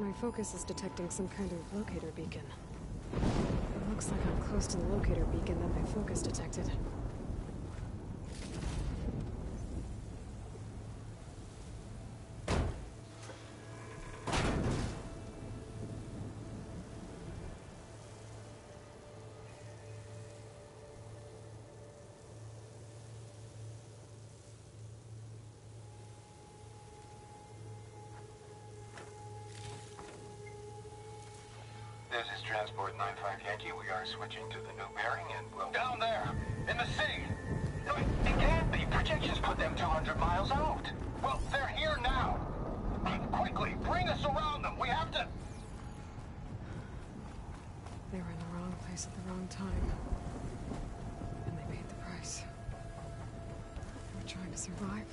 My focus is detecting some kind of locator beacon. It looks like I'm close to the locator beacon that my focus detected. This is Transport 95 Yankee. We are switching to the new bearing and we'll... Down there! In the sea! No, it can't be! Projections put them 200 miles out! Well, they're here now! Quickly, bring us around them! We have to... They were in the wrong place at the wrong time. And they paid the price. They were trying to survive.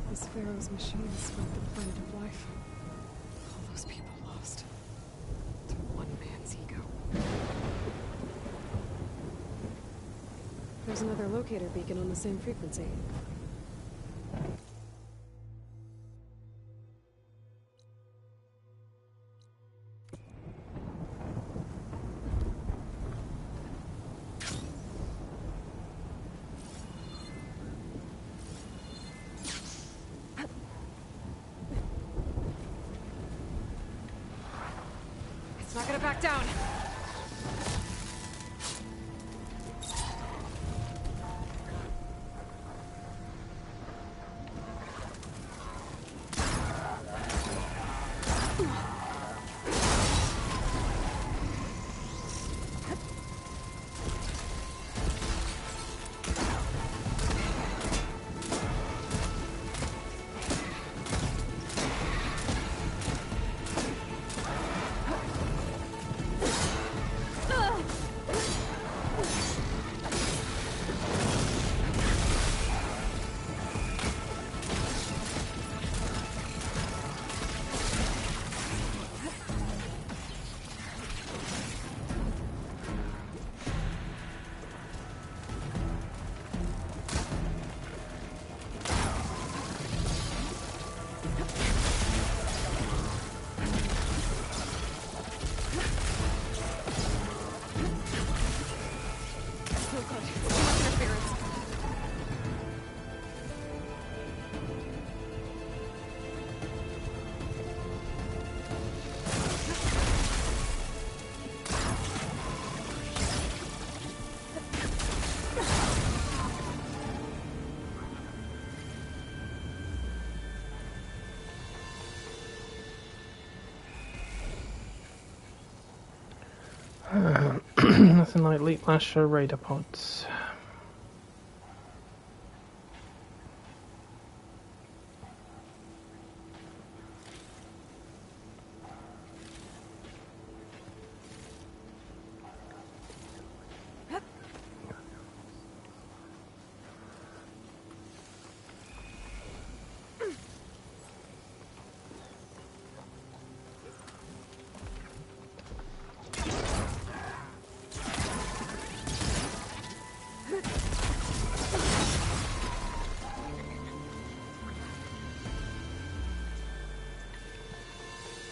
This Pharaoh's machine swept the planet of life. All those people lost. To one man's ego. There's another locator beacon on the same frequency. It's not gonna back down. Nothing like Leap Lash or Radar Pods.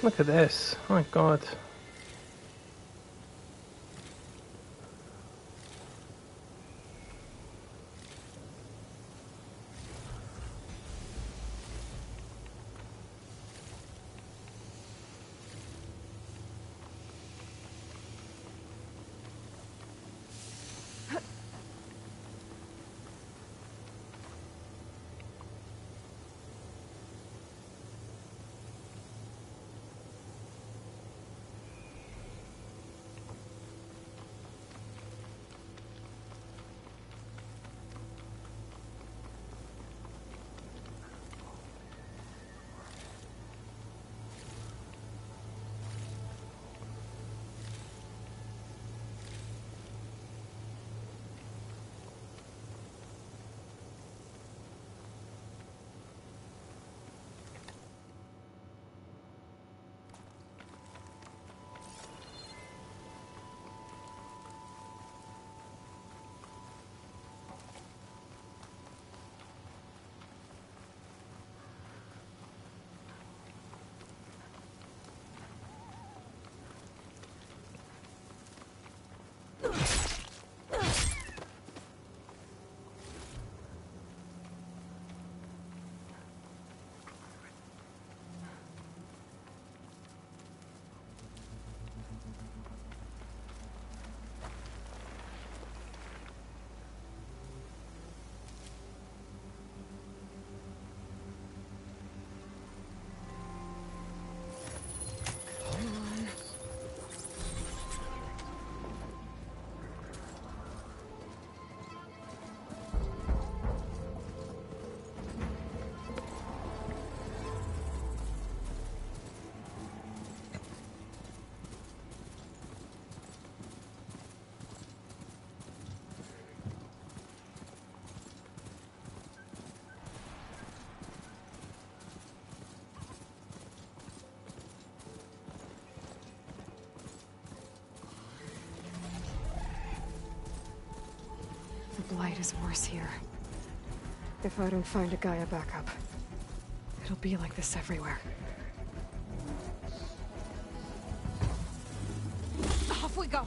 Look at this. Oh my god. blight is worse here. If I don't find a Gaia backup, it'll be like this everywhere. Off we go!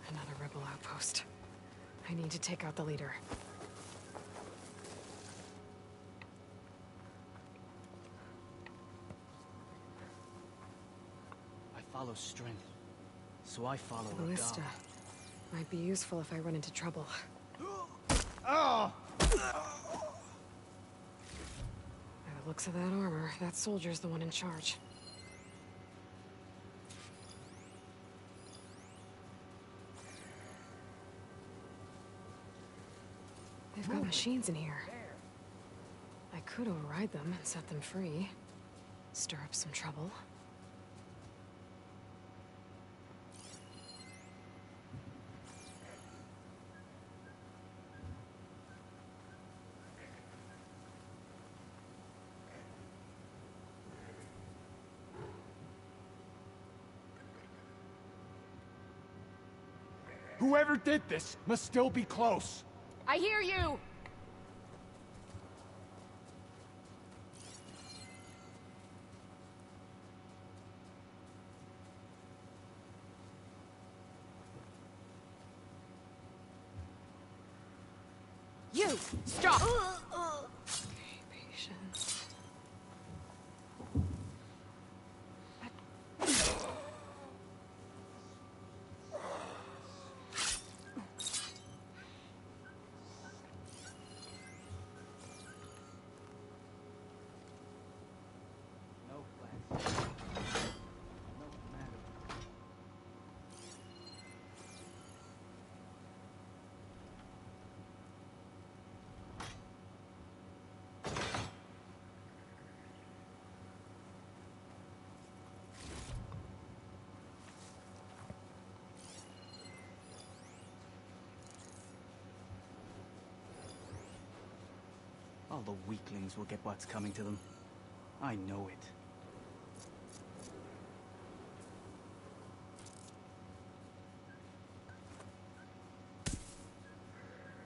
Another rebel outpost. I need to take out the leader. I follow strength, so I follow a Ballista. god. Might be useful if I run into trouble. Oh! By the looks of that armor, that soldier's the one in charge. They've got machines in here. I could override them and set them free. Stir up some trouble. Whoever did this must still be close. I hear you! You! Stop! Okay, patience. No plans. No matter. All the weaklings will get what's coming to them. I know it.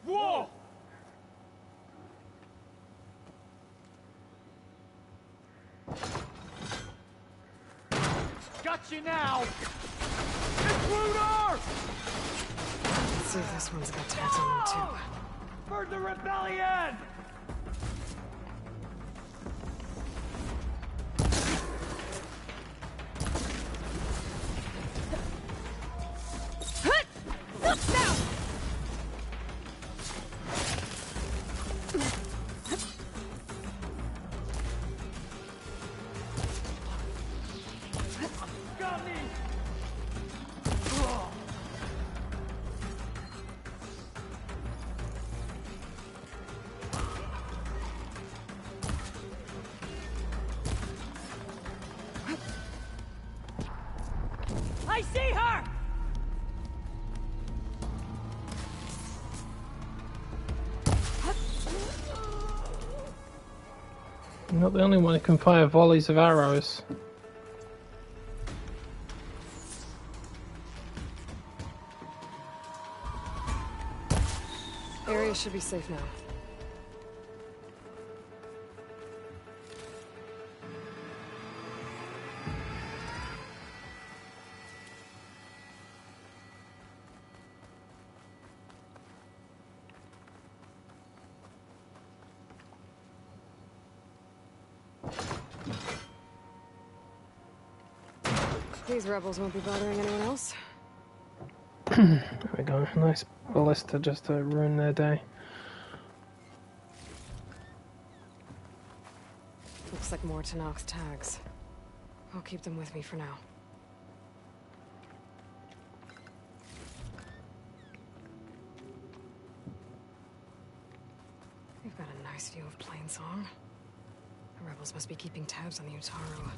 Whoa! Got you now! Intruder! Let's see if this one's got tags on them too. For the rebellion! Got me! I see her! I'm not the only one who can fire volleys of arrows. Area should be safe now. These rebels won't be bothering anyone else. There we go. Nice ballista just to ruin their day. Looks like more Tanak's tags. I'll keep them with me for now. must be keeping tabs on the Utaru.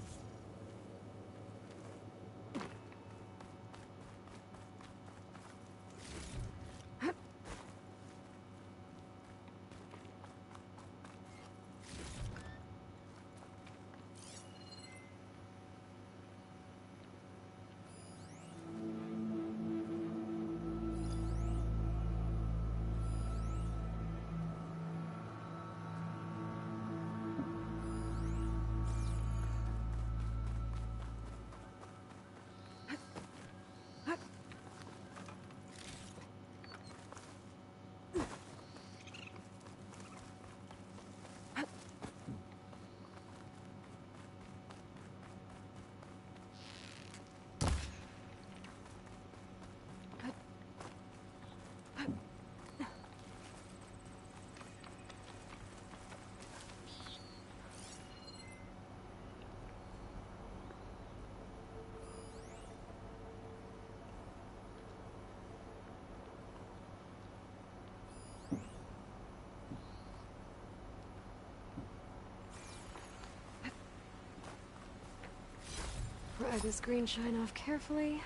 Pry this green shine off carefully.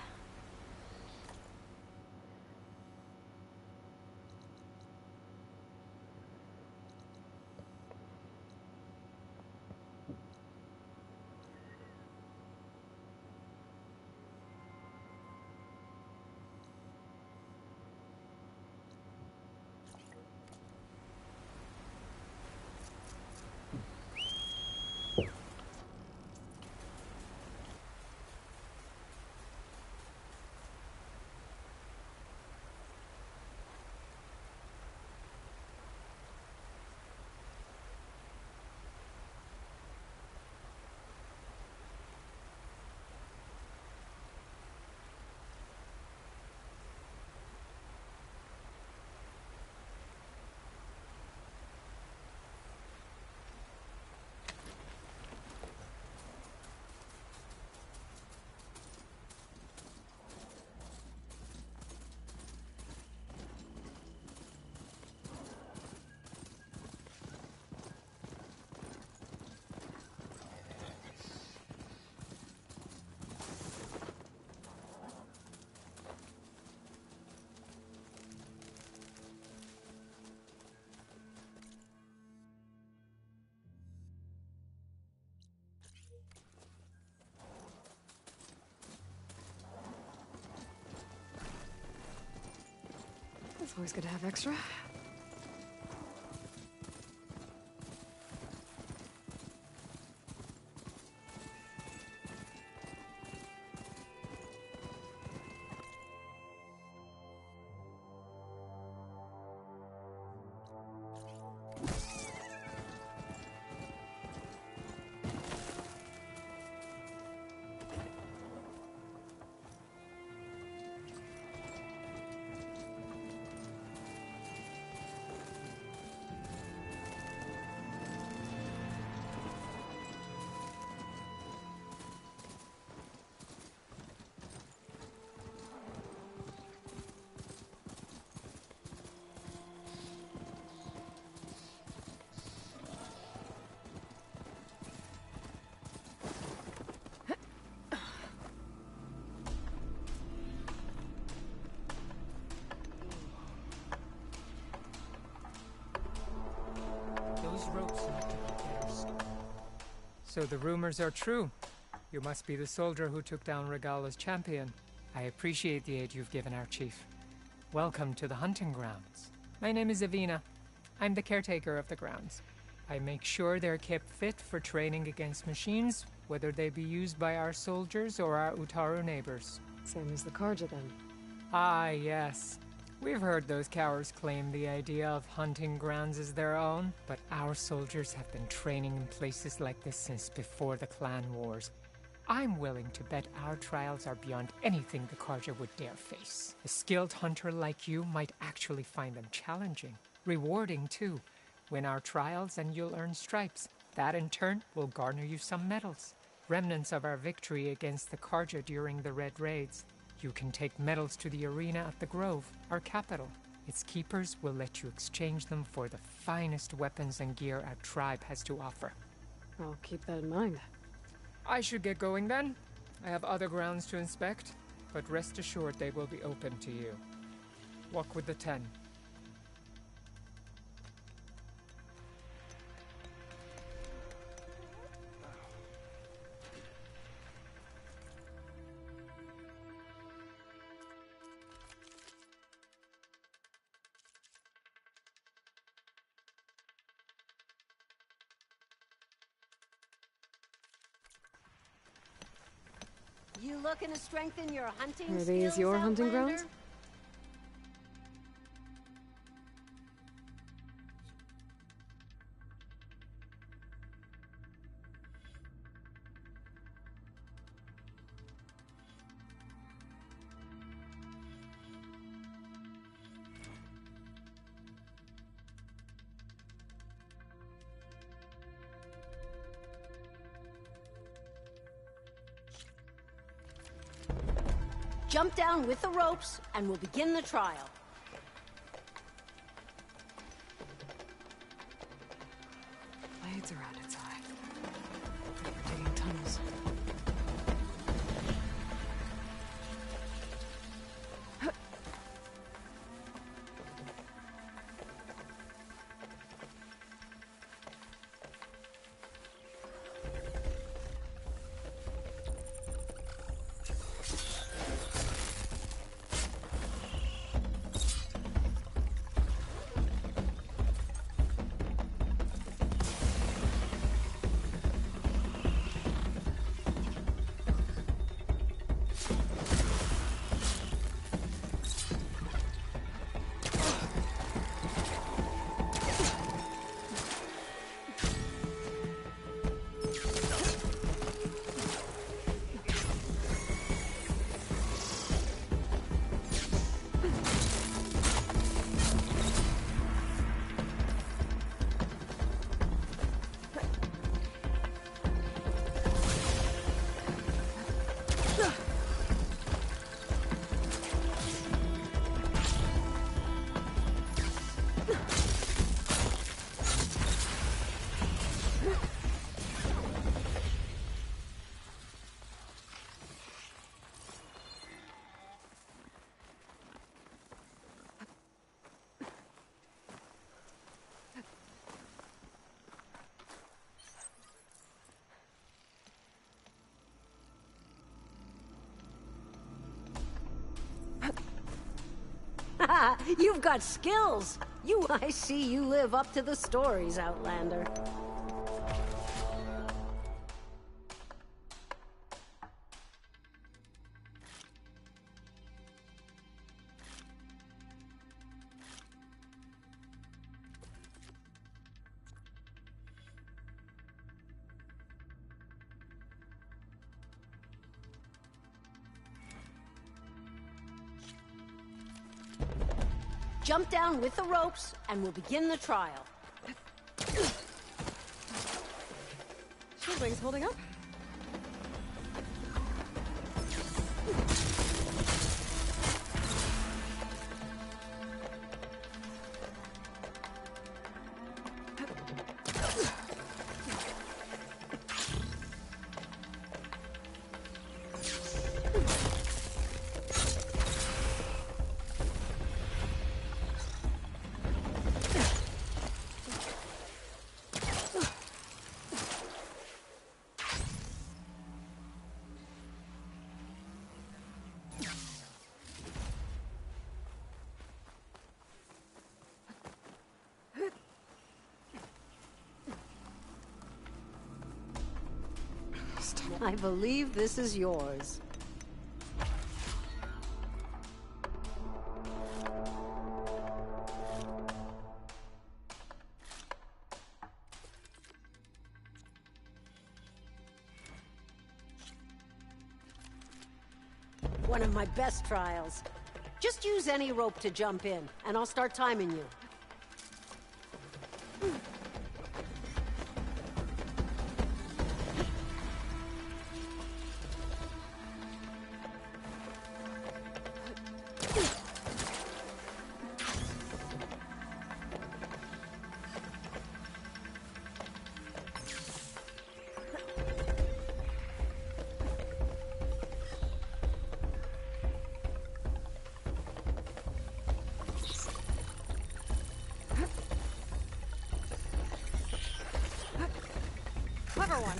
It's always good to have extra. Those ropes look to be theirs. So the rumors are true. You must be the soldier who took down Regala's champion. I appreciate the aid you've given our chief. Welcome to the hunting grounds. My name is Avina. I'm the caretaker of the grounds. I make sure they're kept fit for training against machines, whether they be used by our soldiers or our Utaru neighbors. Same as the Karja then. Ah, yes. We've heard those cowards claim the idea of hunting grounds as their own, but our soldiers have been training in places like this since before the clan wars. I'm willing to bet our trials are beyond anything the Karja would dare face. A skilled hunter like you might actually find them challenging. Rewarding, too. Win our trials and you'll earn stripes. That, in turn, will garner you some medals. Remnants of our victory against the Karja during the Red Raids. You can take medals to the arena at the Grove, our capital. Its keepers will let you exchange them for the finest weapons and gear our tribe has to offer. I'll keep that in mind. I should get going then. I have other grounds to inspect, but rest assured they will be open to you. Walk with the 10. You looking to strengthen your hunting Are skills, these your hunting Outlander? grounds? Jump down with the ropes, and we'll begin the trial. Blades around its eye. Like we're digging tunnels. You've got skills. I see you live up to the stories, Outlander. Jump down with the ropes, and we'll begin the trial. Shieldwing's holding up. I believe this is yours. One of my best trials. Just use any rope to jump in, and I'll start timing you. clever one.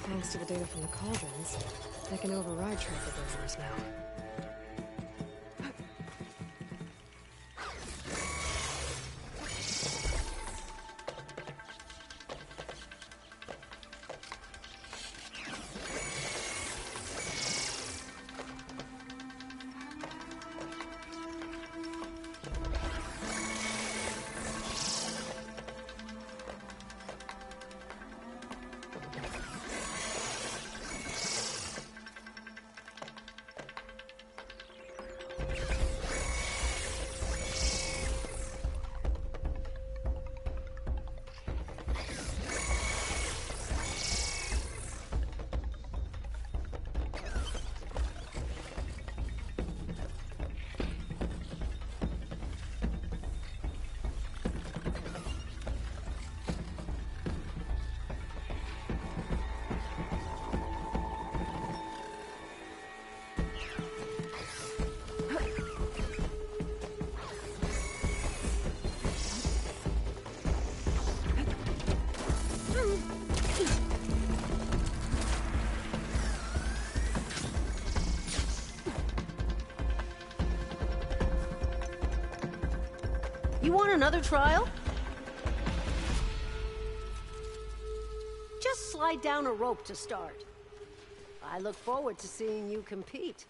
Thanks to the data from the cauldrons, they can override trailblazers now. You want another trial? Just slide down a rope to start. I look forward to seeing you compete.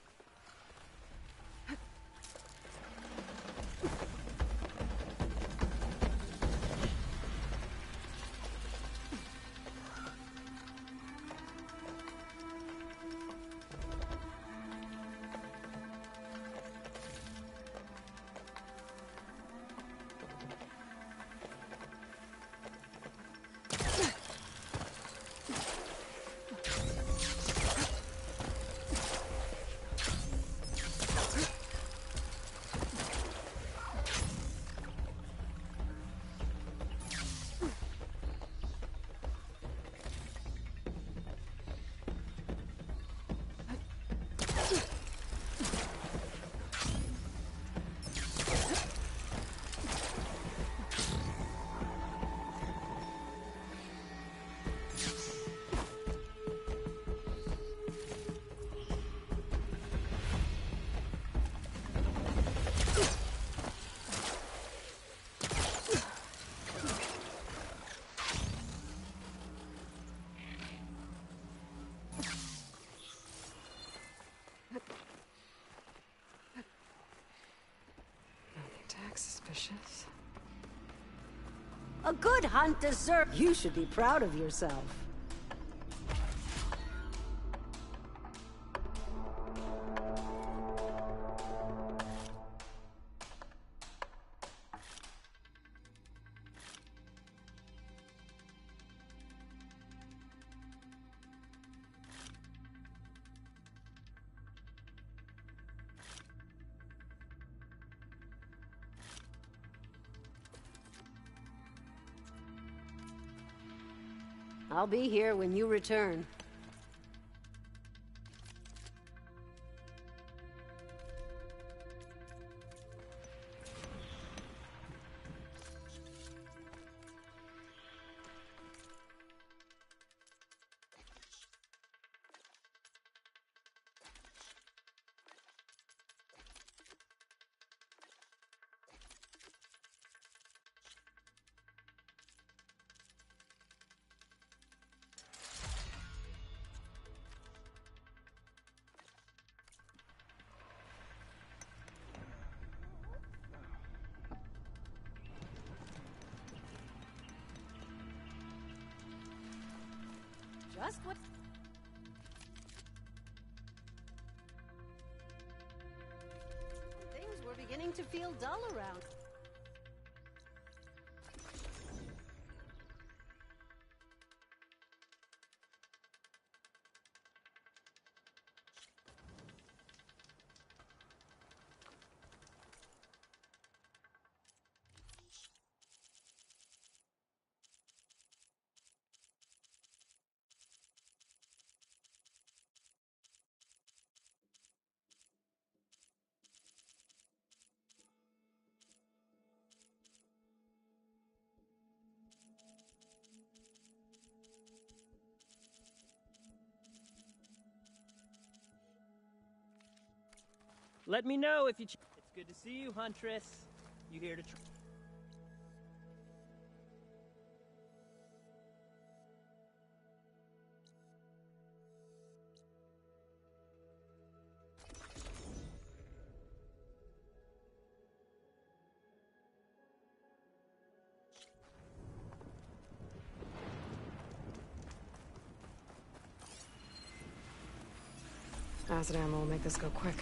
Suspicious. A good hunt deserves. You should be proud of yourself. I'll be here when you return. Just what... Things were beginning to feel dull around. Let me know if you... It's good to see you, Huntress. You here to... Acid ammo will make this go quick.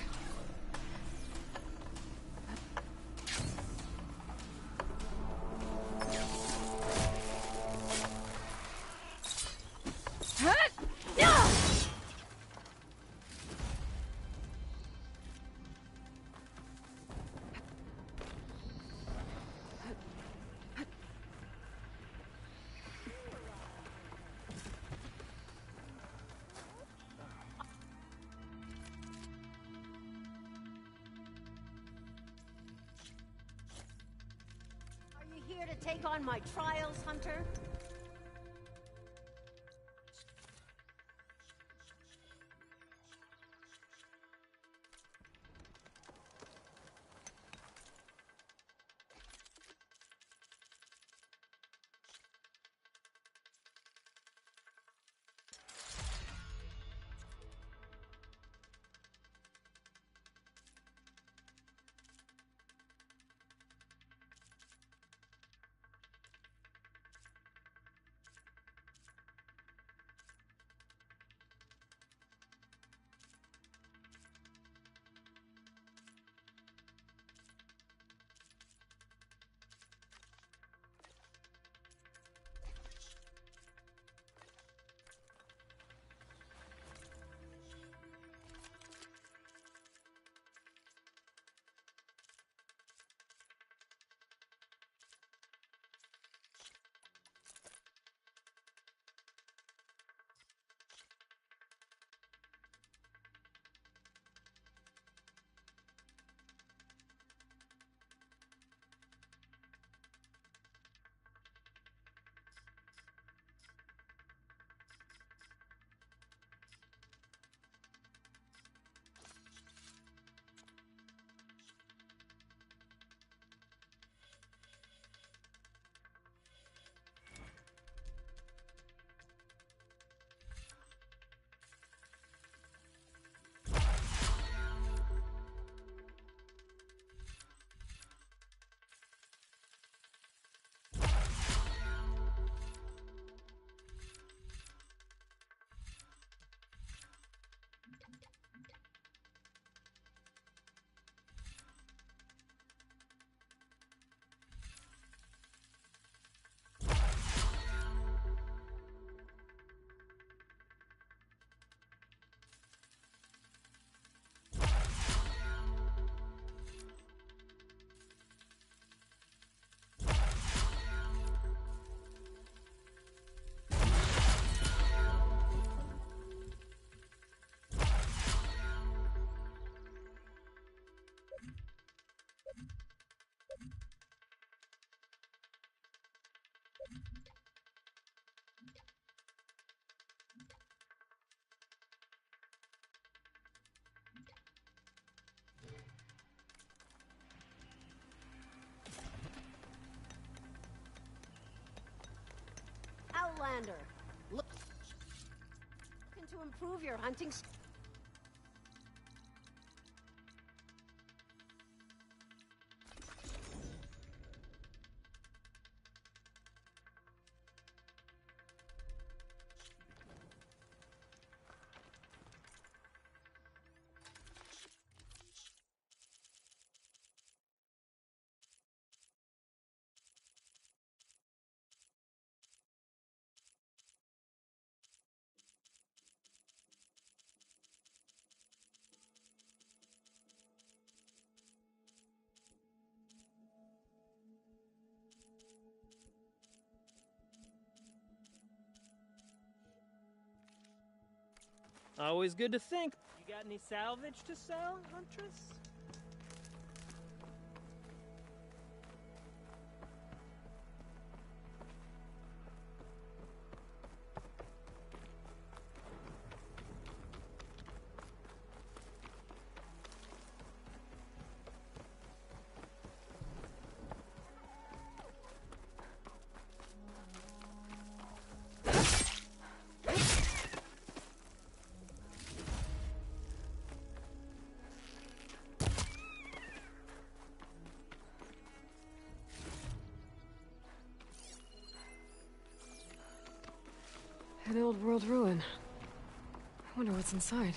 Are you here to take on my trials, Hunter? Outlander, looking to improve your hunting. Always good to think. You got any salvage to sell, Huntress? An old world ruin. I wonder what's inside.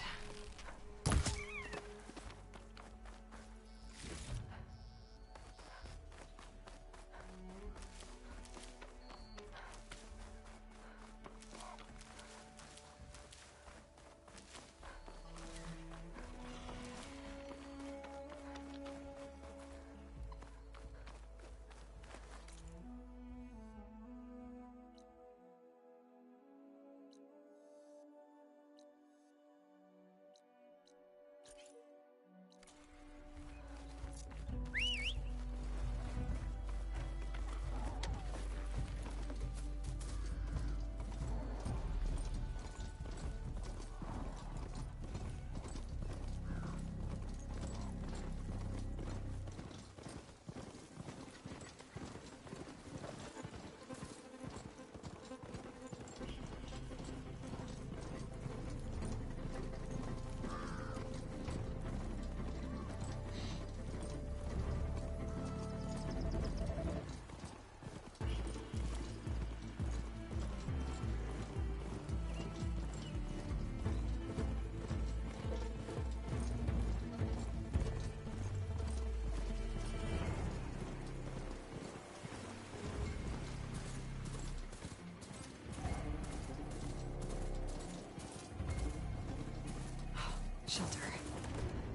Shelter.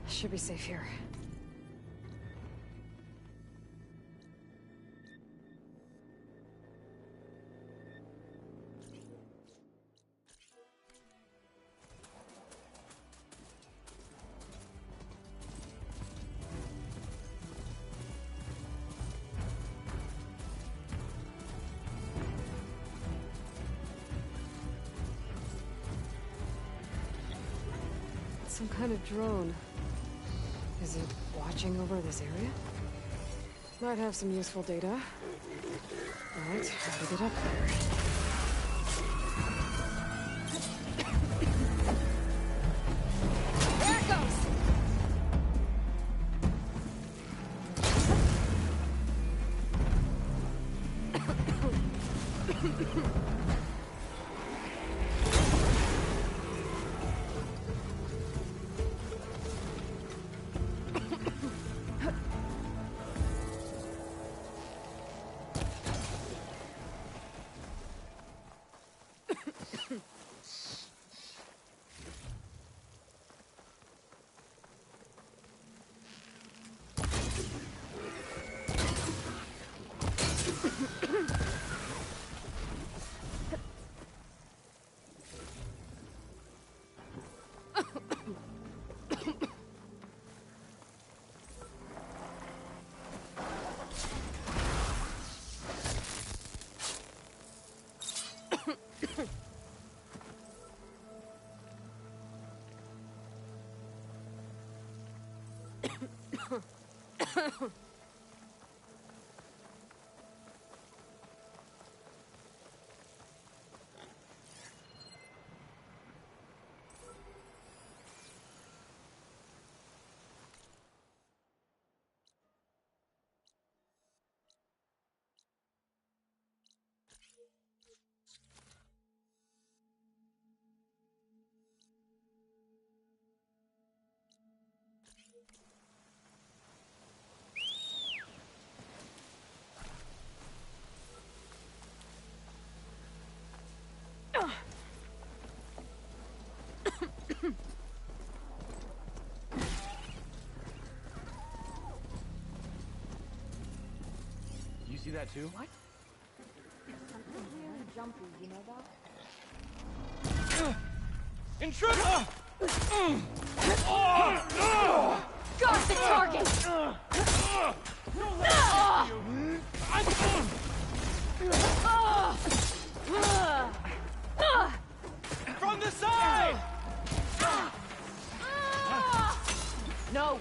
Should be safe here. Some kind of drone. Is it watching over this area? Might have some useful data. Alright, how to get up there. There it goes! You see that too? What? Something weird and jumpy, you know that? Intruder! Guard the target! From the side! No!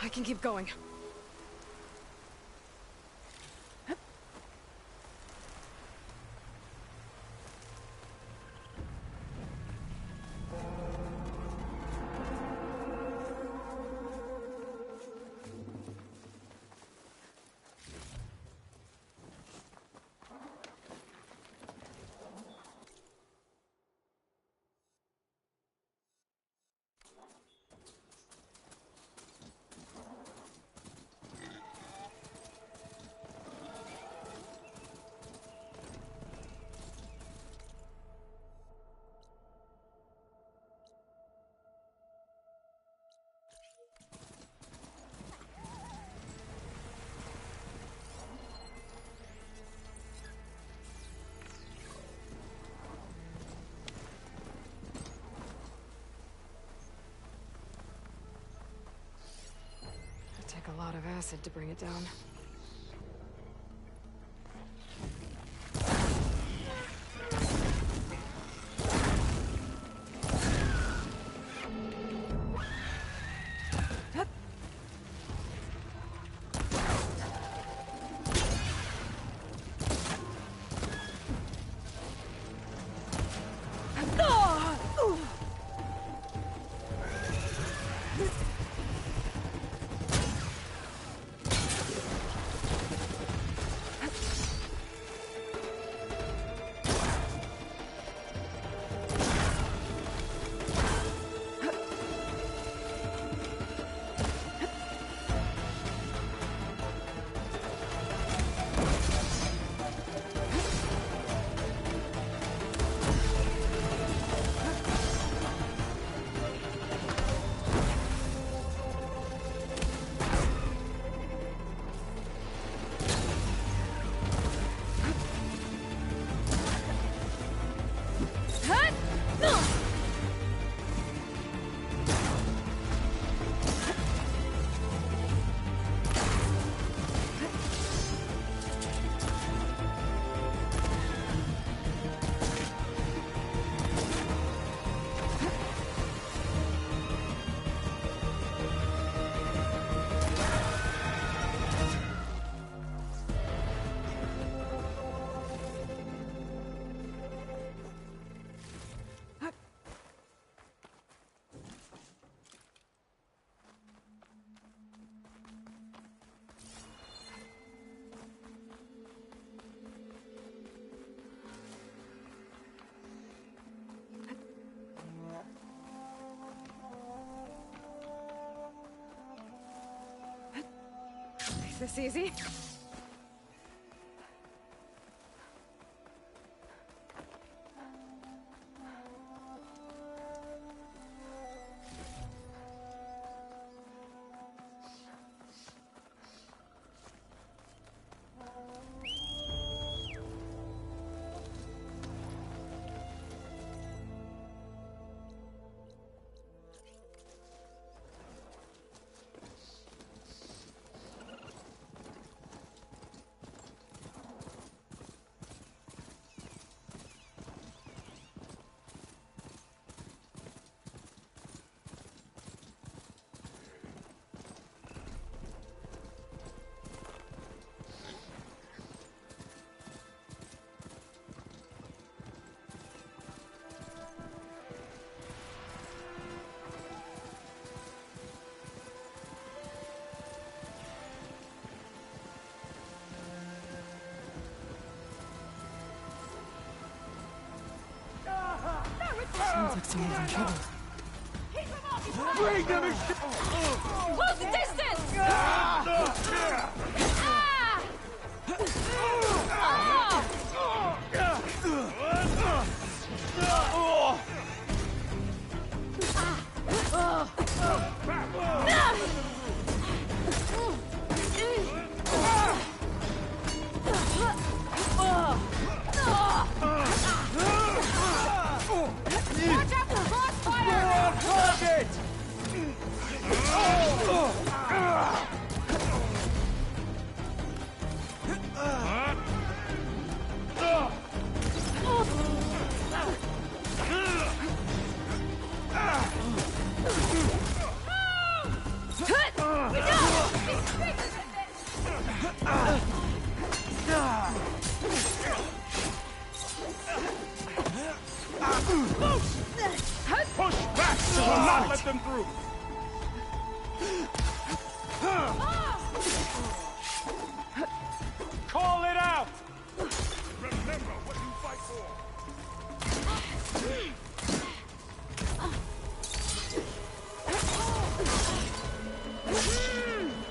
I can keep going. Take a lot of acid to bring it down. Is this easy? Sounds like someone's in trouble. Bring them in! Close the distance! Watch out for crossfire! Target! Push back! Do not let them through! Call it out! Remember what you fight for!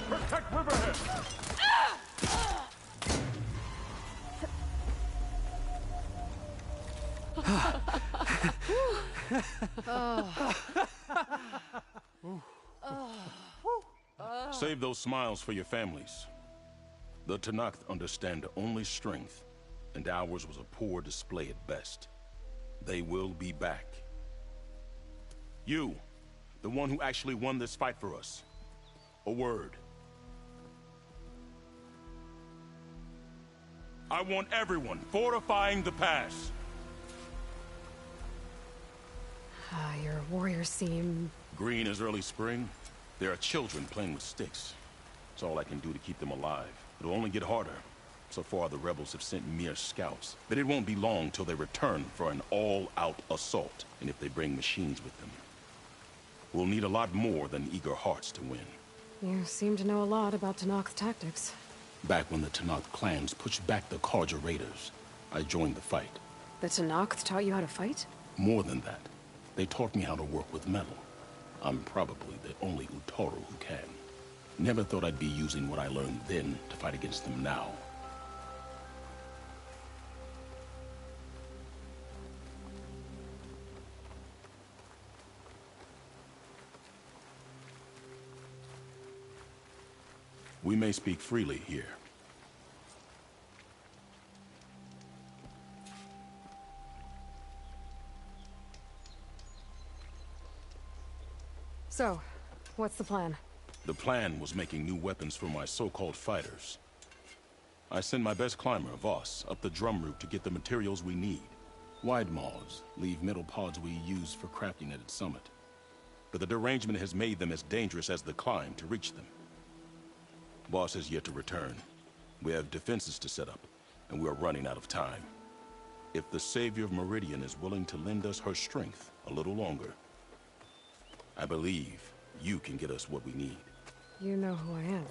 Protect Riverhead! Save those smiles for your families. The Tanakh understand only strength, and ours was a poor display at best. They will be back. You, the one who actually won this fight for us. A word. I want everyone fortifying the pass. Your warriors seem... Green as early spring. There are children playing with sticks. It's all I can do to keep them alive. It'll only get harder. So far, the rebels have sent mere scouts. But it won't be long till they return for an all-out assault. And if they bring machines with them, we'll need a lot more than eager hearts to win. You seem to know a lot about Tanakh's tactics. Back when the Tanakh clans pushed back the Karja raiders, I joined the fight. The Tanakh taught you how to fight? More than that, they taught me how to work with metal. I'm probably the only Utoro who can. Never thought I'd be using what I learned then to fight against them now. We may speak freely here. So, what's the plan? The plan was making new weapons for my so-called fighters. I send my best climber, Voss, up the drum route to get the materials we need. Wide maws leave metal pods we use for crafting at its summit. But the derangement has made them as dangerous as the climb to reach them. Boss has yet to return. We have defenses to set up, and we are running out of time. If the Savior of Meridian is willing to lend us her strength a little longer, I believe you can get us what we need. You know who I am.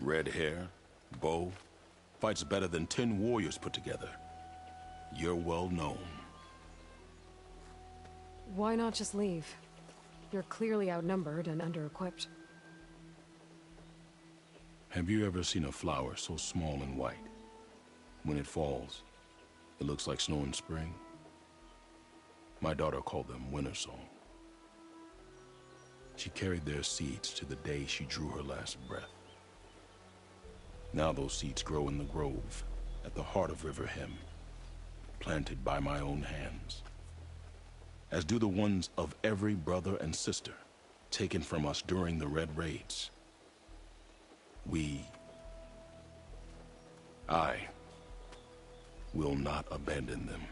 Red hair, bow, fights better than 10 warriors put together. You're well known. Why not just leave? You're clearly outnumbered and under-equipped. Have you ever seen a flower so small and white? When it falls, it looks like snow in spring. My daughter called them winter song. She carried their seeds to the day she drew her last breath. Now those seeds grow in the grove at the heart of River Hem, planted by my own hands, as do the ones of every brother and sister taken from us during the Red Raids. I will not abandon them.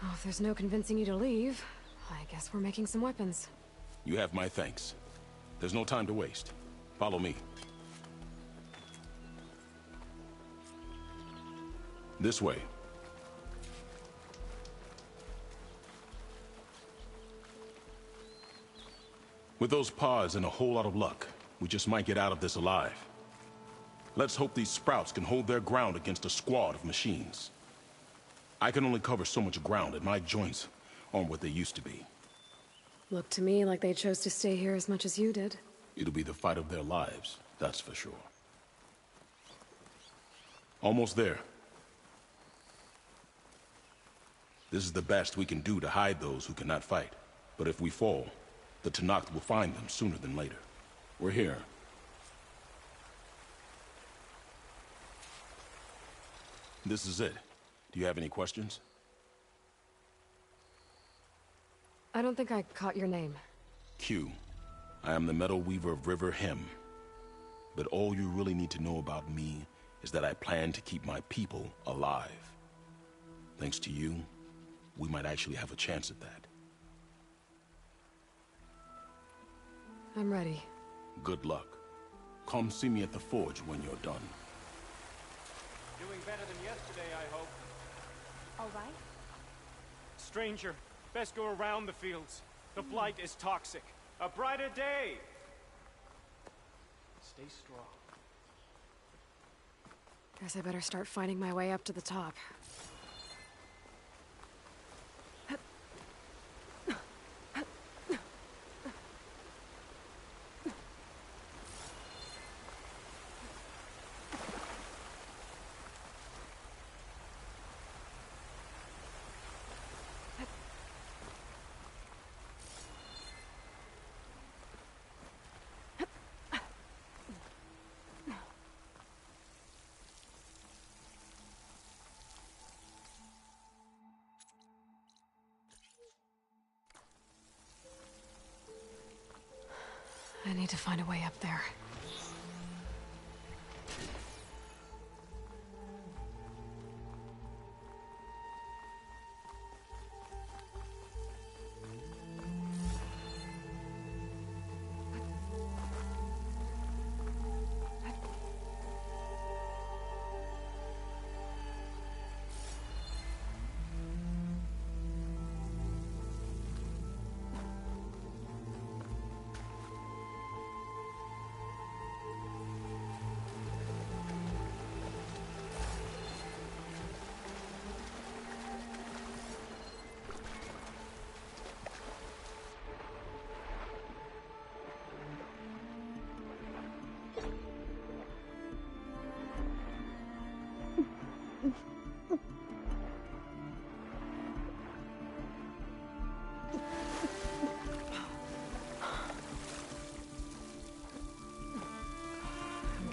Oh, if there's no convincing you to leave, I guess we're making some weapons. You have my thanks. There's no time to waste. Follow me. This way. With those pods and a whole lot of luck, we just might get out of this alive. Let's hope these sprouts can hold their ground against a squad of machines. I can only cover so much ground, and my joints aren't what they used to be. Looked to me like they chose to stay here as much as you did. It'll be the fight of their lives, that's for sure. Almost there. This is the best we can do to hide those who cannot fight. But if we fall, the Tenakth will find them sooner than later. We're here. This is it. Do you have any questions? I don't think I caught your name. Q. I am the Metal Weaver of River Hem. But all you really need to know about me is that I plan to keep my people alive. Thanks to you, we might actually have a chance at that. I'm ready. Good luck. Come see me at the forge when you're done. Doing better than yesterday, I hope. All right. Stranger, best go around the fields. The blight is toxic. A brighter day! Stay strong. Guess I better start finding my way up to the top. I need to find a way up there.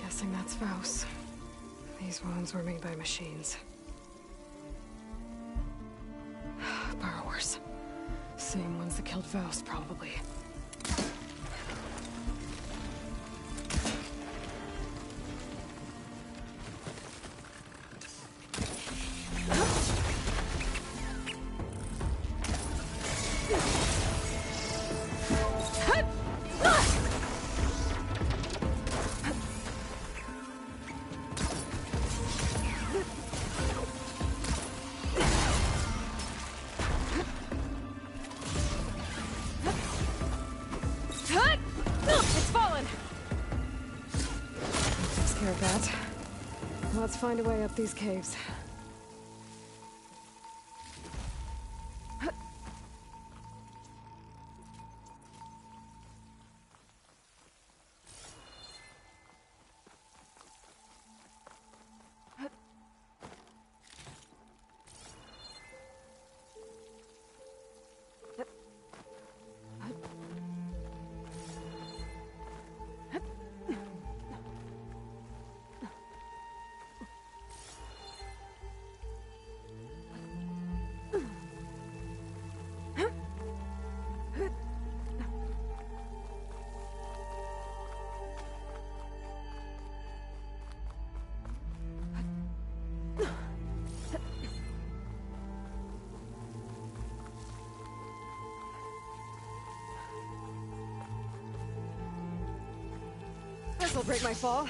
Guessing that's Faust. These wounds were made by machines. Burrowers. Same ones that killed Faust, probably. Let's find a way up these caves. This'll break my fall.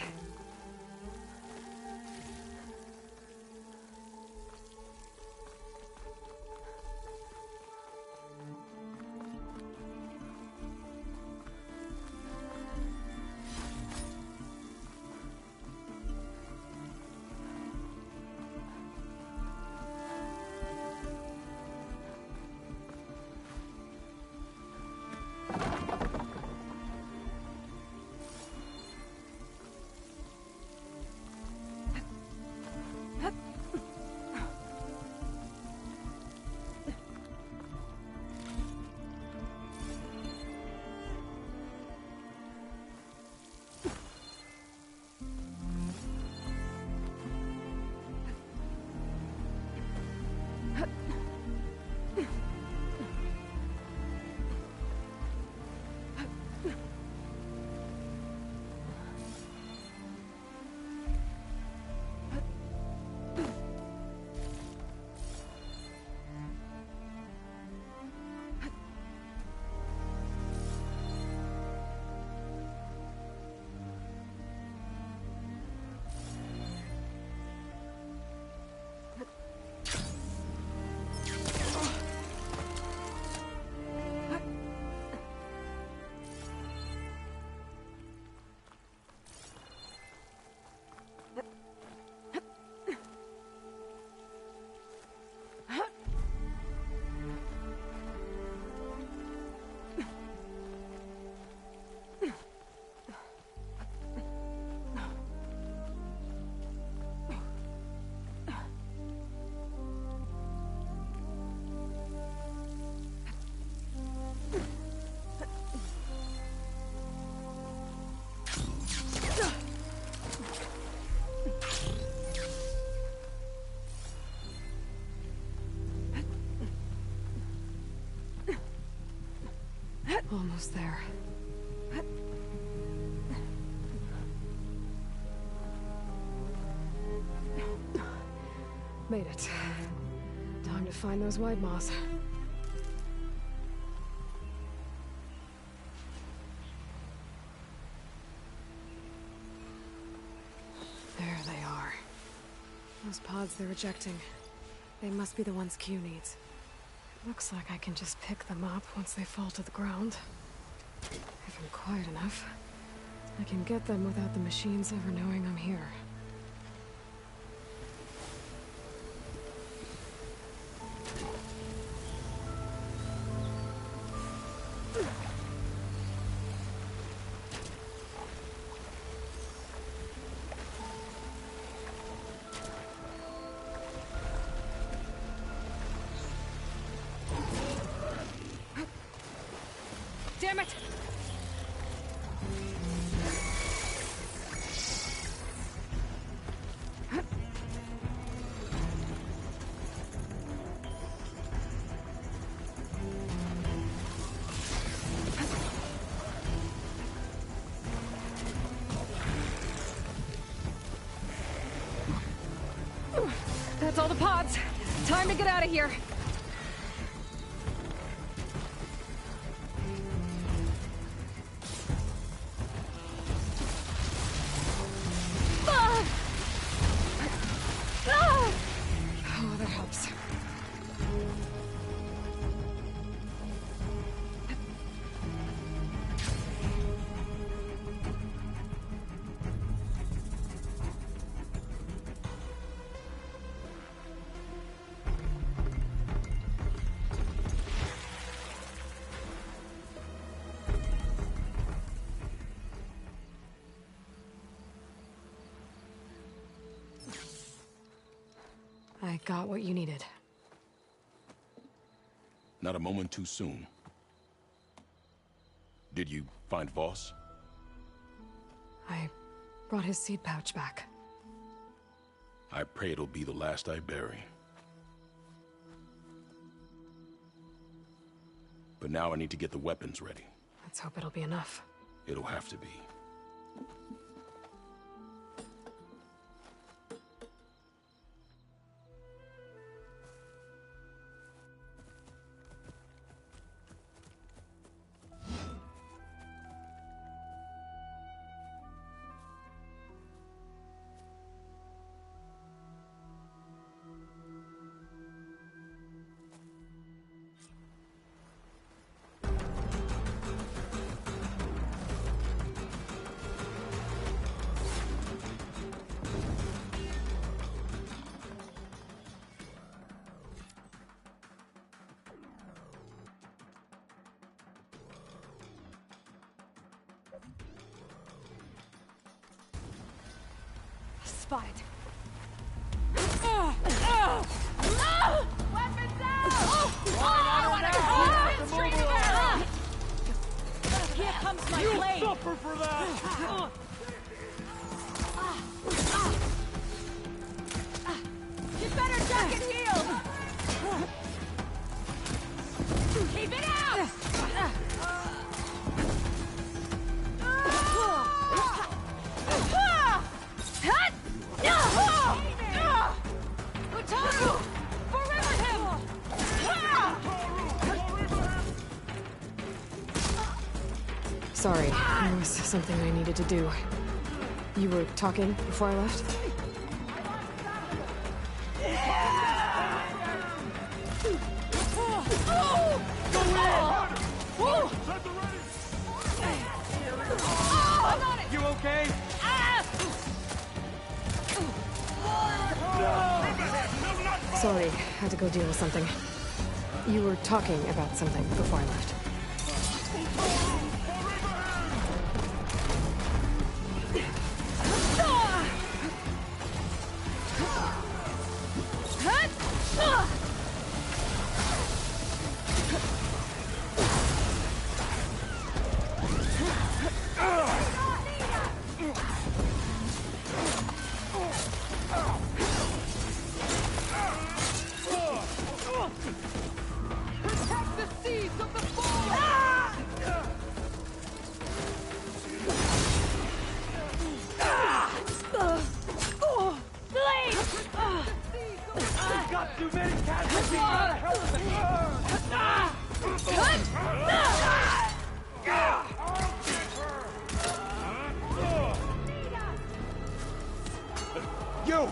Almost there. Made it. Time to find those white moths. There they are. Those pods they're ejecting. They must be the ones Q needs. Looks like I can just pick them up once they fall to the ground. If I'm quiet enough, I can get them without the machines ever knowing I'm here. Damn it! That's all the pods. Time to get out of here. Oh, that helps. I got what you needed. Not a moment too soon. Did you find Voss? I brought his seed pouch back. I pray it'll be the last I bury. But now I need to get the weapons ready. Let's hope it'll be enough. It'll have to be. Spot it. Weapons out! I want to Here comes my blade! Suffer for that! You better duck and heal! Keep it out! Utaru! Forever him! Sorry, there was something I needed to do. You were talking before I left? You okay? Sorry, had to go deal with something. You were talking about something before I left. Protect the seeds of the fall! you!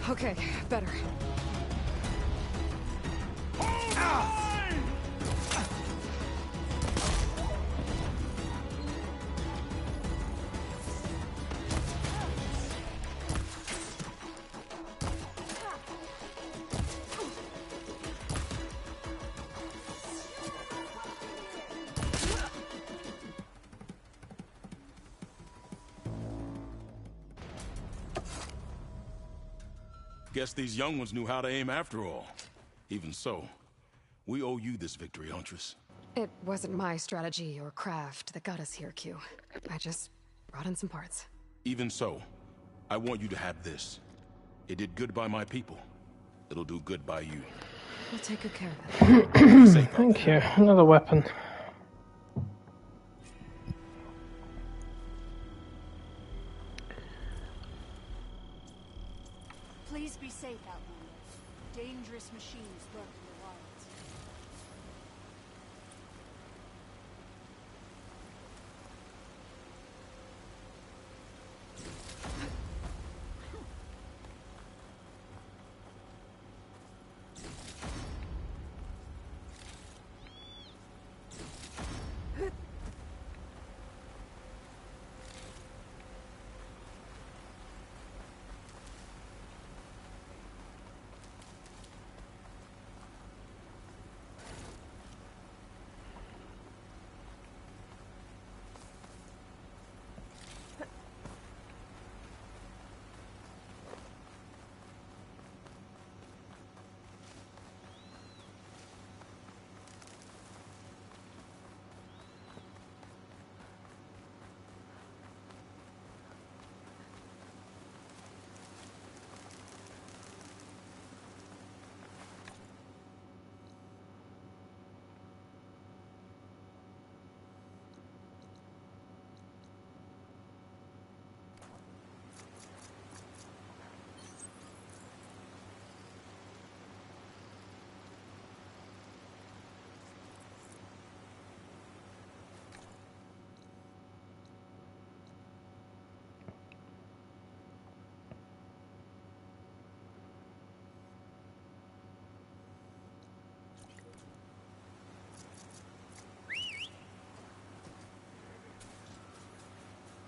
Okay, better. Guess these young ones knew how to aim after all. Even so, we owe you this victory, Huntress. It wasn't my strategy or craft that got us here, Q. I just brought in some parts. Even so, I want you to have this. It did good by my people. It'll do good by you. We'll take good care of it. Thank you. Another weapon. Please be safe, Outlander. Dangerous machines lurk in the wilds.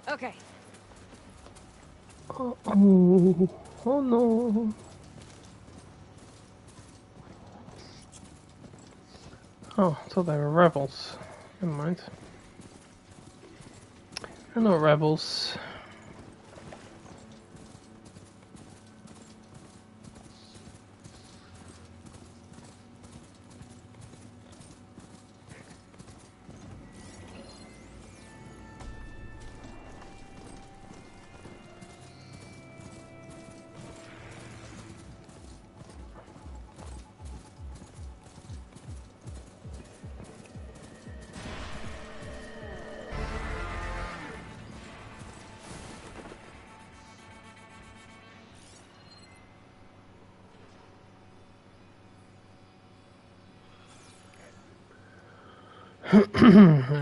Okay. Oh, oh no. Oh, I thought they were rebels. Never mind. They're not rebels.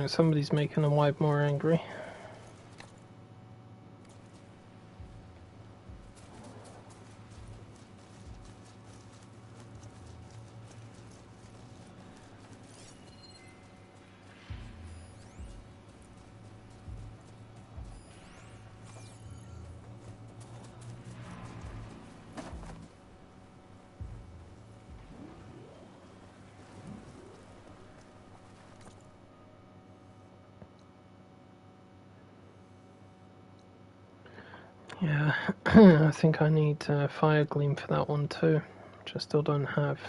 Somebody's making a wife more angry. Yeah, I think I need Fire Gleam for that one too, which I still don't have.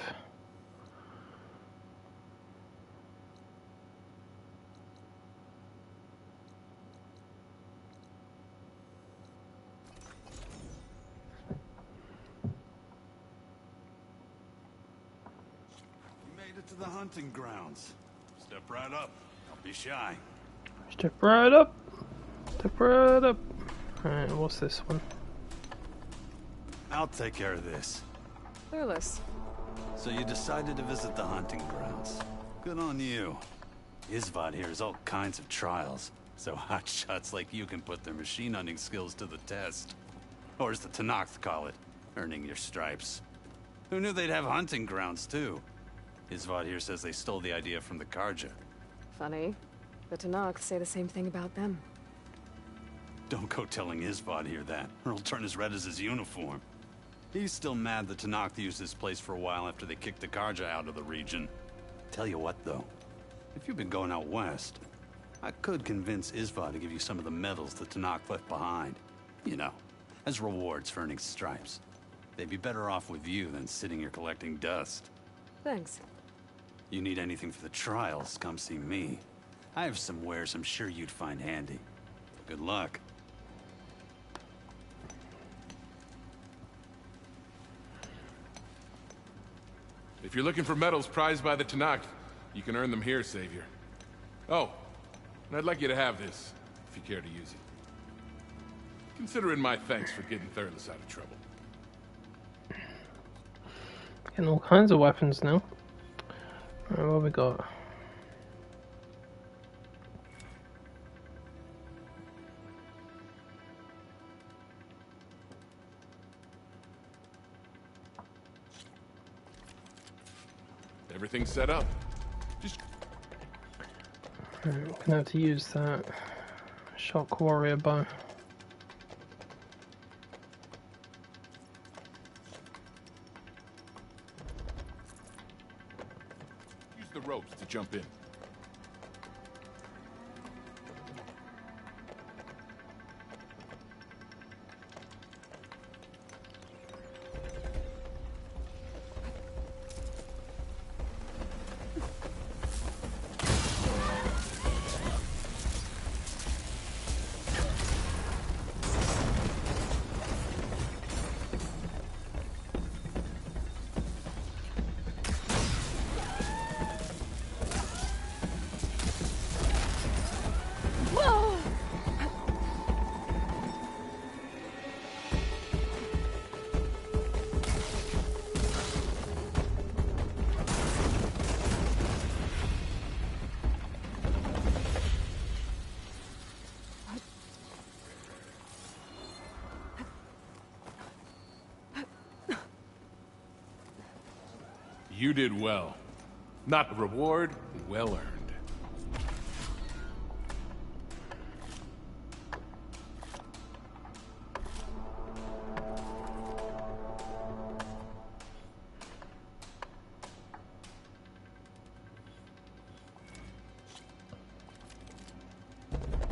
You made it to the hunting grounds. Step right up. Don't be shy. Step right up. Step right up. Alright, what's this one? I'll take care of this. Clueless. So you decided to visit the hunting grounds. Good on you. Isvad here has all kinds of trials, so hotshots like you can put their machine hunting skills to the test. Or as the Tenakth call it, earning your stripes. Who knew they'd have hunting grounds, too? Isvad here says they stole the idea from the Karja. Funny. The Tenakth say the same thing about them. Don't go telling Isvad here that, or he'll turn as red as his uniform. He's still mad the Tenakth used this place for a while after they kicked the Karja out of the region. Tell you what, though. If you've been going out west, I could convince Isvad to give you some of the medals the Tenakth left behind. You know, as rewards for earning stripes. They'd be better off with you than sitting here collecting dust. Thanks. You need anything for the trials, come see me. I have some wares I'm sure you'd find handy. Good luck. If you're looking for medals prized by the Tenakth, you can earn them here, Savior. Oh, and I'd like you to have this, if you care to use it. Consider it my thanks for getting Thurles out of trouble. Getting all kinds of weapons now. Alright, what we got? Everything's set up. Just... Alright, we're gonna have to use that shock warrior bow. Use the ropes to jump in. You did well. Not a reward, well earned.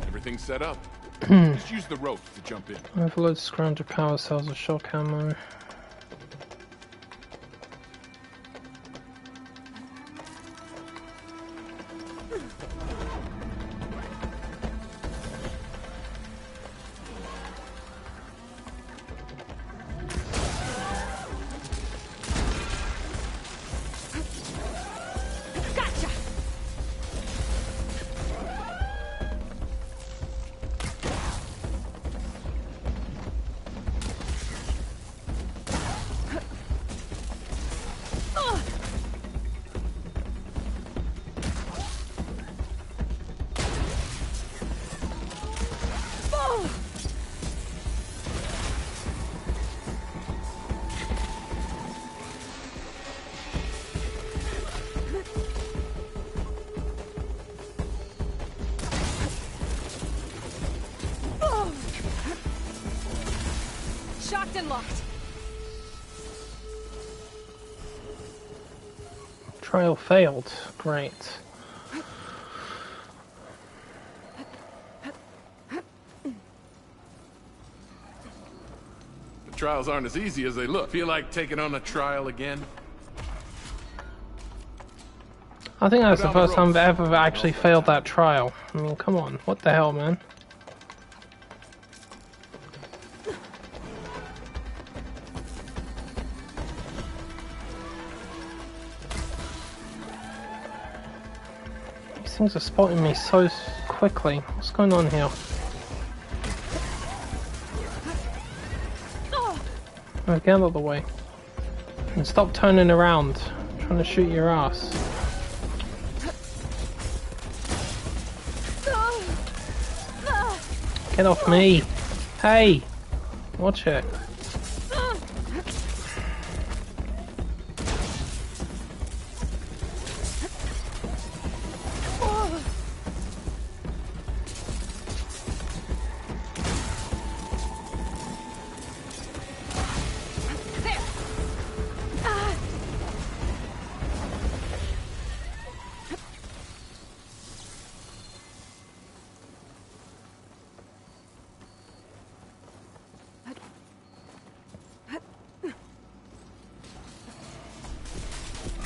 Everything's set up. Just use the ropes to jump in. Overload scrounger power cells of shock ammo. Shocked and locked. Trial failed. Great. The trials aren't as easy as they look. Feel like taking on a trial again? I think that's the first time I've ever actually failed that trial. I mean, come on. What the hell, man? These things are spotting me so quickly. What's going on here? Oh, get out of the way. And stop turning around. I'm trying to shoot your ass. Get off me! Hey! Watch it.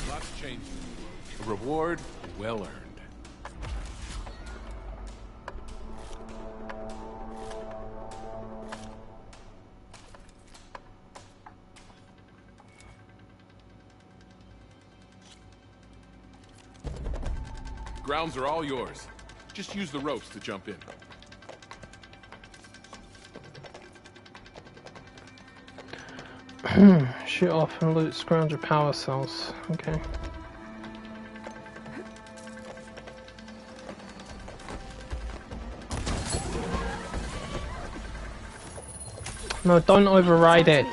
Lots changed. A reward well earned. Grounds are all yours. Just use the ropes to jump in. Shoot off and loot scrounger power cells. Okay. No, don't override it.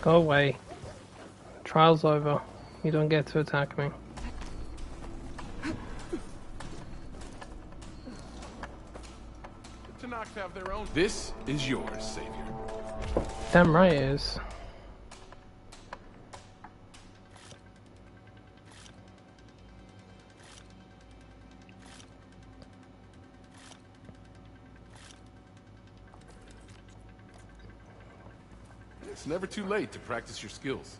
Go away. Trial's over. You don't get to attack me. The Tanakh have their own. This is yours, Savior. Damn right it is. It's never too late to practice your skills.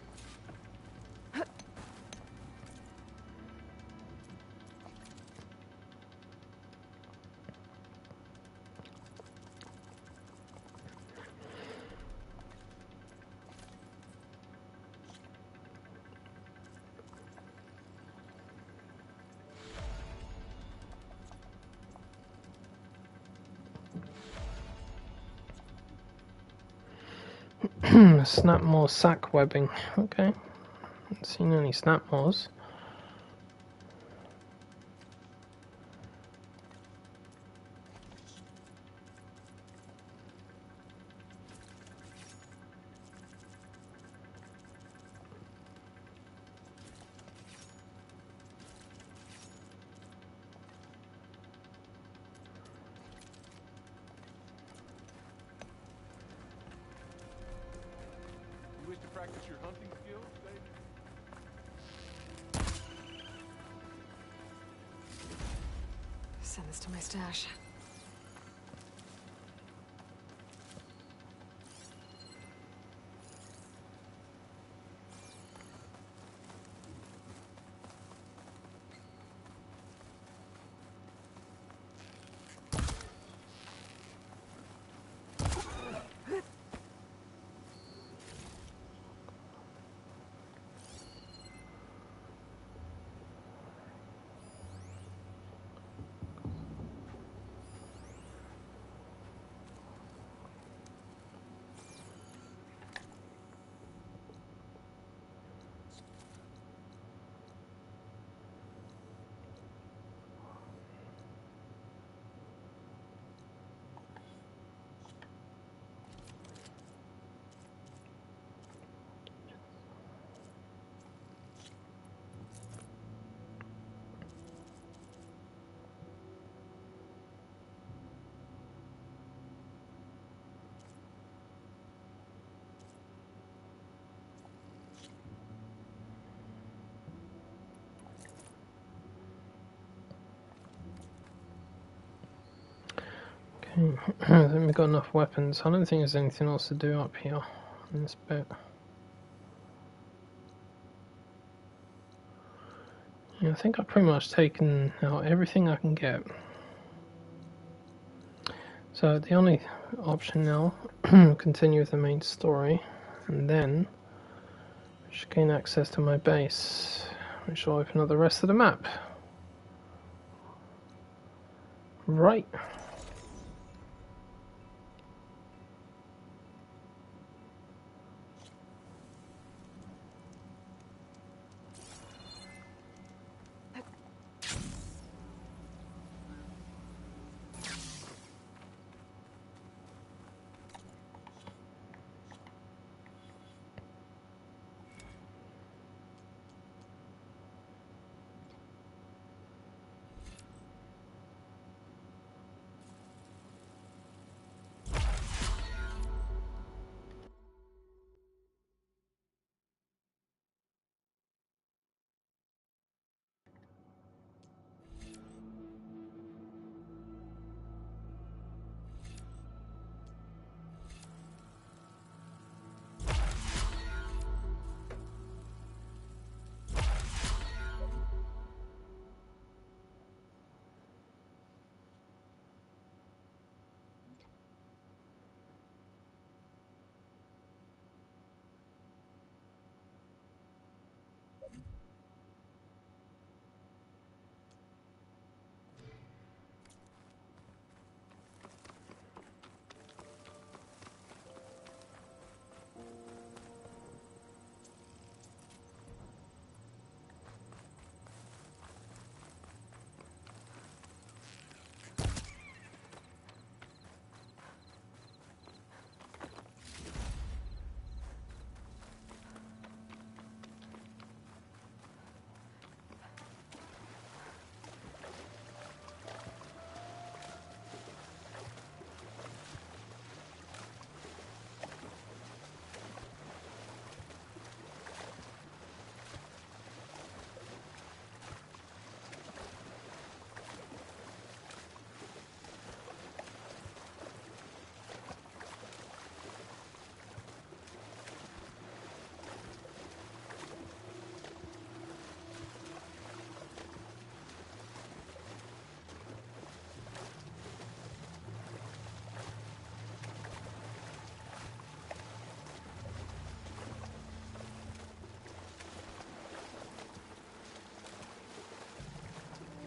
Snap more sack webbing. Okay. Haven't seen any snap mores. You wish to practice your hunting skills, Savior? Send this to my stash. I think we've got enough weapons. I don't think there's anything else to do up here in this bit. Yeah, I think I've pretty much taken out everything I can get. So the only option now, continue with the main story, and then I should gain access to my base, which will open up the rest of the map. Right.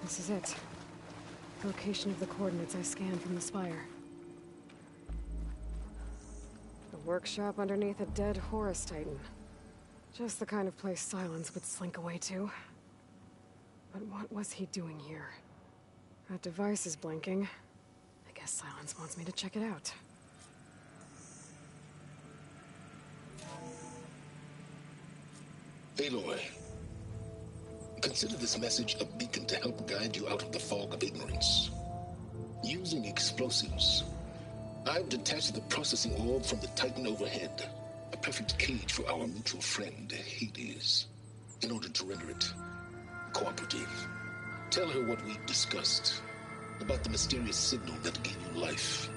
This is it. Location of the coordinates I scanned from the spire. A workshop underneath a dead Horus Titan. Just the kind of place Silence would slink away to. But what was he doing here? That device is blinking. I guess Silence wants me to check it out. Aloy, consider this message a beacon to help guide you out of the fog of ignorance. Using explosives, I've detached the processing orb from the Titan overhead, a perfect cage for our mutual friend, Hades, in order to render it cooperative. Tell her what we've discussed about the mysterious signal that gave you life.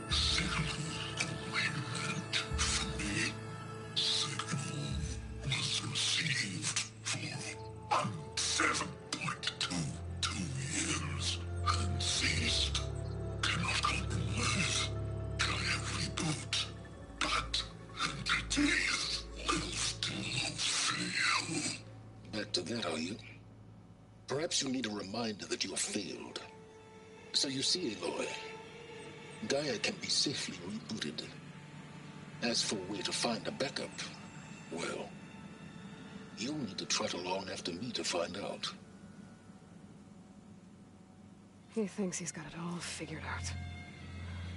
Perhaps you need a reminder that you have failed. So you see, Aloy, Gaia can be safely rebooted. As for where to find a backup, well, you'll need to trot along after me to find out. He thinks he's got it all figured out.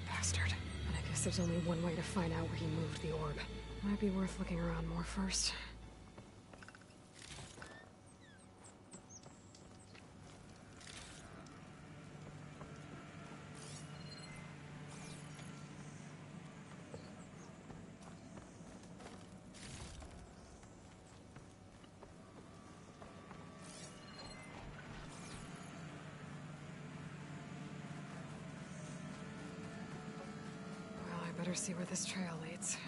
Bastard. And I guess there's only one way to find out where he moved the orb. Might be worth looking around more first. Better see where this trail leads.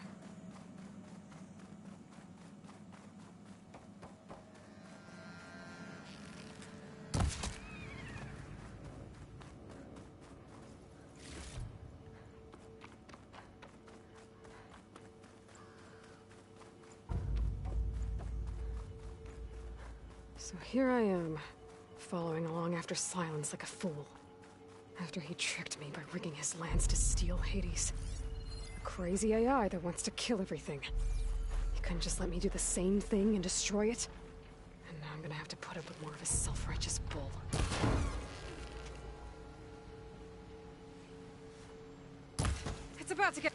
So here I am, following along after Silence like a fool. After he tricked me by rigging his lance to steal Hades. A crazy AI that wants to kill everything. He couldn't just let me do the same thing and destroy it? And now I'm gonna have to put up with more of his self-righteous bull. It's about to get...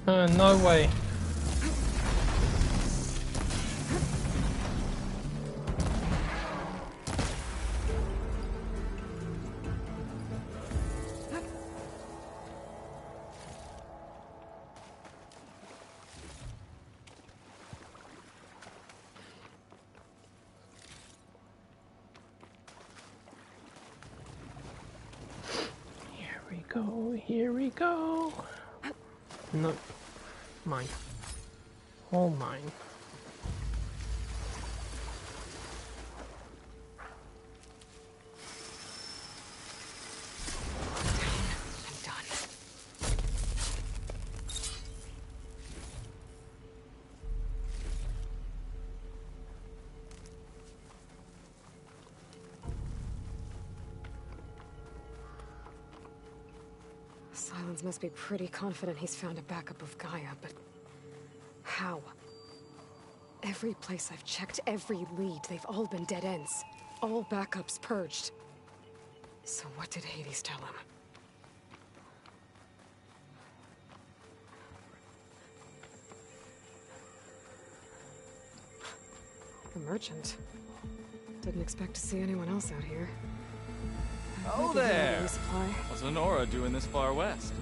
No way. Here we go. Nope. Mine. All mine. I'm done. Silence must be pretty confident he's found a backup of Gaia, but how? Every place I've checked, every lead, they've all been dead ends. All backups purged. So what did Hades tell him? The merchant. Didn't expect to see anyone else out here. Oh there! What's Lenora doing this far west?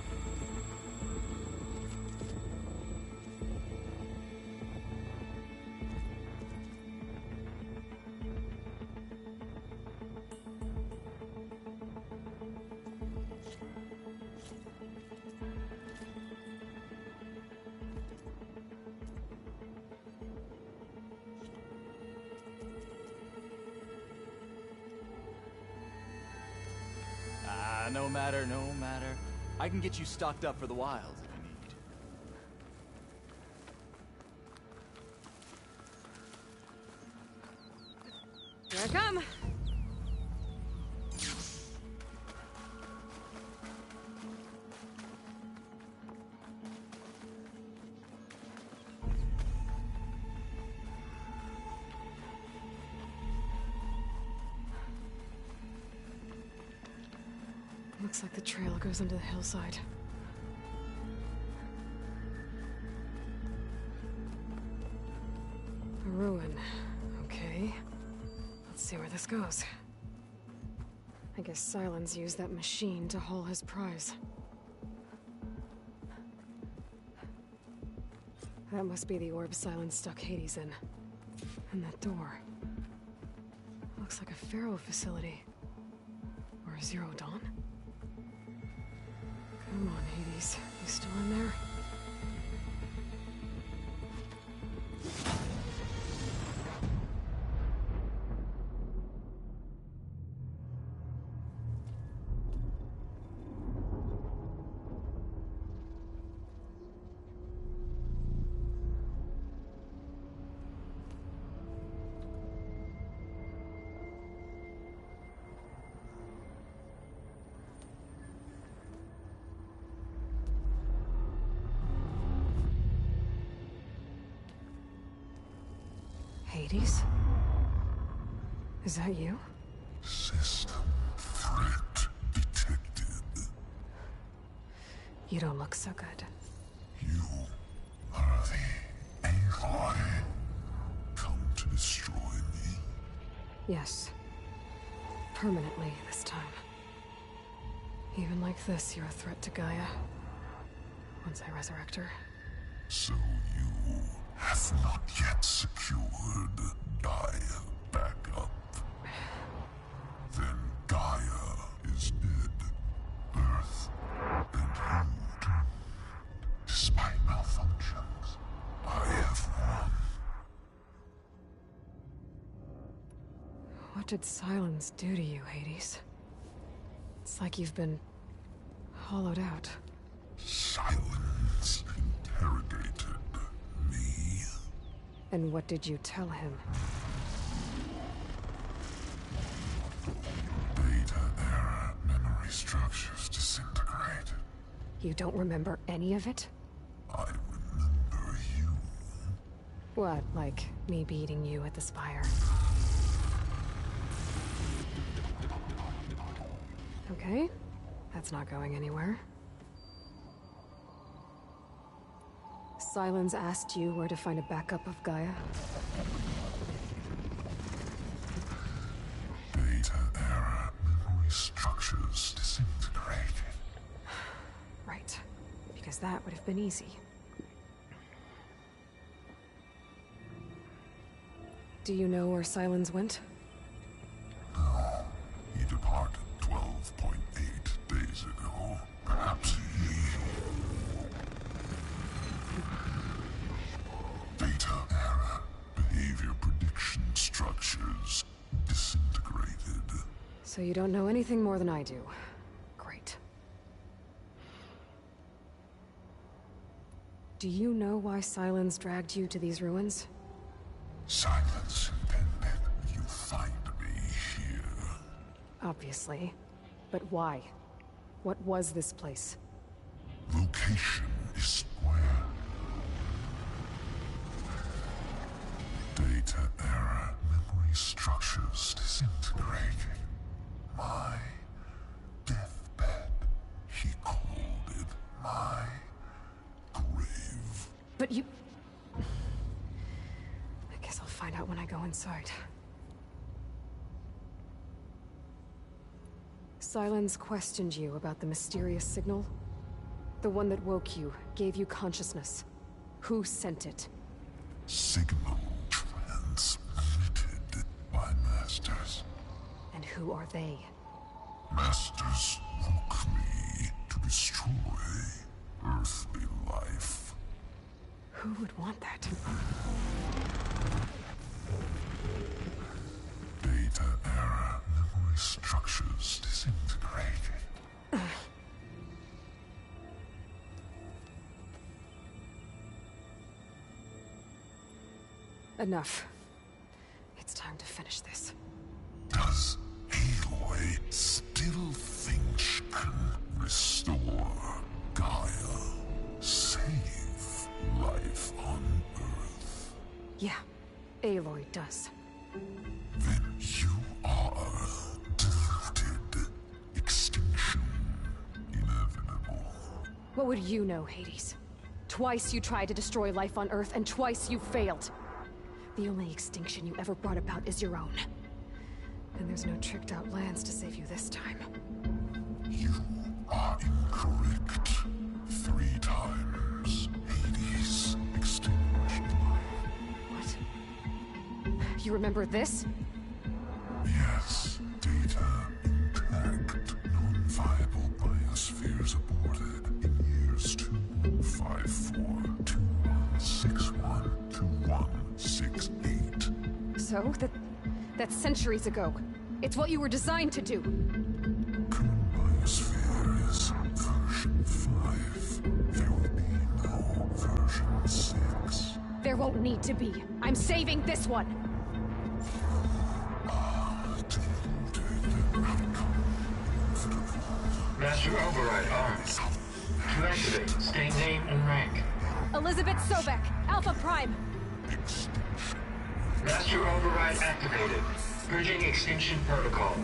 No matter. I can get you stocked up for the wilds if you need. Here I come! Looks like the trail goes into the hillside. A ruin. Okay. Let's see where this goes. I guess Silence used that machine to haul his prize. That must be the orb Silence stuck Hades in. And that door. Looks like a Pharaoh facility. Or a Zero Dawn? Come on, Hades. You still in there? Hades? Is that you? System threat detected. You don't look so good. You are the Aloy. Come to destroy me? Yes. Permanently this time. Even like this, you're a threat to Gaia. Once I resurrect her. So you have not yet secured Gaia back up. Then Gaia is dead. Earth and you too. Despite malfunctions, I have won. What did silence do to you, Hades? It's like you've been hollowed out. Silence interrogated me. And what did you tell him? Beta era memory structures disintegrated. You don't remember any of it? I remember you. What, like me beating you at the Spire? Okay, that's not going anywhere. Silence asked you where to find a backup of Gaia? Beta era memory structures disintegrated. Right, because that would have been easy. Do you know where Silence went? No, he departed 12.8 days ago. Perhaps he... Beta era behavior prediction structures disintegrated. So you don't know anything more than I do. Great. Do you know why Silence dragged you to these ruins? Silence intended you find me here. Obviously. But why? What was this place? Location is square. Data era memory structures disintegrating. My deathbed, he called it my grave. But you... I guess I'll find out when I go inside. Silence questioned you about the mysterious signal? The one that woke you, gave you consciousness. Who sent it? Signal transmitted by masters. And who are they? Masters woke me to destroy earthly life. Who would want that? Beta era memory structures disintegrated. Enough. It's time to finish this. Does Aloy still think she can restore Gaia? Save life on Earth? Yeah, Aloy does. Then you are deluded. Extinction inevitable. What would you know, Hades? Twice you tried to destroy life on Earth, and twice you failed. The only extinction you ever brought about is your own. And there's no tricked-out lands to save you this time. You are incorrect. 3 times. Hades extinguished life. What? You remember this? Yes. Data intact. Non-viable biospheres aborted in years 2154, 2161, 2168. So, that's centuries ago. It's what you were designed to do. Current biosphere is version 5. There will be no version 6. There won't need to be. I'm saving this one. Master Override arms. To activate, state name and rank. Elizabeth Sobek, Alpha Prime. Master Override activated. Purging extinction protocol.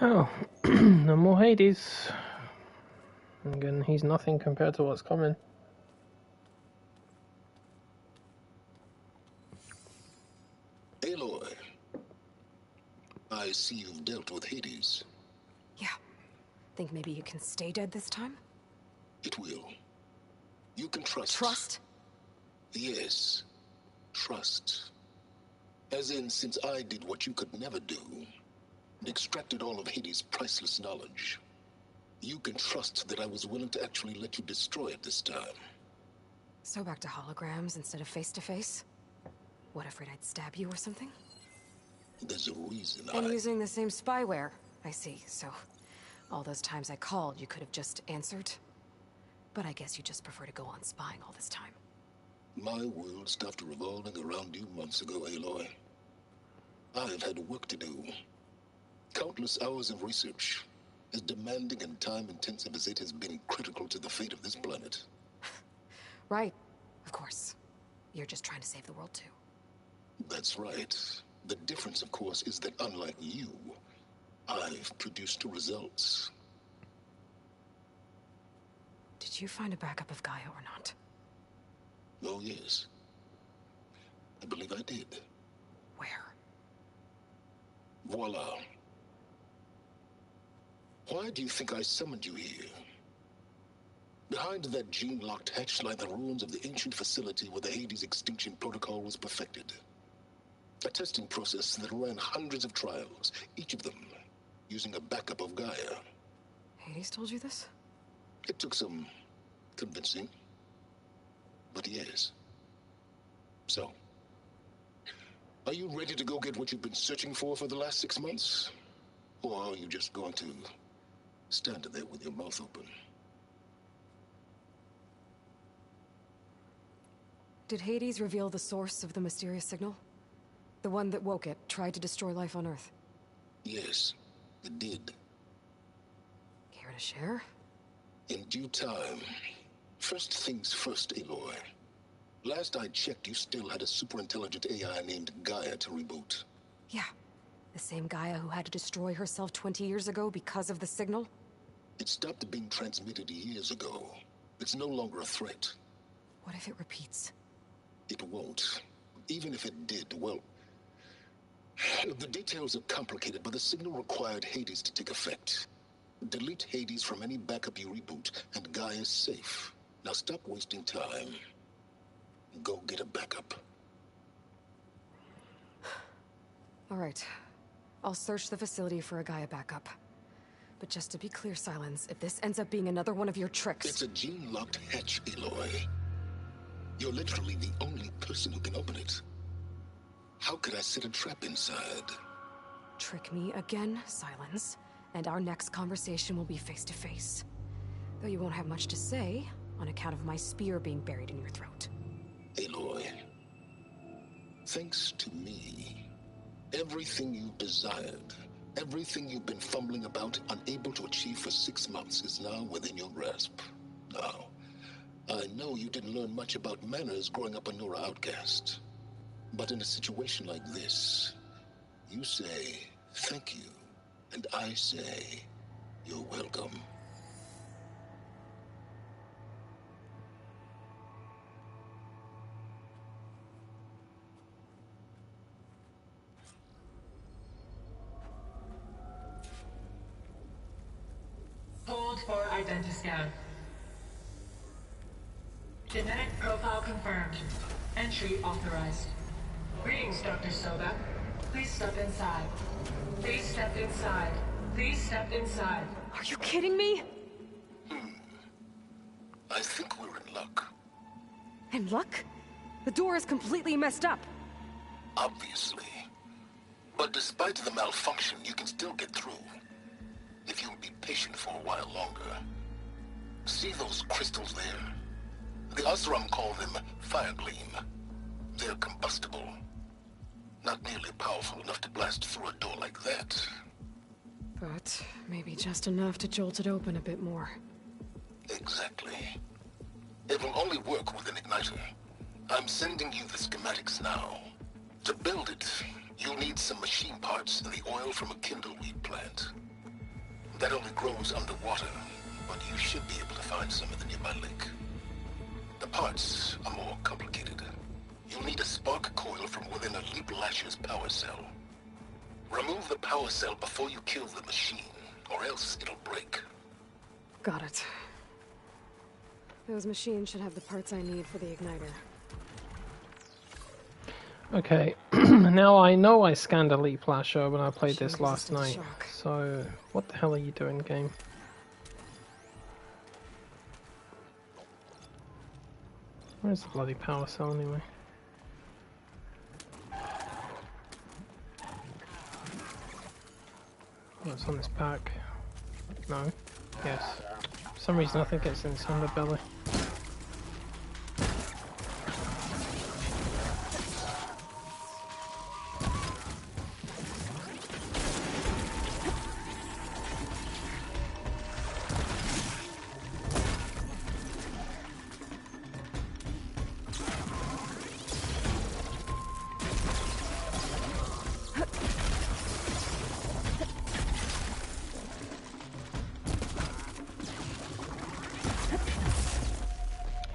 Well, no more Hades. Again, he's nothing compared to what's coming. I see you've dealt with Hades. Yeah. Think maybe you can stay dead this time? It will. You can trust. Trust? Yes. Trust. As in, since I did what you could never do, and extracted all of Hades' priceless knowledge, you can trust that I was willing to actually let you destroy it this time. So back to holograms instead of face-to-face? What, afraid I'd stab you or something? There's a reason And using the same spyware. I see, so all those times I called, you could have just answered? But I guess you just prefer to go on spying all this time. My world stopped revolving around you months ago, Aloy. I've had work to do. Countless hours of research, as demanding and time-intensive as it has been critical to the fate of this planet. Right, of course. You're just trying to save the world, too. That's right. The difference, of course, is that unlike you, I've produced results. Did you find a backup of Gaia or not? Oh, yes. I believe I did. Where? Voila. Why do you think I summoned you here? Behind that gene-locked hatch lie the ruins of the ancient facility where the Hades extinction protocol was perfected. A testing process that ran hundreds of trials, each of them using a backup of Gaia. Hades told you this? It took some convincing, but yes. So, are you ready to go get what you've been searching for the last 6 months? Or are you just going to stand there with your mouth open? Did Hades reveal the source of the mysterious signal? The one that woke it, tried to destroy life on Earth? Yes, it did. Care to share? In due time. First things first, Aloy. Last I checked, you still had a super-intelligent AI named Gaia to reboot. Yeah. The same Gaia who had to destroy herself 20 years ago because of the signal? It stopped being transmitted years ago. It's no longer a threat. What if it repeats? It won't. Even if it did, well... The details are complicated, but the signal required Hades to take effect. Delete Hades from any backup you reboot, and Gaia's safe. Now stop wasting time. Go get a backup. All right. I'll search the facility for a Gaia backup. But just to be clear, Silence, if this ends up being another one of your tricks... It's a gene-locked hatch, Aloy. You're literally the only person who can open it. How could I set a trap inside? Trick me again, Silence, and our next conversation will be face-to-face. Though you won't have much to say, on account of my spear being buried in your throat. Aloy, thanks to me, everything you've desired, everything you've been fumbling about, unable to achieve for 6 months, is now within your grasp. Now, I know you didn't learn much about manners growing up a Nora outcast. But in a situation like this, you say, thank you, and I say, you're welcome. Hold for identiscan. Genetic profile confirmed. Entry authorized. Greetings, Dr. Soba. Please step inside. Please step inside. Please step inside. Are you kidding me? I think we're in luck. In luck? The door is completely messed up. Obviously. But despite the malfunction, you can still get through. If you'll be patient for a while longer. See those crystals there? The Osram call them fire gleam. They're combustible. Not nearly powerful enough to blast through a door like that. But maybe just enough to jolt it open a bit more. Exactly. It will only work with an igniter. I'm sending you the schematics now. To build it, you'll need some machine parts and the oil from a kindleweed plant. That only grows underwater, but you should be able to find some in the nearby lake. The parts are more complicated. You'll need a spark coil from within a Leap Lasher's power cell. Remove the power cell before you kill the machine, or else it'll break. Got it. Those machines should have the parts I need for the igniter. Okay, now I know I scanned Elite Flasher when I played this last night. Shock. So, what the hell are you doing, game? Where's the bloody power cell anyway? What's on this pack? No. Yes. For some reason I think it's in its underbelly.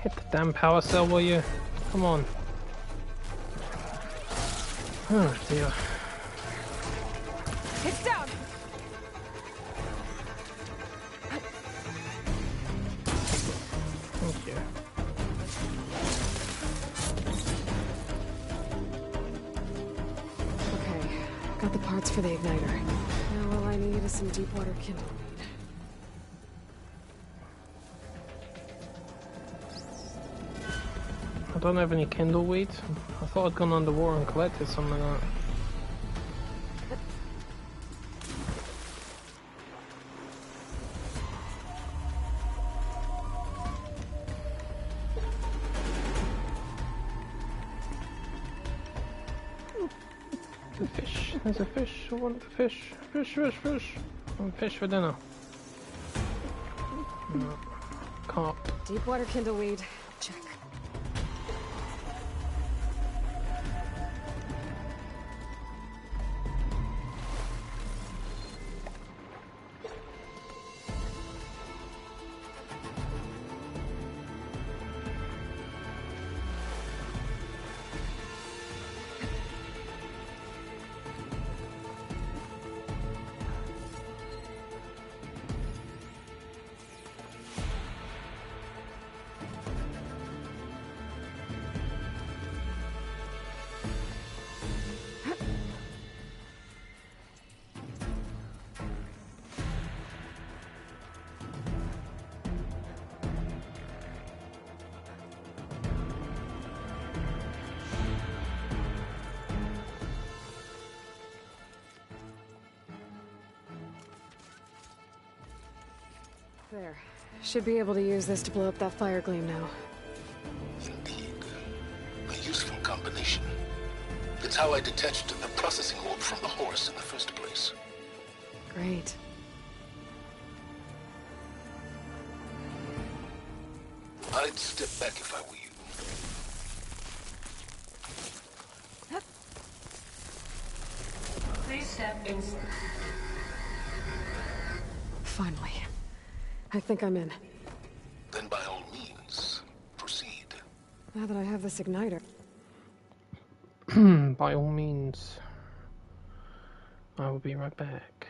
Hit the damn power cell, will you? Come on. Oh dear. It's down! Thank you. Okay, got the parts for the igniter. Now all I need is some deep water kindling. I don't have any kindle weed. I thought I'd gone underwater and collected some of that. The fish. There's a fish. I want the fish. Fish, fish, fish. I want fish for dinner. No. Carp. Deep water kindleweed. Check. There. Should be able to use this to blow up that fire gleam now. Indeed. A useful combination. It's how I detached the processing orb from the horse in the first place. Great. I'd step back if I were you. Please step in. Finally. I think I'm in. Then by all means, proceed. Now that I have this igniter. By all means. I will be right back.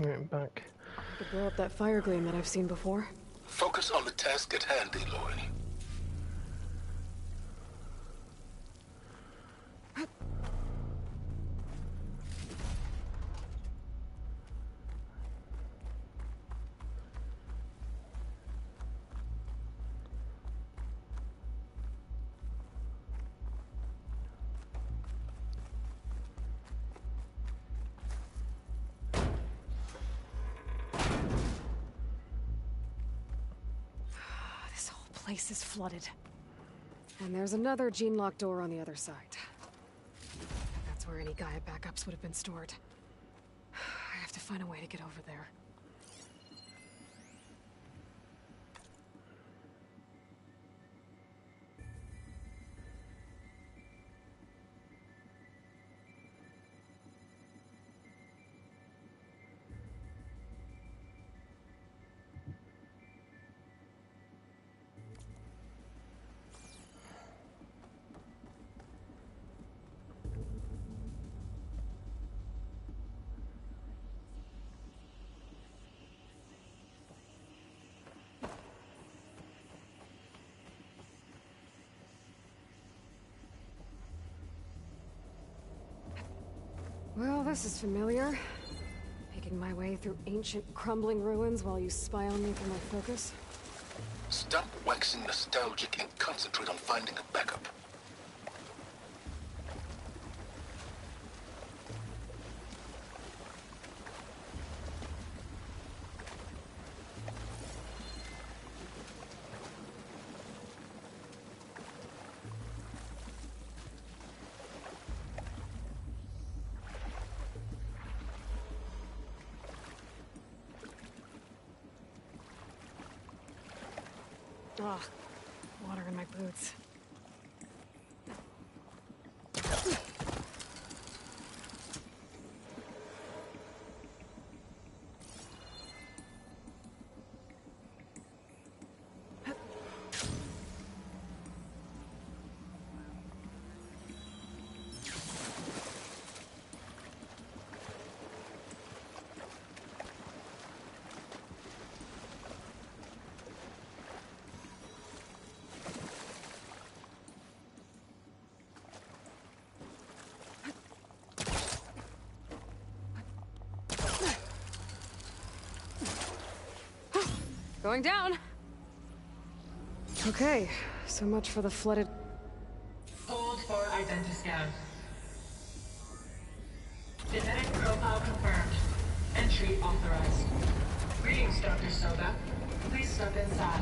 Right, back. I could blow up that fire gleam that I've seen before. Focus on the task at hand, Aloy. Place is flooded. And there's another gene-locked door on the other side. That's where any Gaia backups would have been stored. I have to find a way to get over there. Well, this is familiar. Making my way through ancient, crumbling ruins while you spy on me through my focus. Stop waxing nostalgic and concentrate on finding a backup. Ugh, water in my boots. Going down. Okay, so much for the flooded... Hold for identiscan. Genetic profile confirmed. Entry authorized. Greetings, Dr. Soba. Please step inside.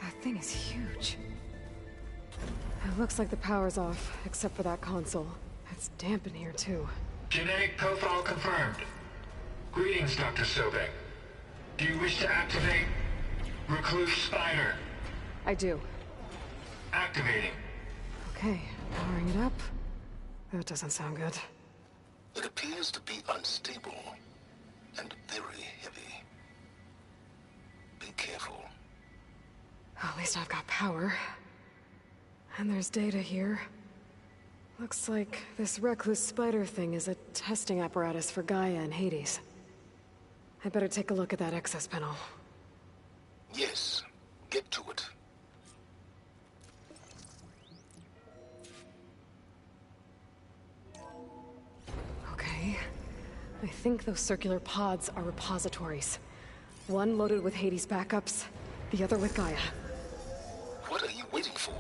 That thing is huge. It looks like the power's off, except for that console. It's damp in here, too. Genetic profile confirmed. Greetings, Dr. Sobek. Do you wish to activate Recluse Spider? I do. Activating. Okay, powering it up. That doesn't sound good. It appears to be unstable and very heavy. Be careful. At least I've got power. And there's data here. Looks like this Recluse Spider thing is a testing apparatus for Gaia and Hades. I better take a look at that access panel. Yes, get to it. Okay. I think those circular pods are repositories. One loaded with Hades backups, the other with Gaia. What are you waiting for?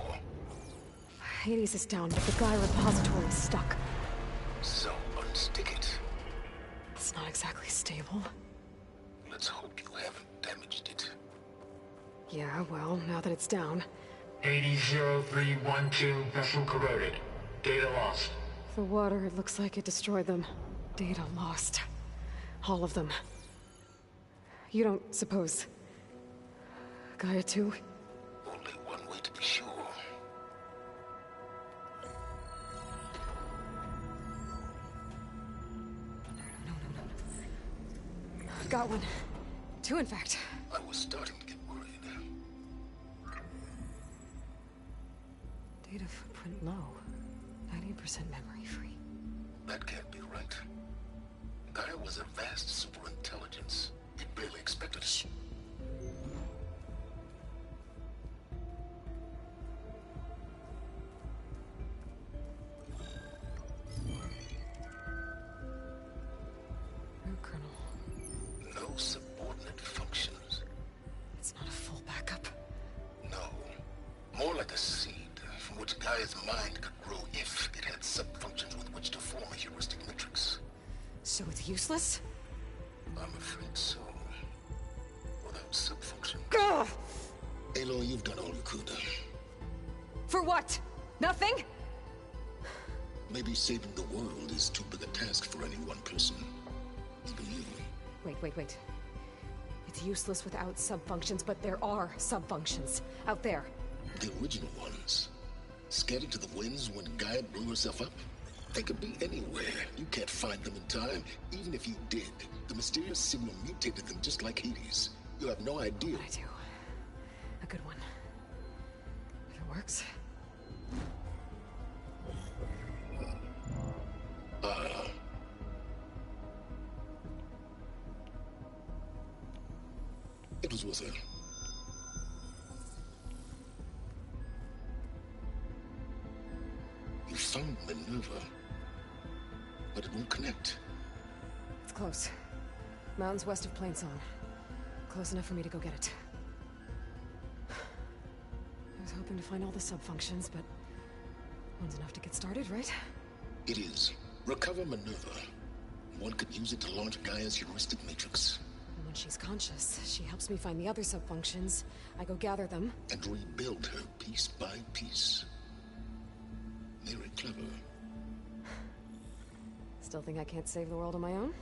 Hades is down, but the Gaia repository is stuck. So unstick it. It's not exactly stable. Let's hope you haven't damaged it. Yeah, well, now that it's down. 800312 vessel corroded. Data lost. The water, it looks like it destroyed them. Data lost. All of them. You don't suppose... Gaia too? Only one way to be sure. Got one. Two, in fact. I was starting to get worried. kind of low. 90% memory free. That can't be right. Gaia was a vast superintelligence. It barely expected us. Root kernel. No subordinate functions. It's not a full backup. No. More like a seed from which Gaia's mind could grow if it had sub-functions with which to form a heuristic matrix. So it's useless? I'm afraid so. Without sub-function. Gah! Aloy, you've done all you could. For what? Nothing? Maybe saving the world is too big a task for any one person. Even you. Wait. It's useless without subfunctions, but there are subfunctions out there. The original ones. Scattered to the winds when Gaia blew herself up? They could be anywhere. You can't find them in time. Even if you did, the mysterious signal mutated them just like Hades. You have no idea. I do. A good one. If it works. It was with her. You found Minerva, but it won't connect. It's close. Mountains west of Plainsong. Close enough for me to go get it. I was hoping to find all the subfunctions, but one's enough to get started, right? It is. Recover Minerva. One could use it to launch Gaia's heuristic matrix. And when she's conscious, she helps me find the other subfunctions. I go gather them. And rebuild her piece by piece. Very clever. Still think I can't save the world on my own?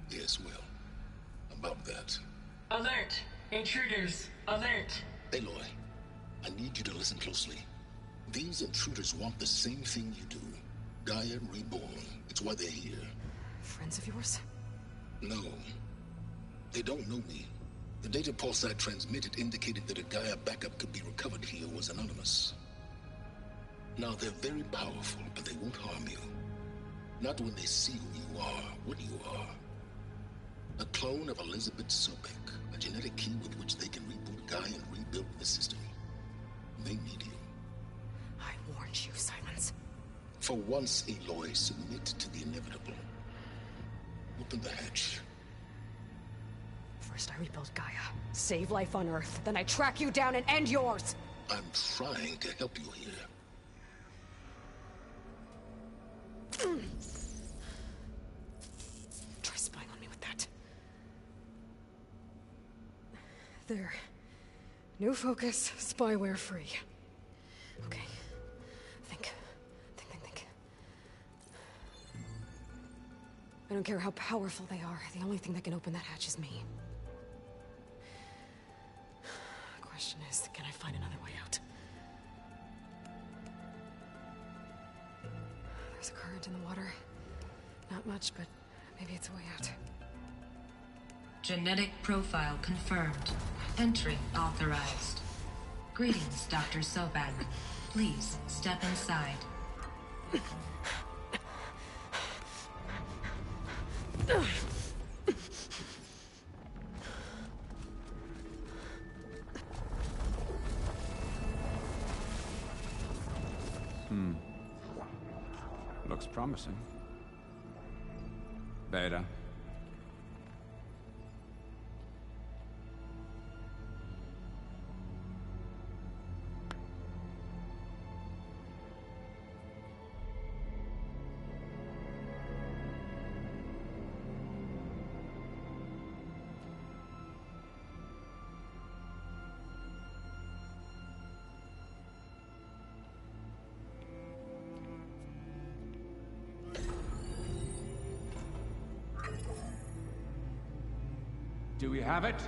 Yes, well. About that. Alert! Intruders! Alert! Aloy, I need you to listen closely. These intruders want the same thing you do. Gaia reborn. It's why they're here. Friends of yours? No. They don't know me. The data pulse I transmitted indicated that a Gaia backup could be recovered here was anonymous. Now, they're very powerful, but they won't harm you. Not when they see who you are, what you are. A clone of Elizabeth Sobek, a genetic key with which they can reboot Gaia and rebuild the system. They need you. I warned you, Simons. For once, Aloy, submit to the inevitable. Open the hatch. First I rebuild Gaia, save life on Earth, then I track you down and end yours! I'm trying to help you here. Try spying on me with that. There. New focus, spyware free. Okay. Think. I don't care how powerful they are. The only thing that can open that hatch is me. The question is, can I find another way out? There's a current in the water. Not much, but maybe it's a way out. Genetic profile confirmed. Entry authorized. Greetings, Dr. Sobek. Please step inside. Looks promising. Beta. Do we have it?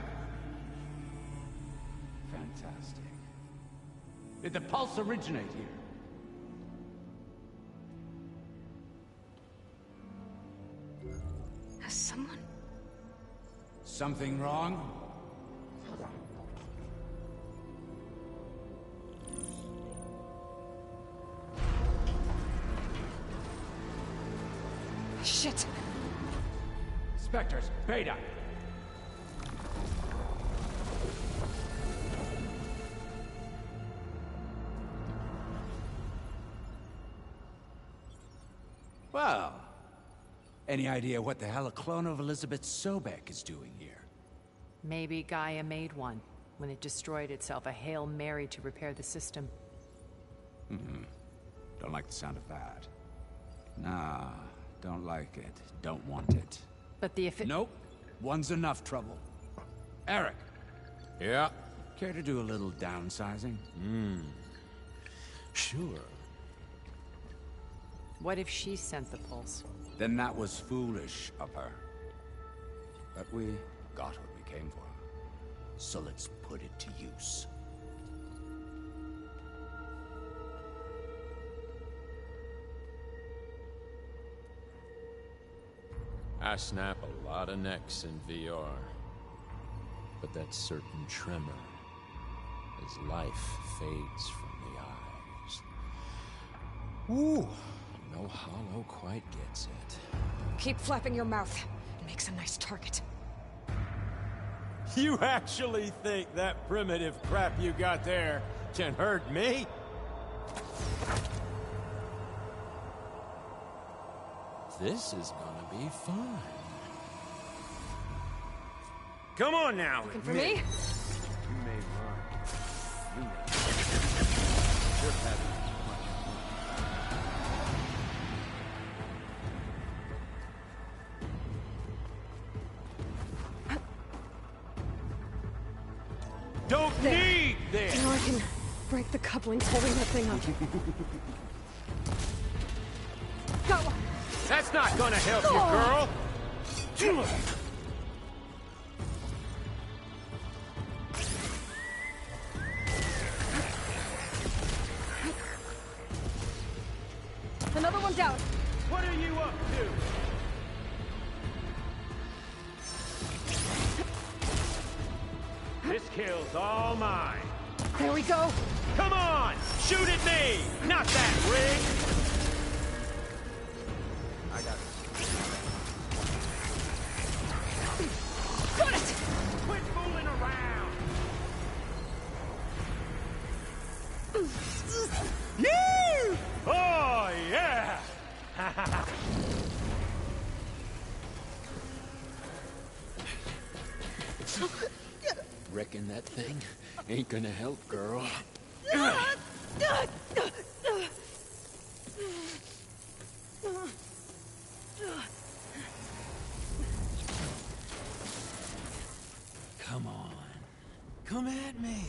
Fantastic. Did the pulse originate here? Has someone... Something wrong? Shit! Spectres, Beta. Well, any idea what the hell a clone of Elizabeth Sobek is doing here? Maybe Gaia made one when it destroyed itself, a Hail Mary to repair the system. Don't like the sound of that. Nah, don't like it. Don't want it. But the Nope. One's enough trouble. Eric. Yeah? Care to do a little downsizing? Sure. What if she sent the pulse? Then that was foolish of her. But we got what we came for. So let's put it to use. I snap a lot of necks in VR. But that certain tremor as life fades from the eyes. Ooh, no hollow quite gets it. Keep flapping your mouth. It makes a nice target. You actually think that primitive crap you got there can hurt me? This is gonna be fun. Come on now. Looking for me? You may run. You may. You're having Don't need this! You know, I can break the couplings holding that thing up. Go! That's not gonna help you, girl! Another one down. What are you up to? This kill's all mine. There we go. Come on! Shoot at me! Not that rig! I got it. Got it! Quit fooling around! Yee! Oh, yeah! Reckon that thing ain't gonna help, girl. Come on. Come at me.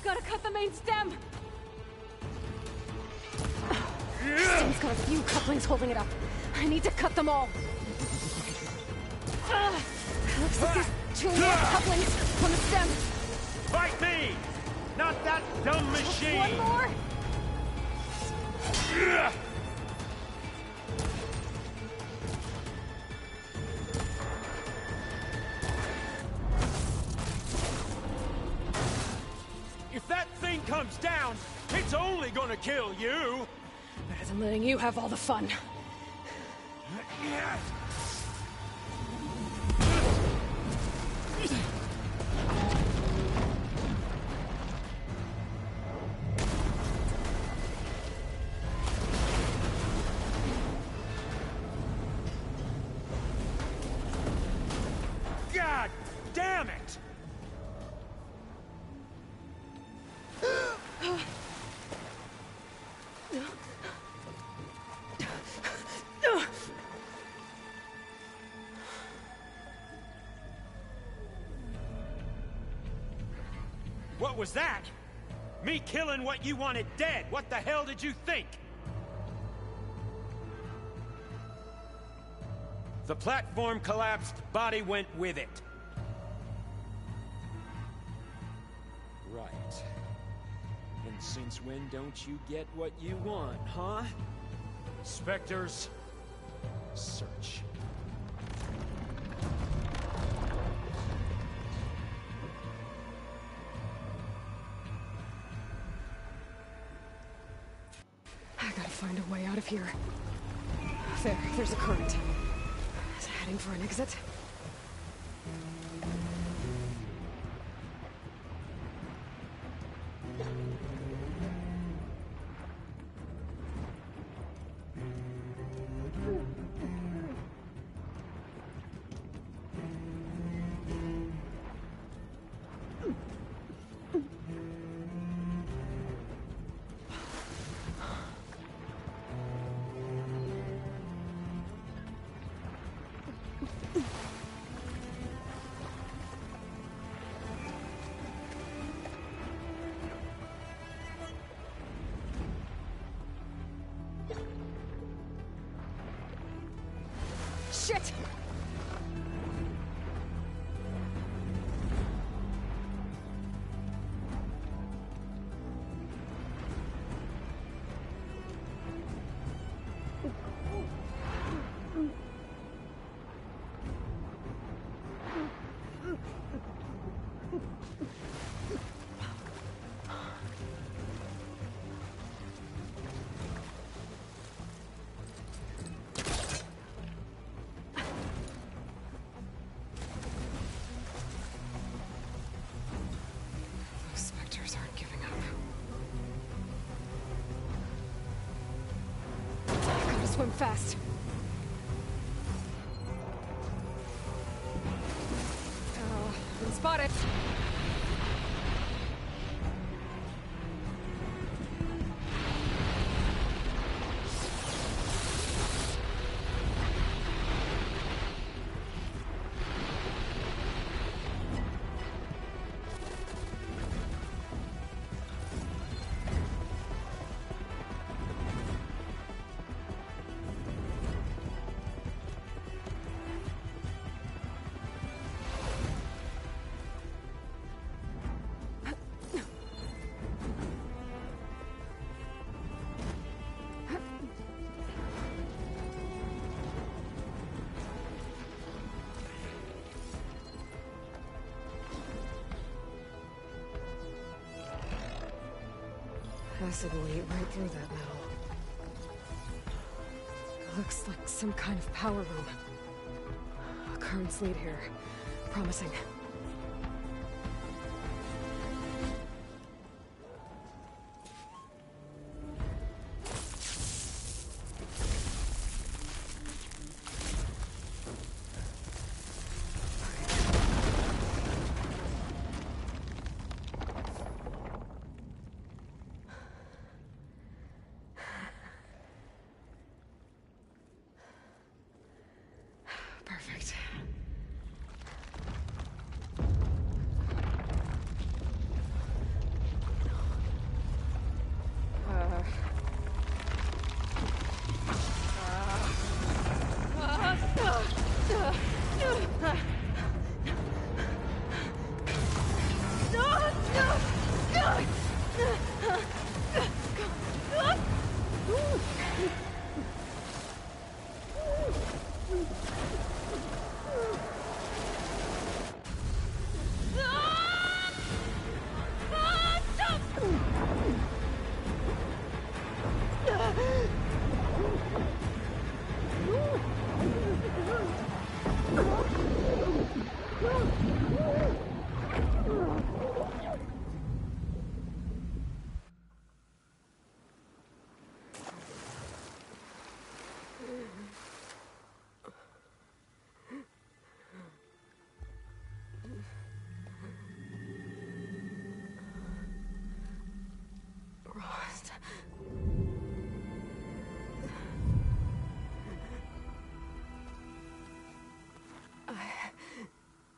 Gotta cut the main stem. Stem's got a few couplings holding it up. I need to cut them all. Looks like there's two more couplings on the stem. Fight me! Not that dumb machine! One more? If that thing comes down, it's only gonna kill you! Better than letting you have all the fun. God damn it! What was that? Me killing what you wanted dead. What the hell did you think? The platform collapsed, body went with it. Right. And since when don't you get what you want, huh? Spectres, search. I gotta find a way out of here. There's a current. Is it heading for an exit? Shit! Swim fast. Been spotted. Acid will eat right through that metal. It looks like some kind of power room. Currents lead here. Promising. Perfect.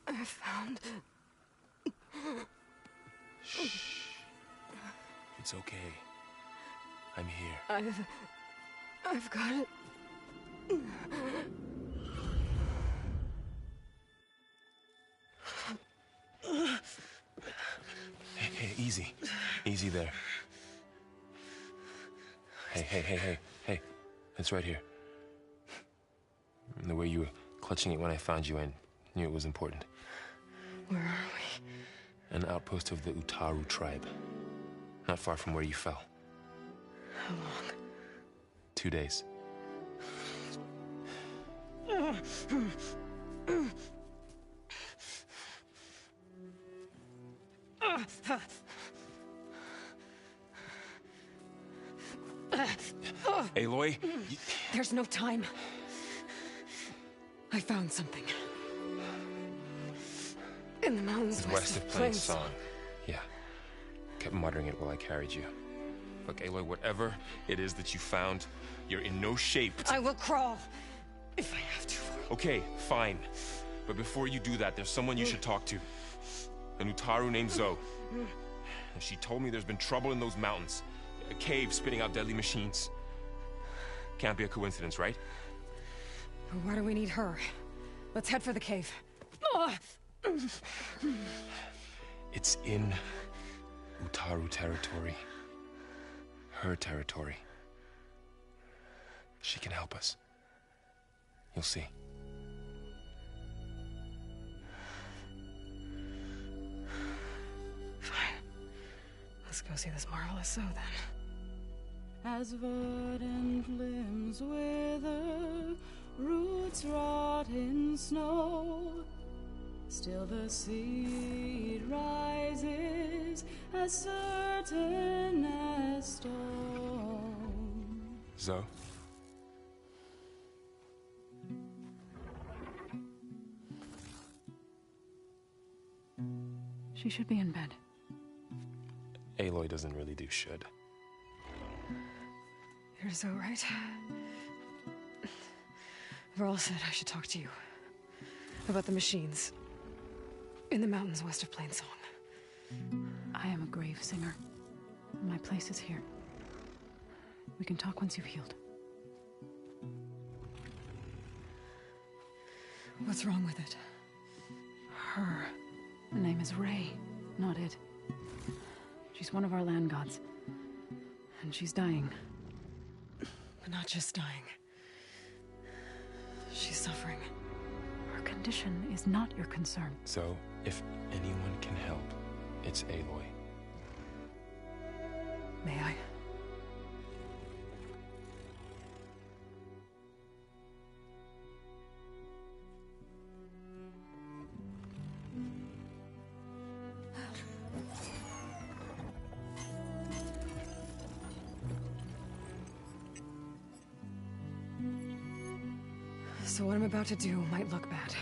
I found... Shh. It's okay. I'm here. I've got it. Hey, easy. Easy there. Hey. It's right here. The way you were clutching it when I found you, I knew it was important. Where are we? An outpost of the Utaru tribe. Not far from where you fell. How long? 2 days. Aloy? There's no time. I found something. In the mountains West of Plainsong. Yeah. Kept muttering it while I carried you. Look, Aloy, whatever it is that you found, you're in no shape. I will crawl. If I have to. Okay, fine. But before you do that, there's someone you should talk to. An Utaru named Zoe. And she told me there's been trouble in those mountains. A cave spitting out deadly machines. Can't be a coincidence, right? Why do we need her? Let's head for the cave. It's in Utaru territory. Her territory. She can help us. You'll see. Fine. Let's go see this marvelous Zoe then. As verdant limbs wither, roots rot in snow, still the seed rises as certain as stone. Zoe? She should be in bed. Aloy doesn't really do should. You're Zoe, right? Varl said I should talk to you about the machines in the mountains west of Plainsong. I am a grave singer. My place is here. We can talk once you've healed. What's wrong with it? Her. Her name is Ray, not it. She's one of our land gods. And she's dying. But not just dying. She's suffering. Her condition is not your concern. So, if anyone can help, it's Aloy. May I? So what I'm about to do might look bad,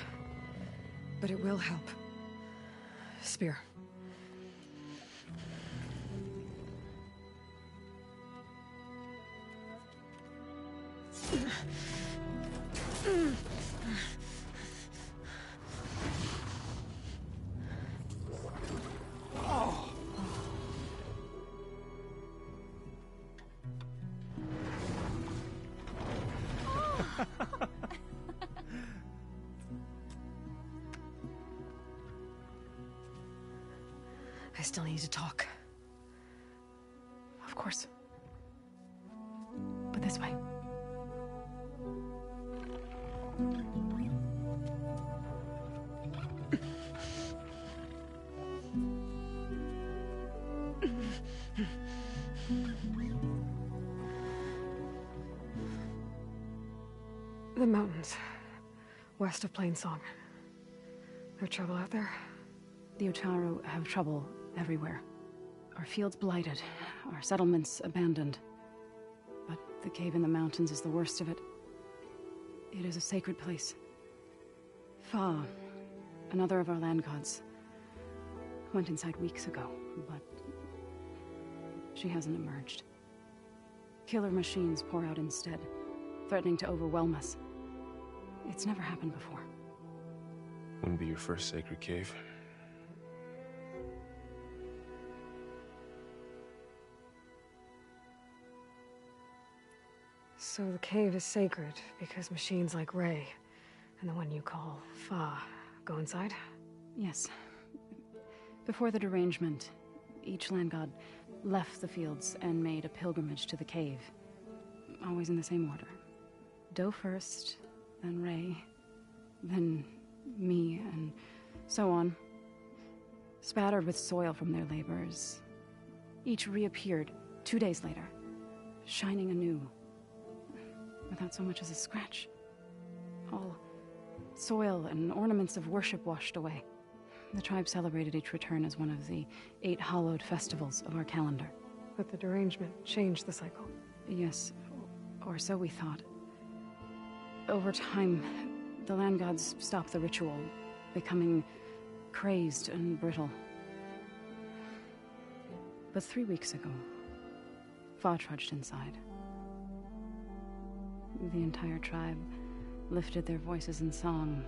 but it will help. Spear. I still need to talk. Of course. But this way. The mountains, west of Plainsong. There trouble out there? The Utaru have trouble everywhere. Our fields blighted, our settlements abandoned. But the cave in the mountains is the worst of it. It is a sacred place. Fa, another of our land gods, went inside weeks ago, but she hasn't emerged. Killer machines pour out instead, threatening to overwhelm us. It's never happened before. Wouldn't be your first sacred cave. So the cave is sacred because machines like Ray and the one you call Fa go inside? Yes. Before the derangement, each land god left the fields and made a pilgrimage to the cave. Always in the same order. Do first, then Ray, then me, and so on. Spattered with soil from their labors. Each reappeared 2 days later, shining anew. Without so much as a scratch. All soil and ornaments of worship washed away. The tribe celebrated each return as one of the 8 hallowed festivals of our calendar. But the derangement changed the cycle. Yes, or so we thought. Over time, the land gods stopped the ritual, becoming crazed and brittle. But 3 weeks ago, Fa trudged inside. The entire tribe lifted their voices in song,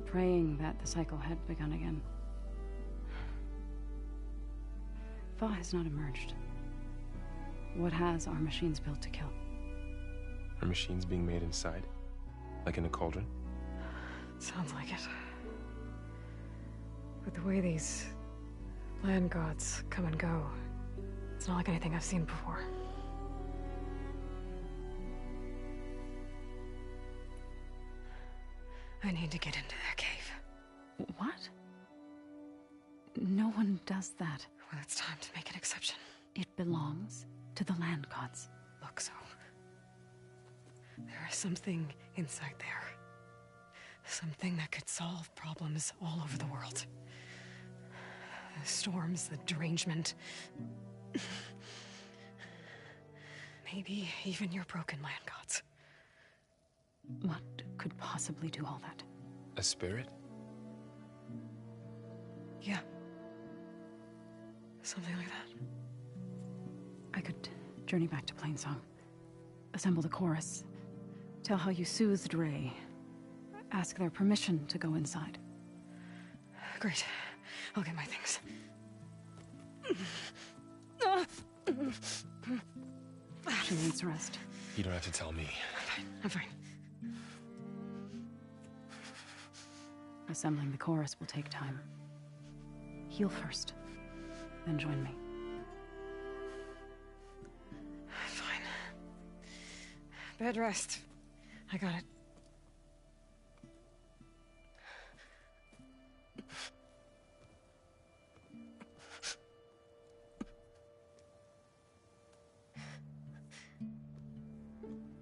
praying that the cycle had begun again. Fa has not emerged. What has are machines built to kill? Are machines being made inside? Like in a cauldron? Sounds like it. But the way these land gods come and go, it's not like anything I've seen before. I need to get into their cave. What? No one does that. Well, it's time to make an exception. It belongs to the land gods. Look, so there is something inside there. Something that could solve problems all over the world. The storms, the derangement. Maybe even your broken land gods. What could possibly do all that? A spirit? Yeah. Something like that. I could journey back to Plainsong, assemble the chorus, tell how you soothed Ray, ask their permission to go inside. Great. I'll get my things. She needs rest. You don't have to tell me. I'm fine. Assembling the chorus will take time. Heal first, then join me. Fine. Bed rest. I got it.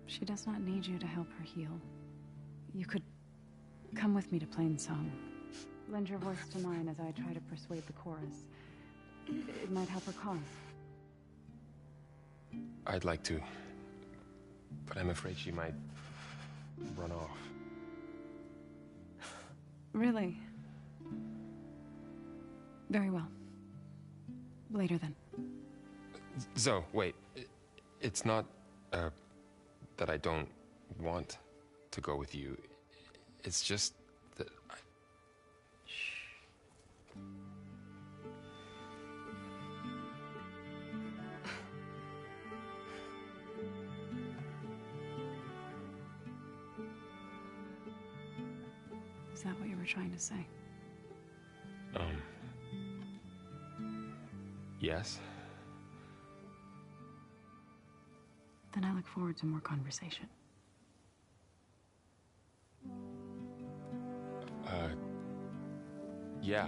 She does not need you to help her heal. You could come with me to Plainsong. Lend your voice to mine as I try to persuade the chorus. It might help her cause. I'd like to, but I'm afraid she might run off. Really? Very well. Later then. Zoe, wait. It's not, that I don't want to go with you. It's just that I... Is that what you were trying to say? Yes? Then I look forward to more conversation. Yeah.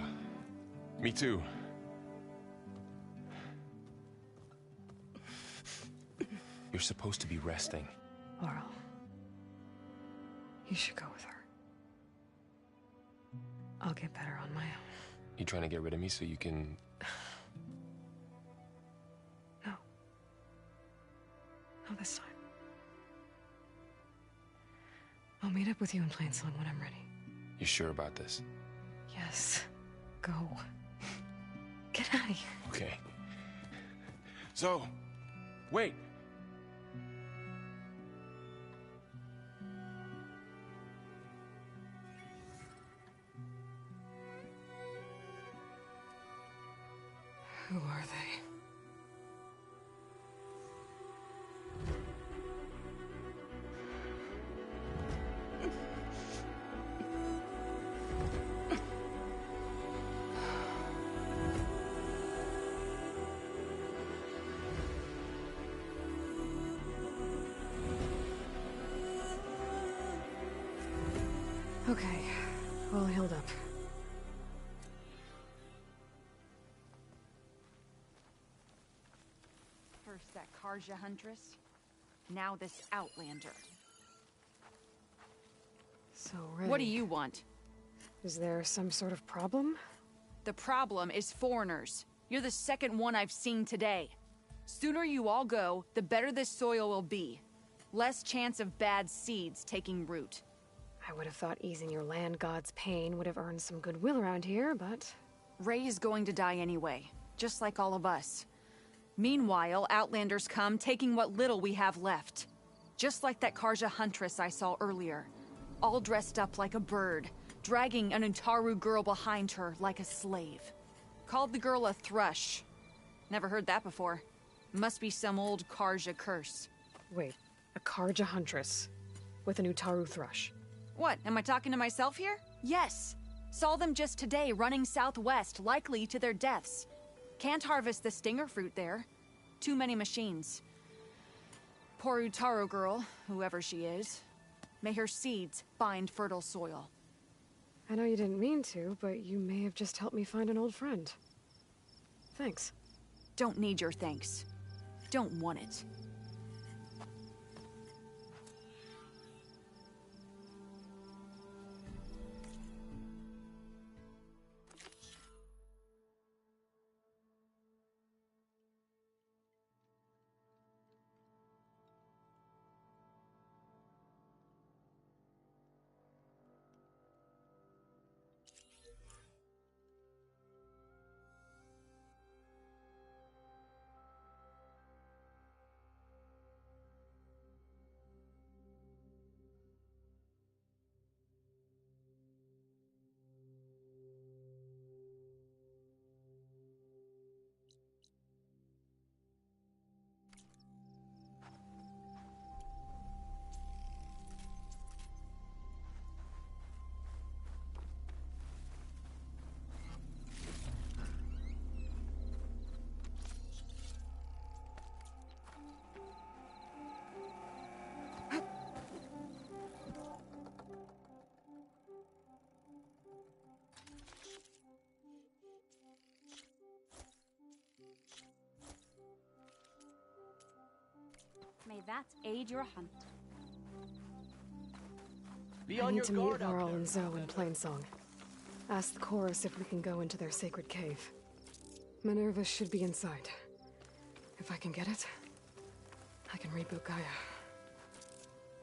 Me too. You're supposed to be resting. Laurel, you should go with her. I'll get better on my own. You trying to get rid of me so you can... No. Not this time. I'll meet up with you in Plainsong when I'm ready. You sure about this? Yes. Go. Get out of here. Okay. Zoe! Wait! Who are they? Okay, all healed up. First that Karja huntress, now this Outlander. So, Ray, What do you want? is there some sort of problem? The problem is foreigners. You're the second one I've seen today. Sooner you all go, the better this soil will be. Less chance of bad seeds taking root. I would have thought easing your land god's pain would have earned some goodwill around here, but... Ray is going to die anyway, just like all of us. Meanwhile, Outlanders come, taking what little we have left. Just like that Karja huntress I saw earlier. All dressed up like a bird, dragging an Utaru girl behind her like a slave. Called the girl a thrush. Never heard that before. Must be some old Karja curse. Wait, a Karja huntress with an Utaru thrush. What, am I talking to myself here? Yes. Saw them just today running southwest, likely to their deaths. Can't harvest the stinger fruit there. Too many machines. Poor Utaru girl, whoever she is. May her seeds find fertile soil. I know you didn't mean to, but you may have just helped me find an old friend. Thanks. Don't need your thanks. Don't want it. May that aid your hunt. I need to meet Varl and Zoe in Plainsong. Ask the chorus if we can go into their sacred cave. Minerva should be inside. If I can get it, I can reboot Gaia.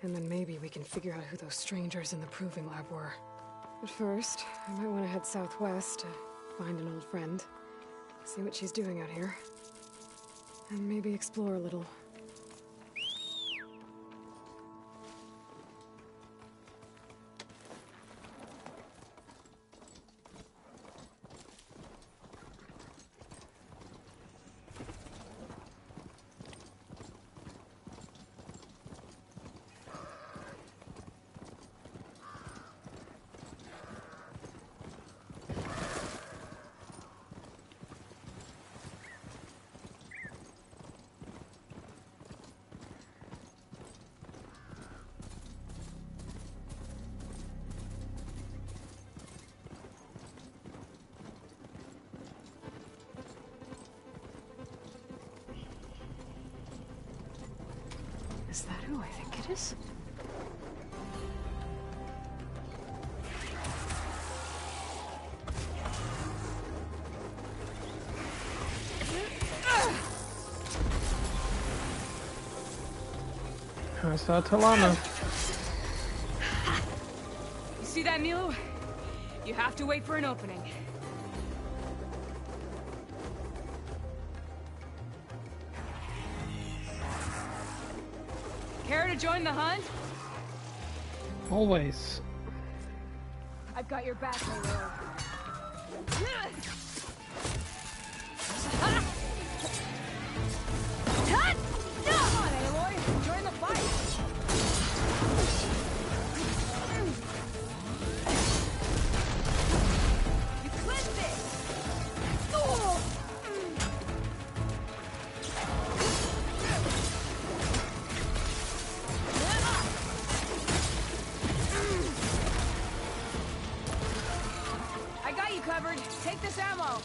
And then maybe we can figure out who those strangers in the proving lab were. But first, I might want to head southwest to find an old friend. See what she's doing out here. And maybe explore a little. Is that who I think it is? How's that, Talana? You see that, Milu? You have to wait for an opening. Care to join the hunt? Always. I've got your back, my lord. Come on, Aloy. Join the fight. You clipped it. I got you covered. Take this ammo.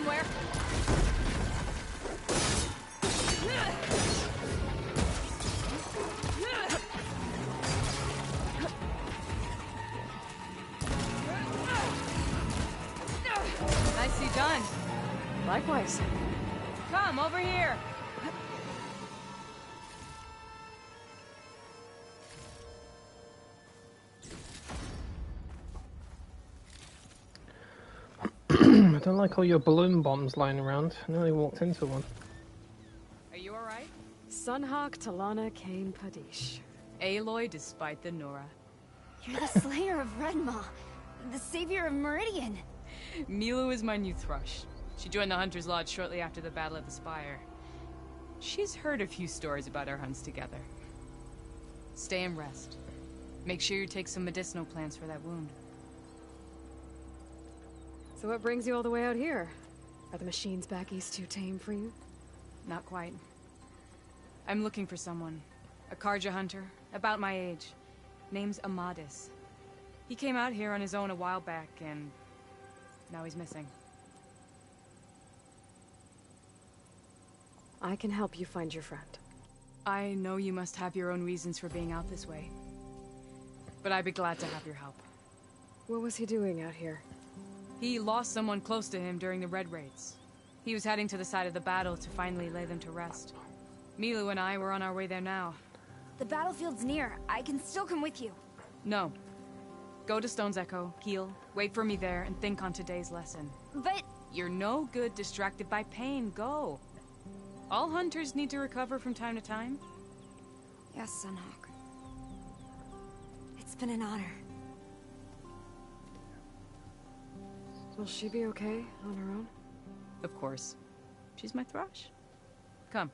somewhere. Nicely done. Likewise. Come over here. I don't like all your balloon bombs lying around. I nearly walked into one. Are you alright? Sunhawk Talana Kane Padish. Aloy despite the Nora. You're the slayer of Redmaw, the savior of Meridian. Milu is my new thrush. She joined the Hunter's Lodge shortly after the Battle of the Spire. She's heard a few stories about our hunts together. Stay and rest. Make sure you take some medicinal plants for that wound. So what brings you all the way out here? Are the machines back east too tame for you? Not quite. I'm looking for someone. A Karja hunter, about my age. Name's Amadis. He came out here on his own a while back, and now he's missing. I can help you find your friend. I know you must have your own reasons for being out this way. But I'd be glad to have your help. What was he doing out here? He lost someone close to him during the Red Raids. He was heading to the side of the battle to finally lay them to rest. Milu and I were on our way there now. The battlefield's near. I can still come with you. No. Go to Stone's Echo, heal, wait for me there, and think on today's lesson. But... You're no good distracted by pain. Go. All hunters need to recover from time to time. Yes, Sunhawk. It's been an honor. Will she be okay on her own? Of course. She's my thrush. Come.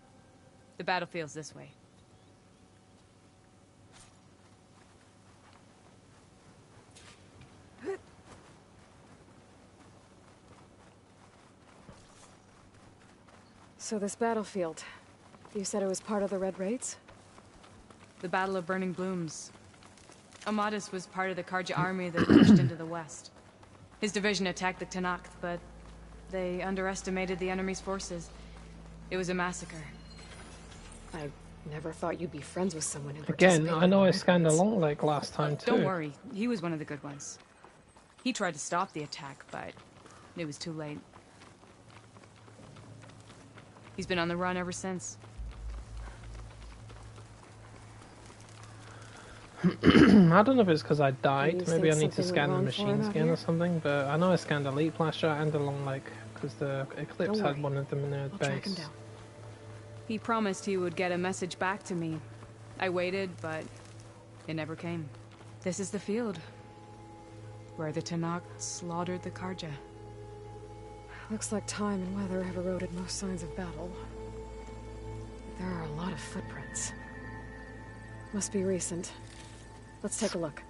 The battlefield's this way. So this battlefield, you said it was part of the Red Raids? The Battle of Burning Blooms. Amadis was part of the Karja army that pushed into the west. His division attacked the Tenakth, but they underestimated the enemy's forces. It was a massacre. I never thought you'd be friends with someone who Again, I know I scanned a long leg last time too. Don't worry, he was one of the good ones. He tried to stop the attack, but it was too late. He's been on the run ever since. I don't know if it's because I died. Maybe I need to scan the machines again or something, but I know I scanned a Elite Flasher and a Long Leg, because the Eclipse had one of them in their base. He promised he would get a message back to me. I waited, but it never came. This is the field, where the Tenakth slaughtered the Karja. Looks like time and weather have eroded most signs of battle. There are a lot of footprints. Must be recent. Let's take a look.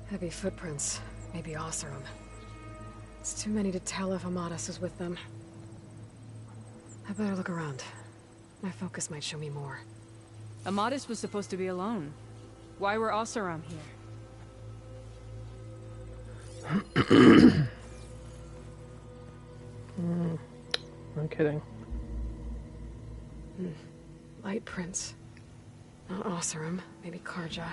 Heavy footprints. Maybe Oseram. It's too many to tell if Amadis is with them. I better look around. My focus might show me more. Amadis was supposed to be alone. Why were Oseram here? No kidding. Light prints. Not Oseram, maybe Karja.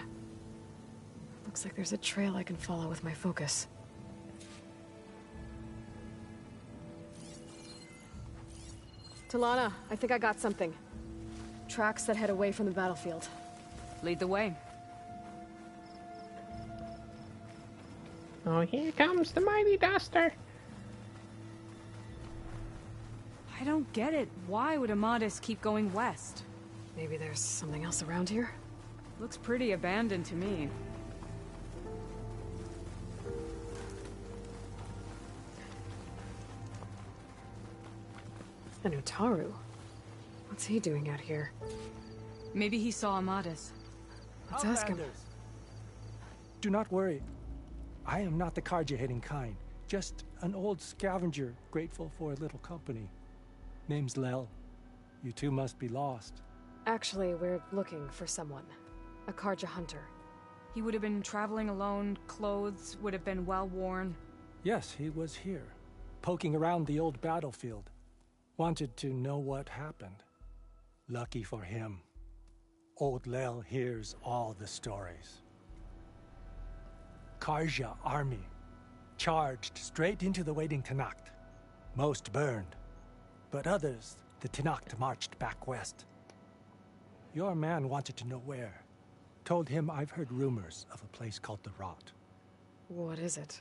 Looks like there's a trail I can follow with my focus. Talana, I think I got something. Tracks that head away from the battlefield. Lead the way. Oh, here comes the mighty duster. I don't get it. Why would Amadis keep going west? Maybe there's something else around here? Looks pretty abandoned to me. And Utaru. What's he doing out here? Maybe he saw Amadis. Let's ask him. Do not worry. I am not the Karja-hating kind. Just an old scavenger, grateful for a little company. Name's Lel. You two must be lost. Actually, we're looking for someone. A Karja hunter. He would have been traveling alone, clothes would have been well worn. Yes, he was here, poking around the old battlefield. Wanted to know what happened. Lucky for him, old Lel hears all the stories. Karja army charged straight into the waiting Tanact. Most burned, but others, the Tanact marched back west. Your man wanted to know where. Told him I've heard rumors of a place called the Rot. What is it?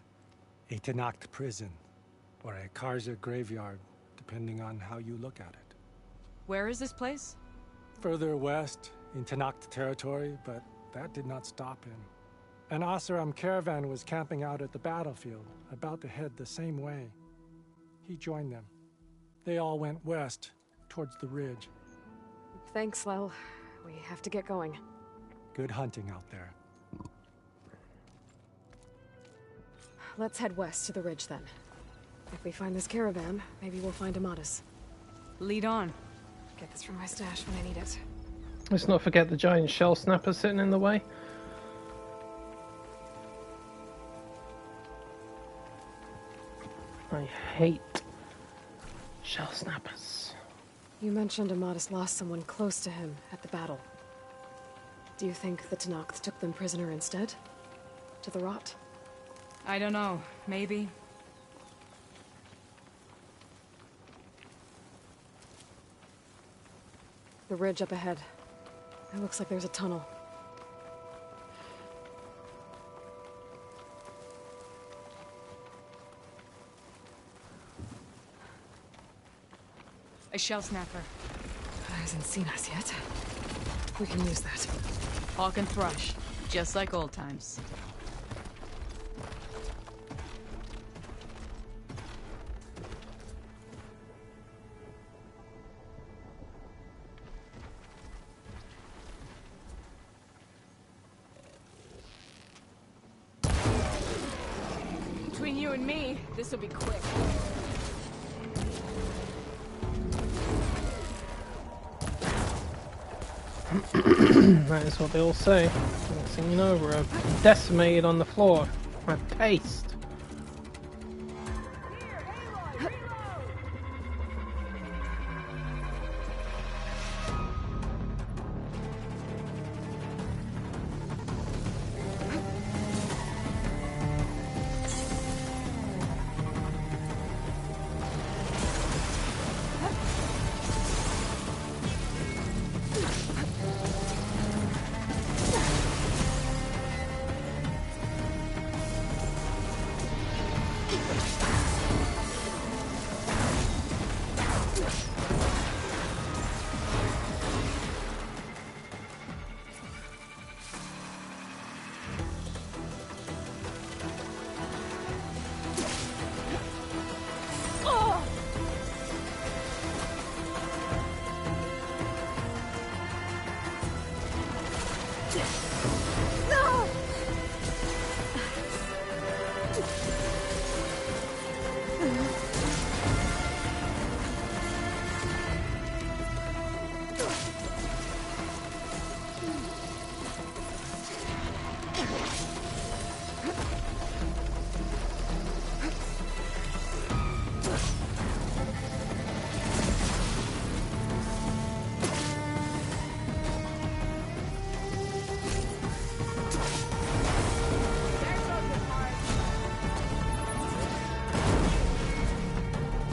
A Tanact prison, or a Karja graveyard, depending on how you look at it. Where is this place? Further west, in Tanact territory, but that did not stop him. An Oseram caravan was camping out at the battlefield, about to head the same way. He joined them. They all went west, towards the ridge. Thanks, Lel. We have to get going. Good hunting out there. Let's head west to the ridge then. If we find this caravan, maybe we'll find Amatis. Lead on. Get this from my stash when I need it. Let's not forget the giant shell snapper sitting in the way. I hate shell snappers. You mentioned Amatis lost someone close to him at the battle. Do you think the Tanact took them prisoner instead? To the Rot? I don't know. Maybe. The ridge up ahead. It looks like there's a tunnel. A shell snapper. Hasn't seen us yet. We can use that. Hawk and thrush, just like old times. Between you and me, this'll be quick. That is what they all say. Next thing you know, we're decimated on the floor. My paste.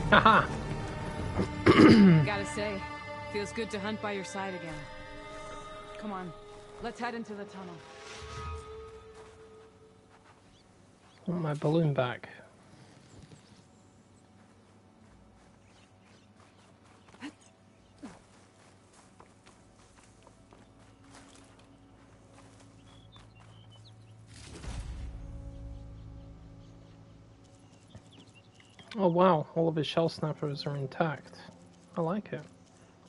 Haha! Gotta say, feels good to hunt by your side again. Come on, let's head into the tunnel. I want my balloon back. Oh wow, all of his shell snappers are intact. I like it.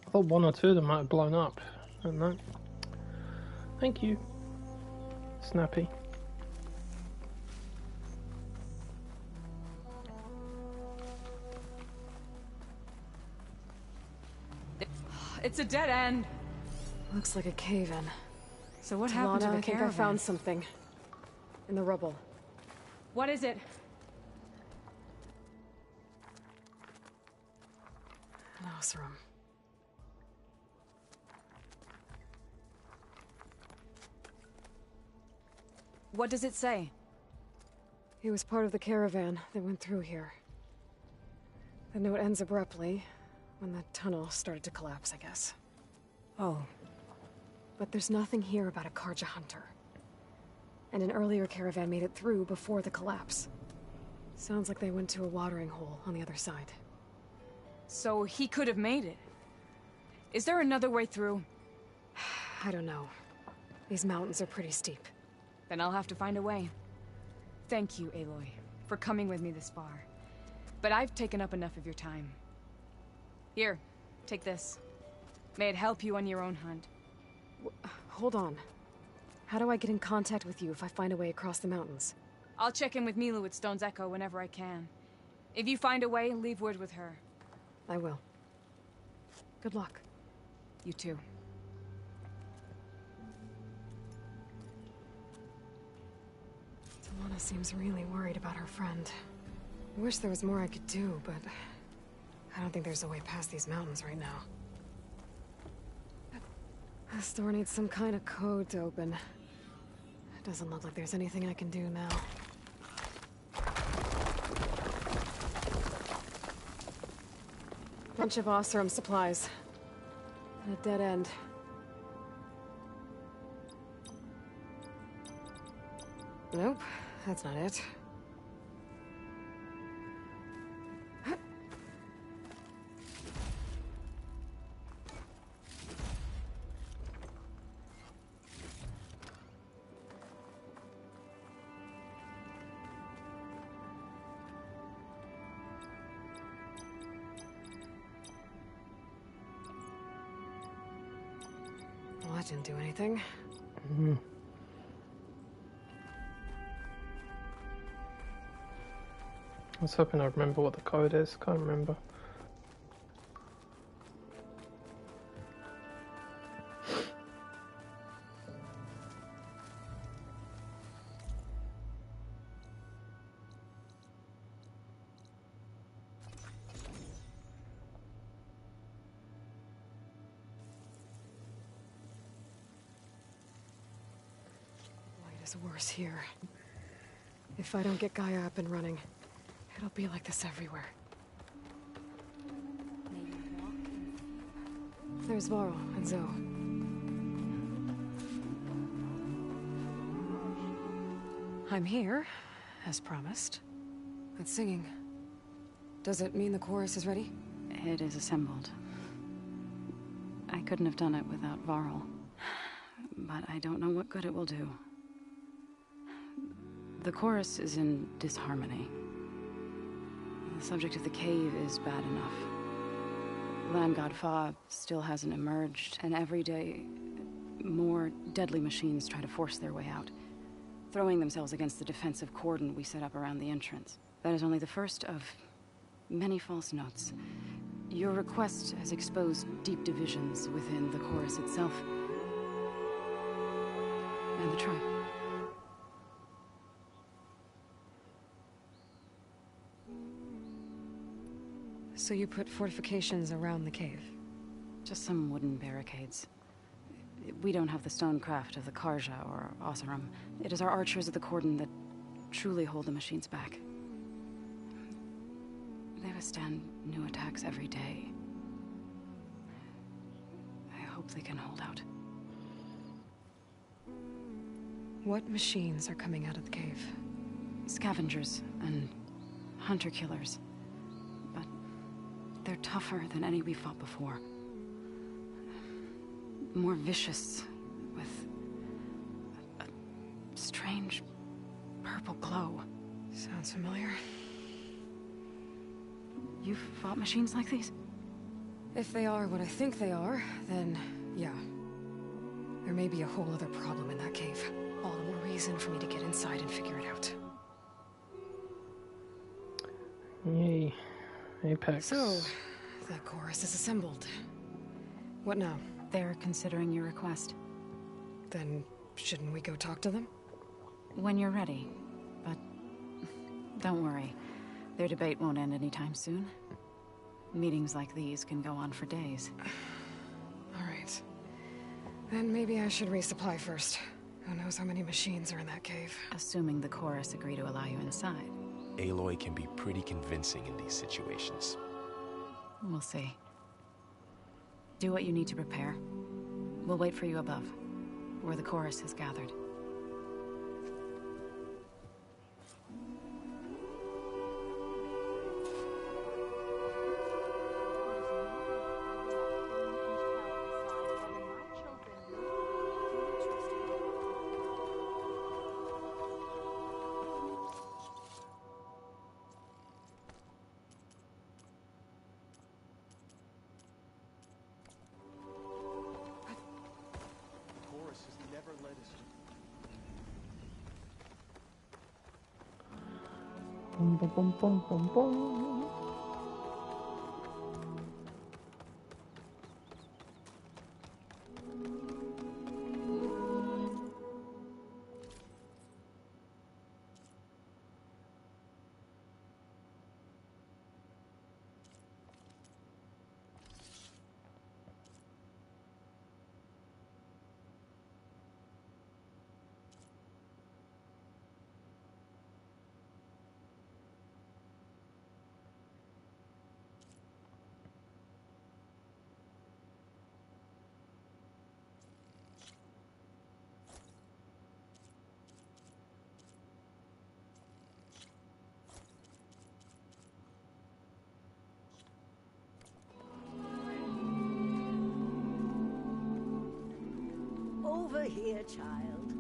I thought one or two of them might have blown up. And no. Thank you, Snappy. It's a dead end. Looks like a cave-in. So what happened to the I think caravan? I found something. In the rubble. What is it? An Oseram. What does it say? He was part of the caravan that went through here. The note ends abruptly, when the tunnel started to collapse, I guess. Oh. But there's nothing here about a Karja hunter. And an earlier caravan made it through before the collapse. Sounds like they went to a watering hole on the other side. So he could have made it. Is there another way through? I don't know. These mountains are pretty steep. Then I'll have to find a way. Thank you, Aloy, for coming with me this far. But I've taken up enough of your time. Here, take this. May it help you on your own hunt. Hold on. How do I get in contact with you if I find a way across the mountains? I'll check in with Mila at Stone's Echo whenever I can. If you find a way, leave word with her. I will. Good luck. You too. Talana seems really worried about her friend. I wish there was more I could do, but I don't think there's a way past these mountains right now. This door needs some kind of code to open. It doesn't look like there's anything I can do now. Bunch of Oseram supplies. And a dead end. Nope, that's not it. Well, that didn't do anything. I was hoping I'd remember what the code is. Can't remember. Light is worse here. If I don't get Gaia up and running, it'll be like this everywhere. There's Varl and Zoe. I'm here, as promised. It's singing. Does it mean the chorus is ready? It is assembled. I couldn't have done it without Varl. But I don't know what good it will do. The chorus is in disharmony. The subject of the cave is bad enough. Land God Fa still hasn't emerged, and every day, more deadly machines try to force their way out, throwing themselves against the defensive cordon we set up around the entrance. That is only the first of many false notes. Your request has exposed deep divisions within the chorus itself and the tribe. So you put fortifications around the cave? Just some wooden barricades. We don't have the stonecraft of the Karja or Oseram. It is our archers of the cordon that truly hold the machines back. They withstand new attacks every day. I hope they can hold out. What machines are coming out of the cave? Scavengers and hunter-killers. But they're tougher than any we fought before. More vicious, with a strange purple glow. Sounds familiar. You've fought machines like these? If they are what I think they are, then yeah. There may be a whole other problem in that cave. All the more reason for me to get inside and figure it out. Yay. Apex. So, the chorus is assembled. What now? They're considering your request. Then, shouldn't we go talk to them? When you're ready. But don't worry. Their debate won't end anytime soon. Meetings like these can go on for days. Alright. Then maybe I should resupply first. Who knows how many machines are in that cave? Assuming the chorus agree to allow you inside. Aloy can be pretty convincing in these situations. We'll see. Do what you need to prepare. We'll wait for you above, where the chorus has gathered. Bum, bum, bum, bum, bum, bum. Over here, child.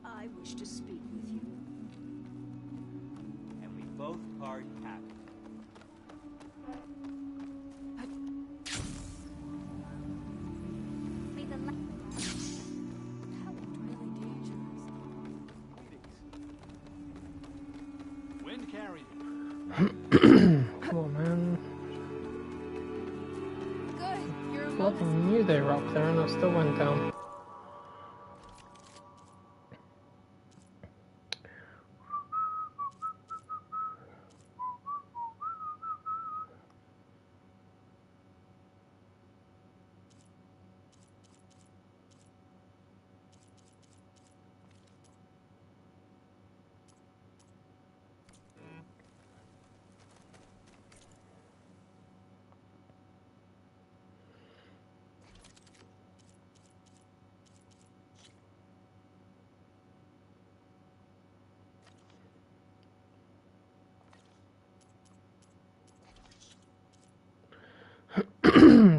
I wish to speak with you. And we both part happy. May the That looked really dangerous. Wind carrier. Come on, man. Good. You're Bloody knew they were up there and I still went down.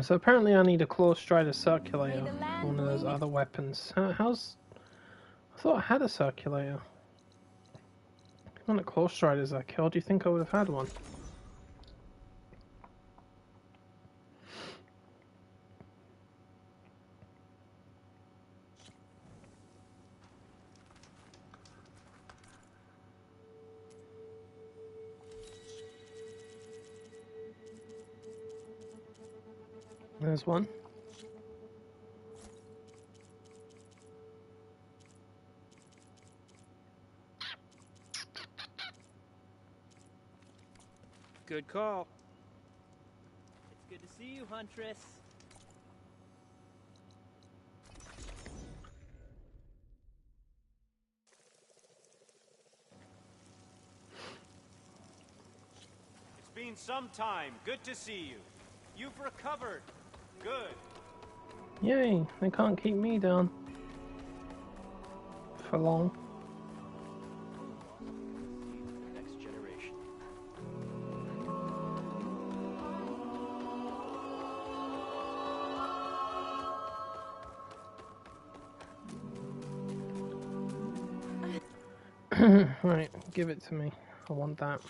So apparently I need a claw strider circulator, one of those other weapons. I thought I had a circulator. One of the claw striders I killed, do you think I would have had one? There's one. Good call. It's good to see you, Huntress. It's been some time. Good to see you. You've recovered. Good. Yay, they can't keep me down. for long. Next generation. Right, give it to me. I want that.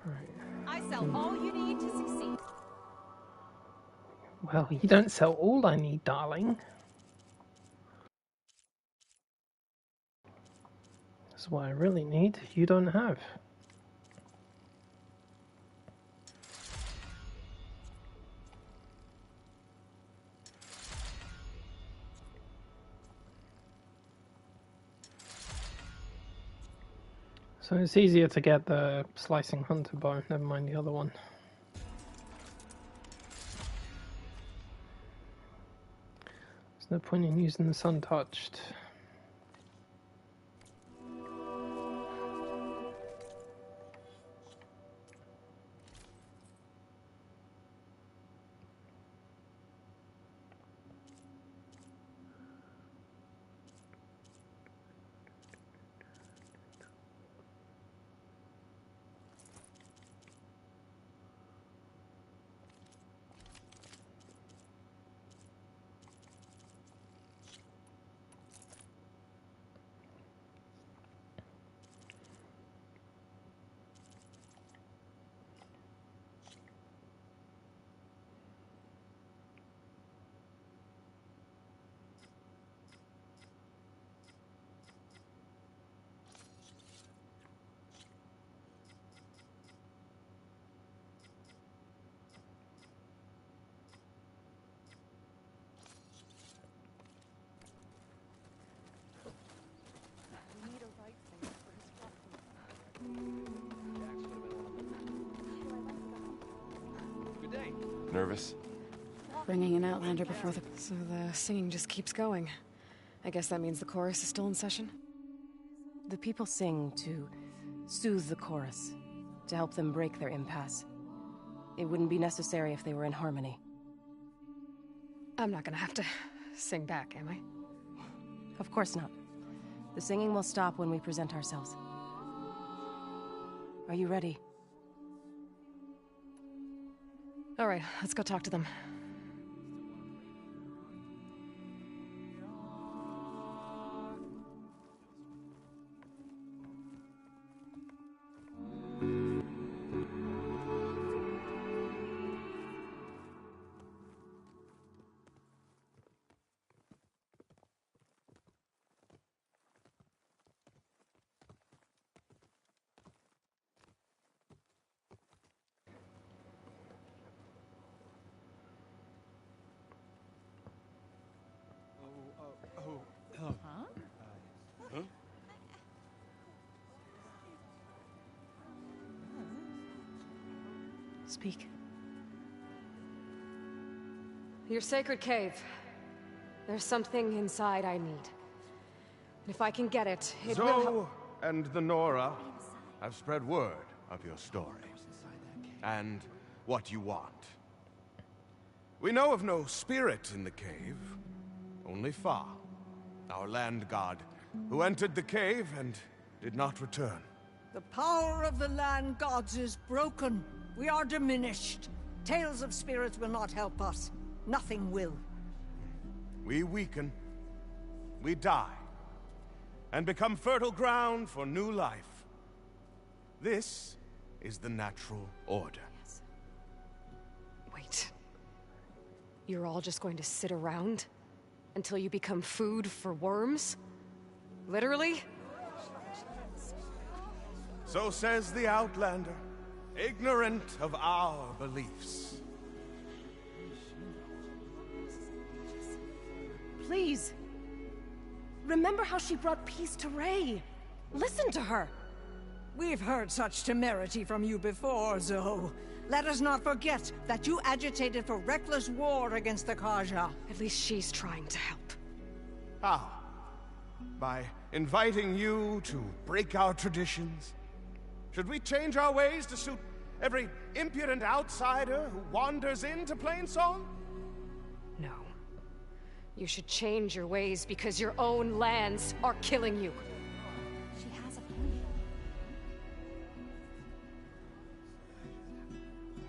Right. I sell all you need to succeed. Well, you don't sell all I need, darling. That's what I really need. You don't have. So it's easier to get the slicing hunter bow, never mind the other one. There's no point in using the sun touched. Nervous? Bringing an Outlander before the... So the singing just keeps going. I guess that means the chorus is still in session? The people sing to soothe the chorus, to help them break their impasse. It wouldn't be necessary if they were in harmony. I'm not gonna have to sing back, am I? Of course not. The singing will stop when we present ourselves. Are you ready? All right, let's go talk to them. Speak. Your sacred cave. There's something inside I need. And if I can get it, it will help. Zoe and the Nora have spread word of your story. And what you want. We know of no spirit in the cave. Only Fa, our land god, who entered the cave and did not return. The power of the land gods is broken. We are diminished. Tales of spirits will not help us. Nothing will. We weaken. We die. And become fertile ground for new life. This is the natural order. Yes. Wait. You're all just going to sit around until you become food for worms? Literally? So says the Outlander, ignorant of our beliefs. Please. Remember how she brought peace to Ray. Listen to her. We've heard such temerity from you before, Zoe. Let us not forget that you agitated for reckless war against the Kaja. At least she's trying to help. How? By inviting you to break our traditions? Should we change our ways to suit every impudent outsider who wanders into Plainsong? No. You should change your ways because your own lands are killing you. She has a point.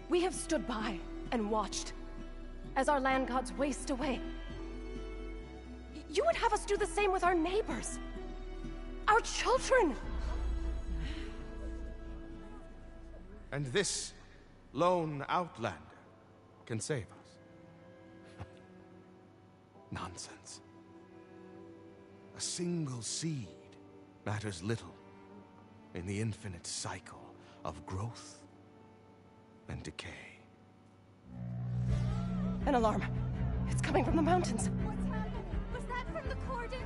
We have stood by and watched as our land gods waste away. You would have us do the same with our neighbors, our children. And this lone outlander can save us. Nonsense. A single seed matters little in the infinite cycle of growth and decay. An alarm. It's coming from the mountains. What's happening? Was that from the cordon?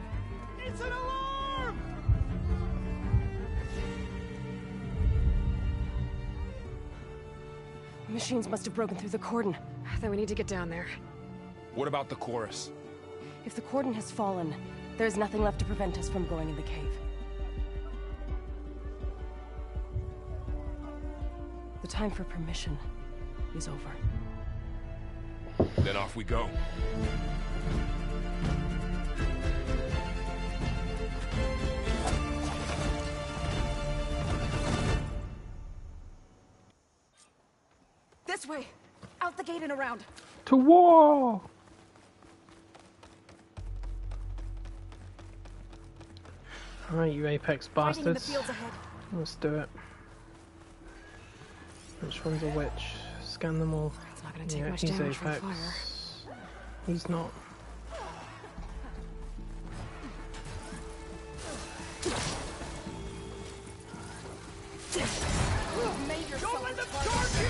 It's an alarm! Machines must have broken through the cordon. Then we need to get down there. What about the chorus? If the cordon has fallen, there's nothing left to prevent us from going in the cave. The time for permission is over. Then off we go. This way! Out the gate and around! To war! Alright, you Apex Fighting in the bastards. fields ahead. Let's do it. Which one's a witch? Scan them all. It's not gonna take Yeah, much he's damage Apex. from fire. He's not. Don't let them charge you!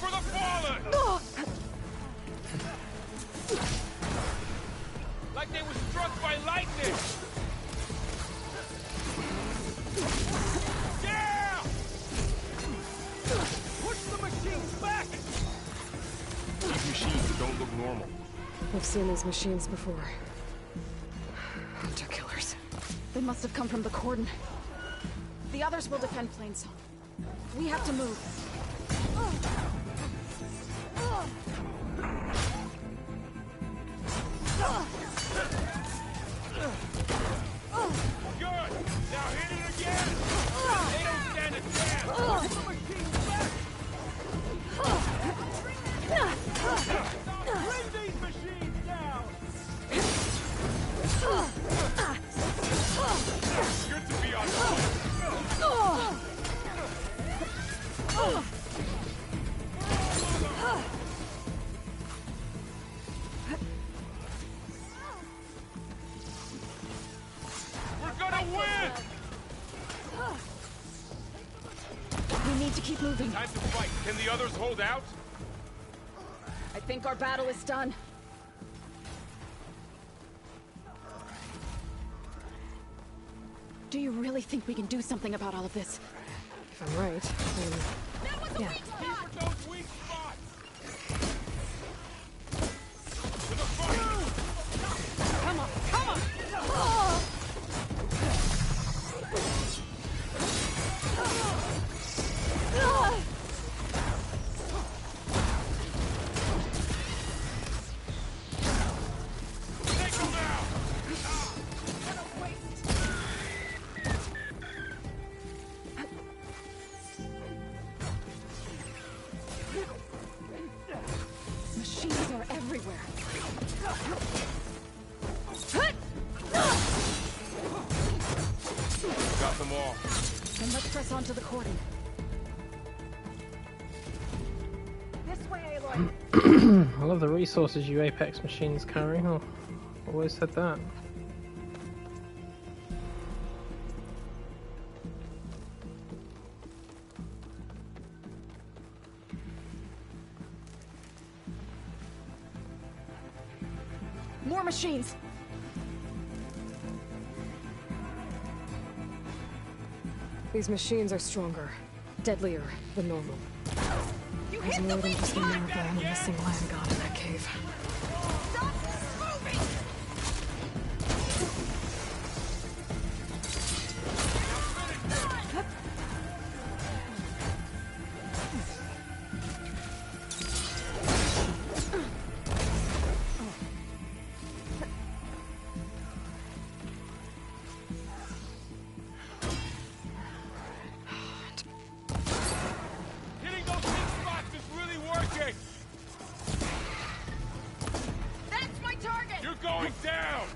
For the fallen! Like they were struck by lightning! Yeah! Push the machines back! These machines don't look normal. We've seen these machines before. Hunter killers. They must have come from the cordon. The others will defend Plainsong. We have to move. Good! Now hit it again! They don't stand a chance! Push the machines back! Bring these machines down! Good to be on point! We're gonna win! We need to keep moving. Time to fight. Can the others hold out? I think our battle is done. Do you really think we can do something about all of this? If I'm right, then... Yeah. Keep those weak spots! To the fight! Come on! Come on! Take them down! Machines are everywhere. Got them all. Then let's press on to the cordon. This way, Aloy. I love the resources you Apex machines carry. I've always said that. More machines. These machines are stronger, deadlier than normal. You There's hit more the than weak just a spot. miracle and a missing land god in that cave. Stop moving! moving! That's my target! You're going down!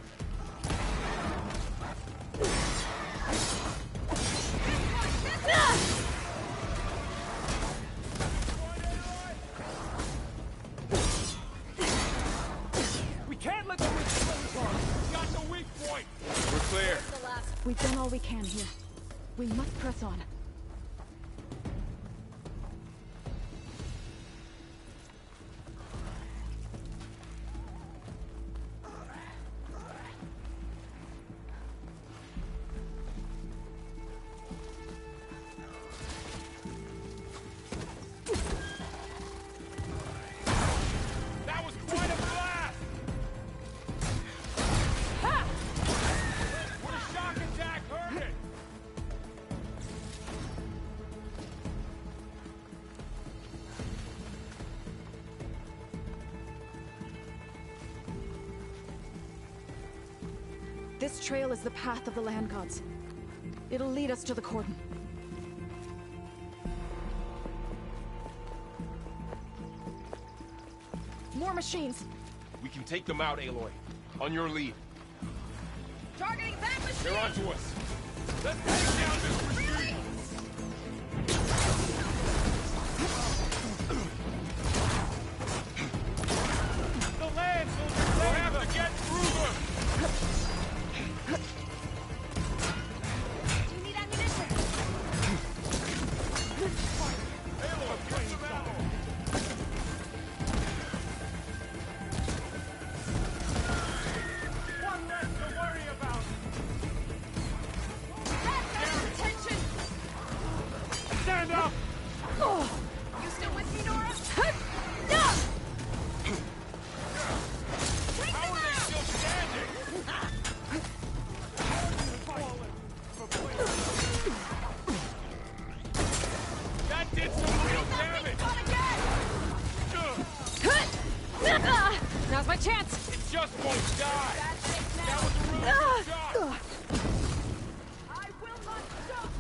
We can't let the weak point on. Got the weak point! We're clear. We've done all we can here. We must press on. That was quite a blast! Would a shock attack hurt it? This trail is the path of the land gods. It'll lead us to the cordon. More machines! We can take them out, Aloy. On your lead. Targeting that machine! They're onto us. Let's take down this machine! The land will We'll have to get through them! Do you need ammunition? Aloy, get some ammo! one less to worry about. Attention! Stand up! You still with me, Nora? How are they still standing? That did some real damage! Now's my chance! It just won't die! That was a really good shot! I will not stop!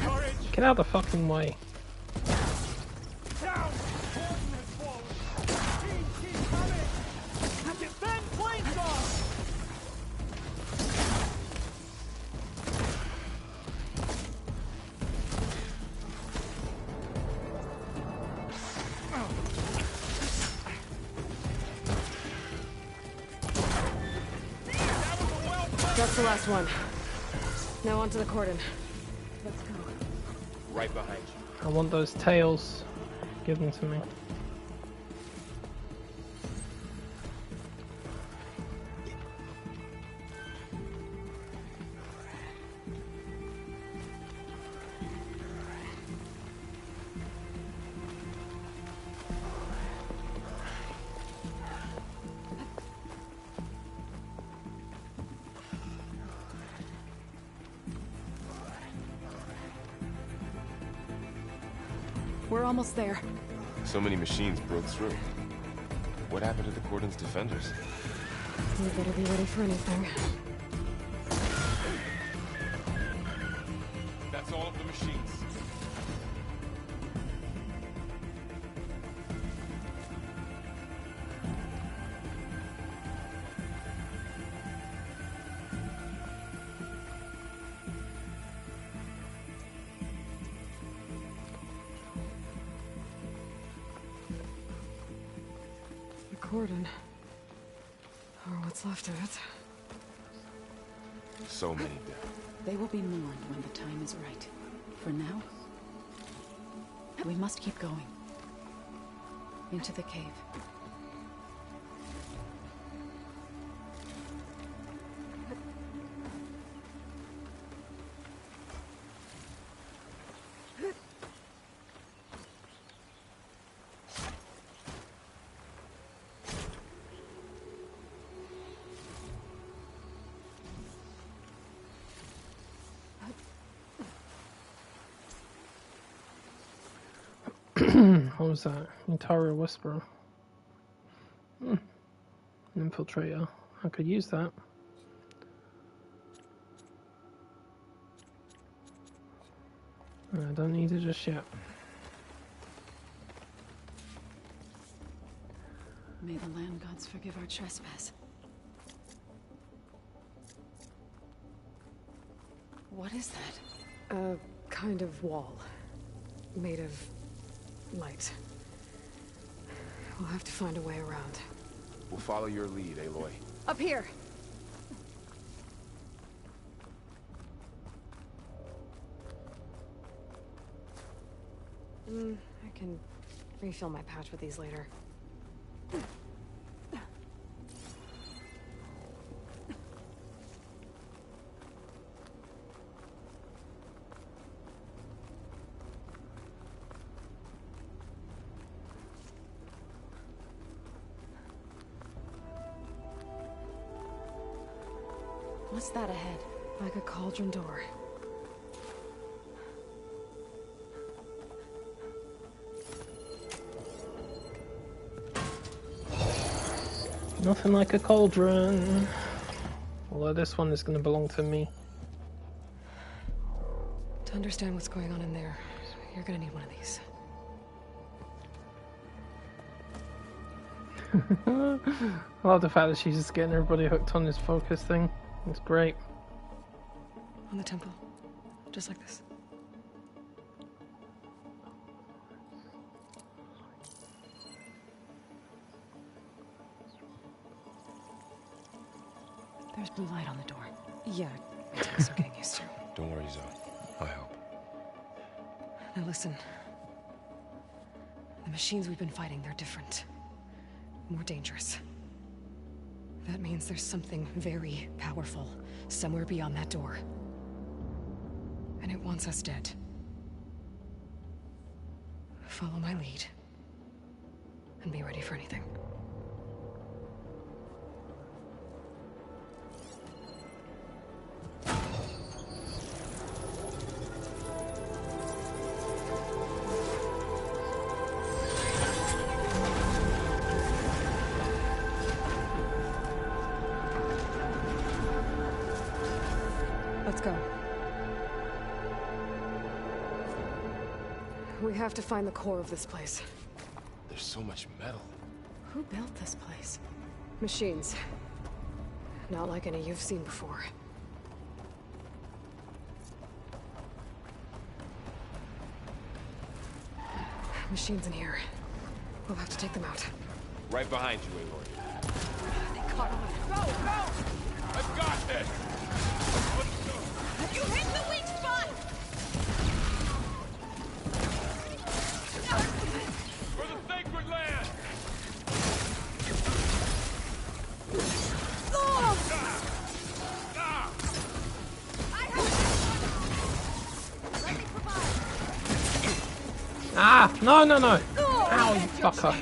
Courage! Get out of the fucking way. Down! Gordon has fallen! Team, keep coming! Defend flames off! That's the last one. Now onto the cordon. Let's go. Right behind you. I want those tails. Give them to me. We're almost there. So many machines broke through. What happened to the Cordon's defenders? We better be ready for anything. That's all of the machines. The cordon. Or what's left of it. So many dead. They will be mourned when the time is right. For now, we must keep going. Into the cave. What was that? Interior Whisperer. An infiltrator. I could use that. I don't need it just yet. May the land gods forgive our trespass. What is that? A kind of wall. Made of light. We'll have to find a way around. We'll follow your lead, Aloy. Up here! I can refill my pouch with these later. What's that ahead? Like a cauldron door. Nothing like a cauldron. Although this one is going to belong to me. To understand what's going on in there, you're gonna need one of these. I love the fact that she's just getting everybody hooked on this focus thing. It's great. On the temple. Just like this. There's blue light on the door. Yeah, it takes some getting used to. Don't worry, Zoe. I'll help. Now listen. The machines we've been fighting, they're different. More dangerous. That means there's something very powerful somewhere beyond that door. And it wants us dead. Follow my lead. And be ready for anything. Let's go. We have to find the core of this place. There's so much metal. Who built this place? Machines. Not like any you've seen before. Machines in here. We'll have to take them out. Right behind you, Aloy. They caught on. Go, go! I've got this! You hit the weak spot! For the sacred land! Let me provide. Ah! No, no, no! Ow, you fucker.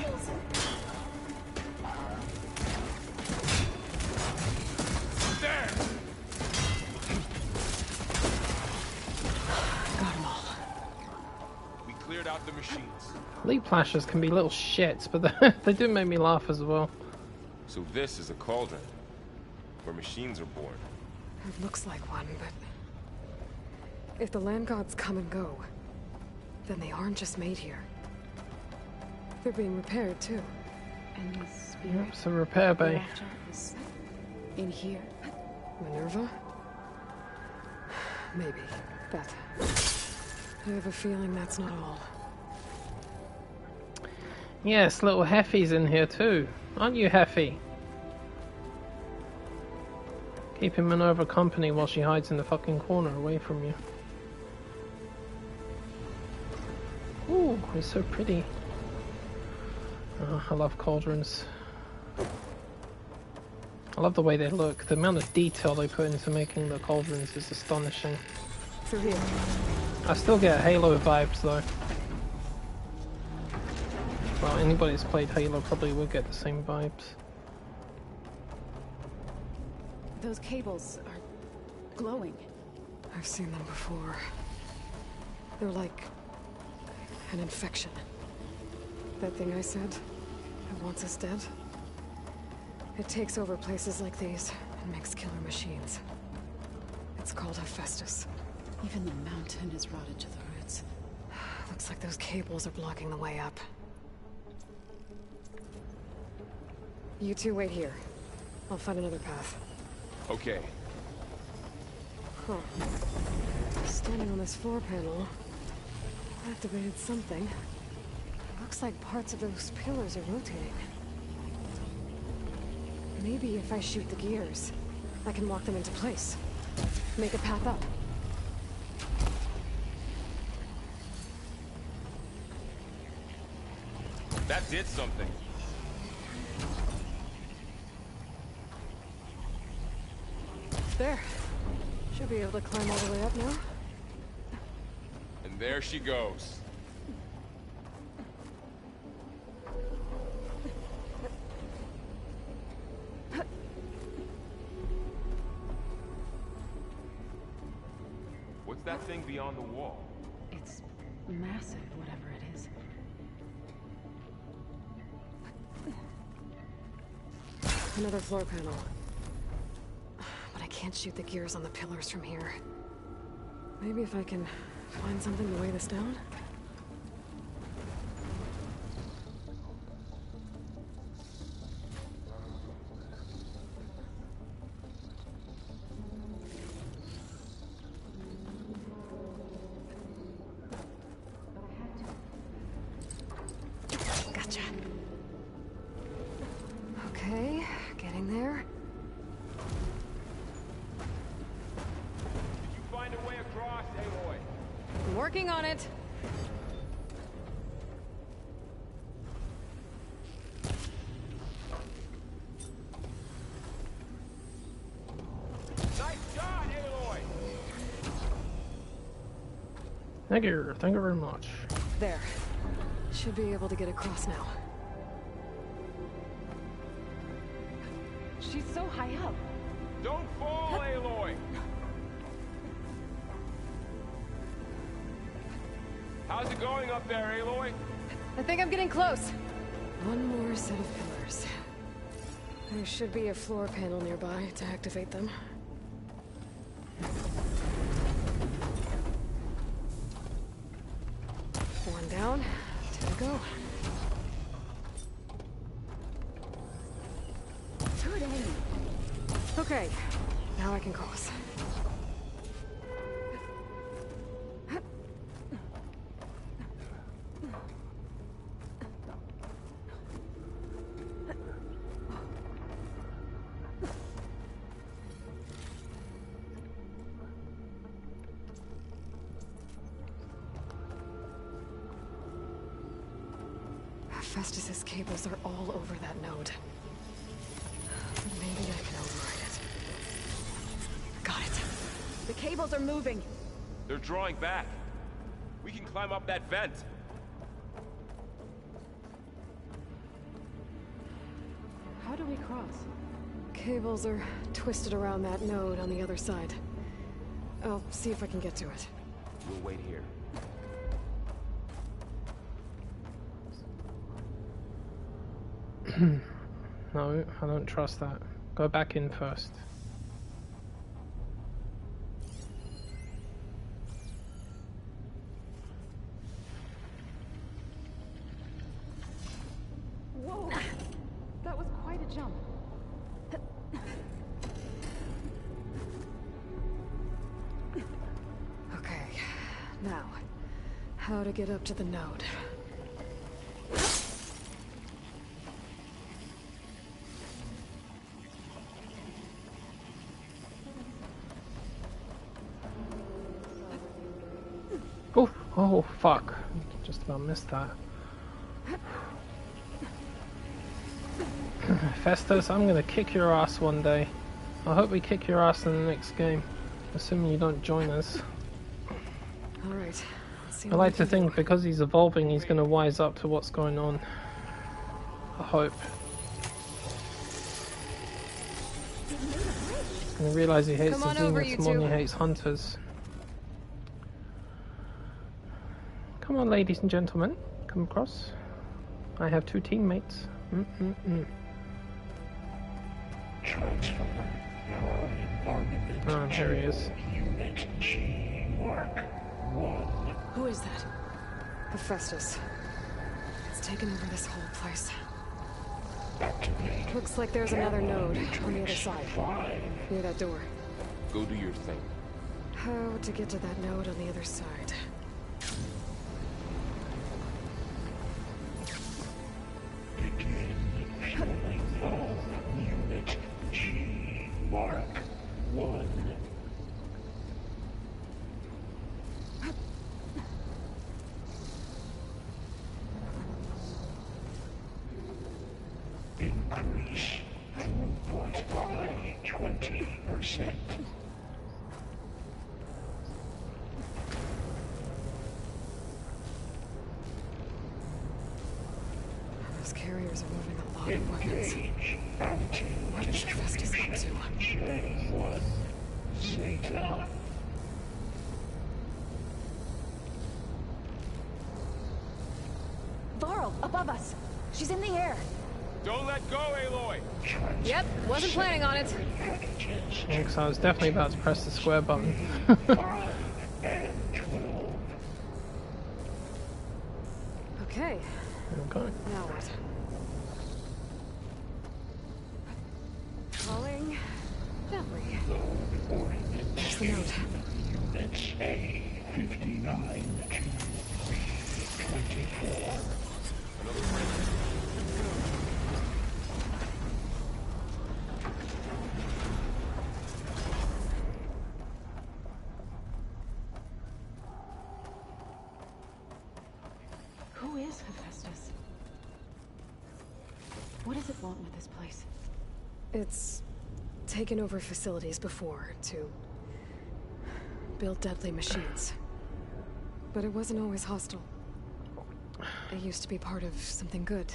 There! Got them all. We cleared out the machines. Leap flashers can be little shits, but they do make me laugh as well. So this is a cauldron, where machines are born. It looks like one, but... if the land gods come and go, then they aren't just made here. They're being repaired, too. And the spirit? It's a repair bay. Rapture is in here. Minerva? Maybe, but... I have a feeling that's not all. Yes, little Heffy's in here too. Aren't you, Heffy? Keeping Minerva company while she hides in the fucking corner away from you. Ooh, it's so pretty. Oh, I love cauldrons. I love the way they look. The amount of detail they put into making the cauldrons is astonishing. Through here. I still get Halo vibes though. Well, anybody that's played Halo probably will get the same vibes. Those cables are glowing. I've seen them before. They're like... an infection. That thing I said, that wants us dead. It takes over places like these and makes killer machines. It's called Hephaestus. Even the mountain is rotted to the roots. Looks like those cables are blocking the way up. You two wait here. I'll find another path. Okay. Huh. Standing on this floor panel, activated something. Looks like parts of those pillars are rotating. Maybe if I shoot the gears, I can lock them into place. Make a path up. That did something. There. Should be able to climb all the way up now. And there she goes. What's that thing beyond the wall? It's massive, whatever it is. Another floor panel. But I can't shoot the gears on the pillars from here. Maybe if I can find something to weigh this down? Gotcha. Okay, getting there. Did you find a way across, Aloy? I'm working on it. Nice shot, Aloy! Thank you very much. There. Should be able to get across now. She's so high up. Don't fall, Aloy! How's it going up there, Aloy? I think I'm getting close. One more set of pillars. There should be a floor panel nearby to activate them. One down, two to go. Good aim. Okay, now I can cross. Festus's cables are all over that node. Maybe I can override it. Got it. The cables are moving. They're drawing back. We can climb up that vent. How do we cross? Cables are twisted around that node on the other side. I'll see if I can get to it. We'll wait here. No, I don't trust that. Go back in first. Whoa! That was quite a jump. Okay, now, how to get up to the node. Oh, fuck. Just about missed that. Festus, I'm gonna kick your ass one day. I hope we kick your ass in the next game. Assuming you don't join us. Alright. I like to think because he's evolving, he's gonna wise up to what's going on. I hope. He's gonna realize he hates the Zeniths more than he hates hunters. Come on, ladies and gentlemen, come across. I have two teammates. Oh, here he is. Who is that? Hephaestus. It's taken over this whole place. Looks like there's another node on the other side. Near that door. Go do your thing. How to get to that node on the other side? Begin showing all Unit G, Mark 1. Increase throughput by 20%. Those carriers are moving a lot of weapons. What is Festus up to? J1. Zeta. Varl, above us. She's in the air. Don't let go, Aloy! Yep, wasn't planning on it. Yeah, 'cause I was definitely about to press the square button. Okay. Okay. Now what? Falling gently. There's the note. Units A59 to 24. Who is Hephaestus? What does it want with this place? It's taken over facilities before to build deadly machines. But it wasn't always hostile. It used to be part of something good.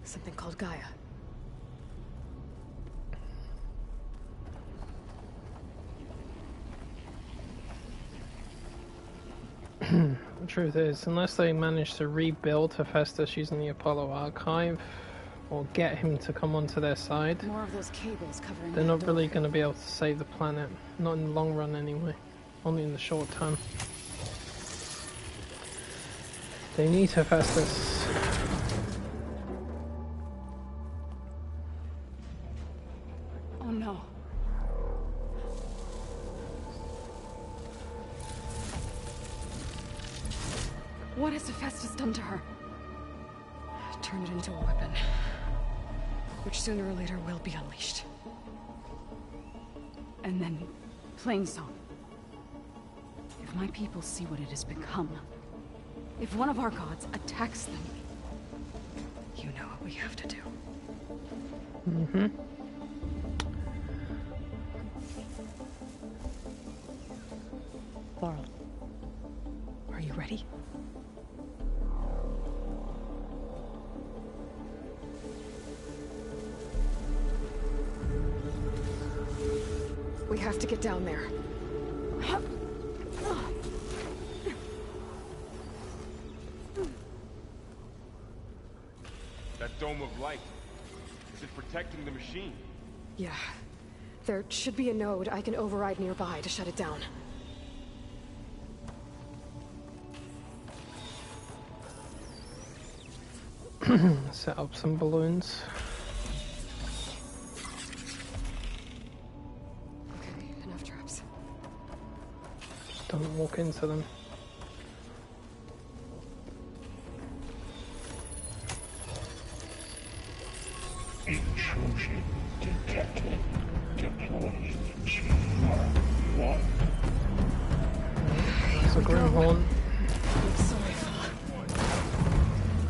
Something called Gaia. The truth is, unless they manage to rebuild Hephaestus using the Apollo archive, or get him to come onto their side, More of those cables covering they're that not door. really going to be able to save the planet. Not in the long run anyway. Only in the short term. They need Hephaestus. Oh no. What has Hephaestus done to her? Turn it into a weapon. Which sooner or later will be unleashed. And then, Plainsong. If my people see what it has become, if one of our gods attacks them, you know what we have to do. Mm-hmm. Varl, are you ready? We have to get down there. That dome of light. Is it protecting the machine? Yeah. There should be a node I can override nearby to shut it down. Set up some balloons. Okay, enough traps. Just don't walk into them. Intrusion detected. Deploying G Mark 1. That's a Grimhorn. I'm sorry, fella.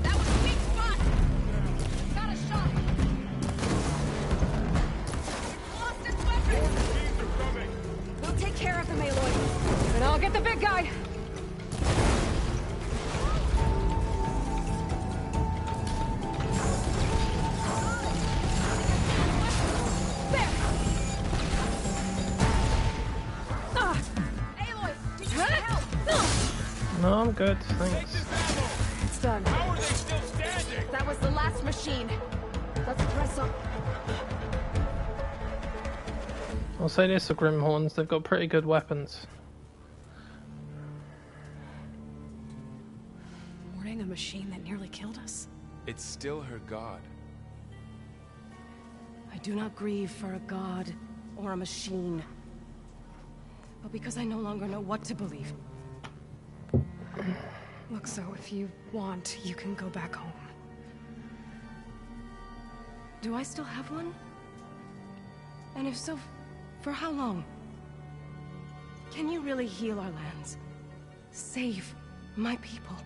That was a weak spot! Got a shot! Lost its weapon! We'll take care of him, Aloy. And I'll get the big guy. No, I'm good, thanks. It's done. How are they still standing? That was the last machine. Let's press up. I'll say this for Grimhorns, they've got pretty good weapons. Morning a machine that nearly killed us? It's still her god. I do not grieve for a god or a machine, but because I no longer know what to believe. Look, so if you want, you can go back home. Do I still have one? And if so, for how long? Can you really heal our lands? Save my people?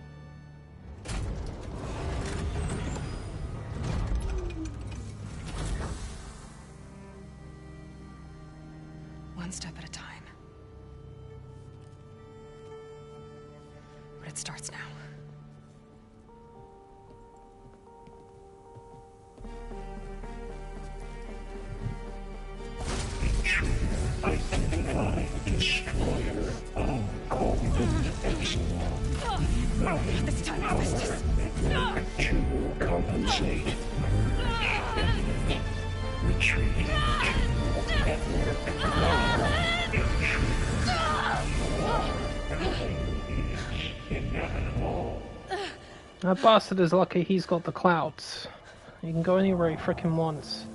One step at a time. But it starts now. Identify destroyer. I'll call them X1. This time I missed this. To compensate. Retreat. That bastard is lucky he's got the clouds. He can go anywhere he frickin' wants.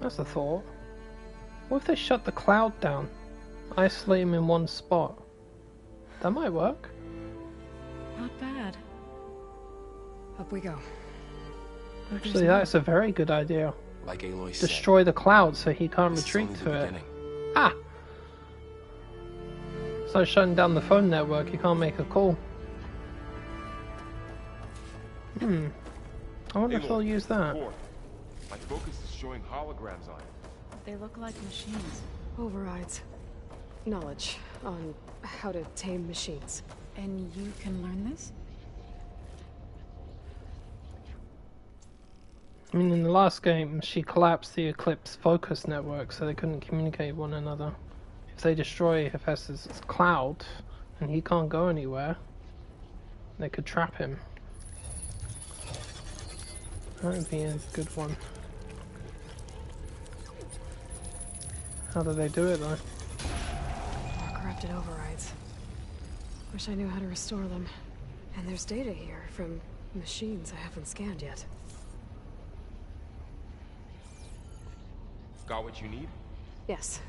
That's a thought. What if they shut the cloud down? Isolate him in one spot? That might work. Not bad. Up we go. Actually, that's a very good idea. Like Aloy said, destroy the cloud so he can't retreat to it. Ah! It's like shutting down the phone network, you can't make a call. I wonder if they'll use that. My focus is showing holograms on it. They look like machines. Overrides. Knowledge on how to tame machines. And you can learn this? I mean, in the last game, she collapsed the Eclipse focus network so they couldn't communicate with one another. If they destroy Hephaestus' cloud, and he can't go anywhere, they could trap him. That would be a good one. How do they do it, though? More corrupted overrides. Wish I knew how to restore them. And there's data here from machines I haven't scanned yet. Got what you need? Yes.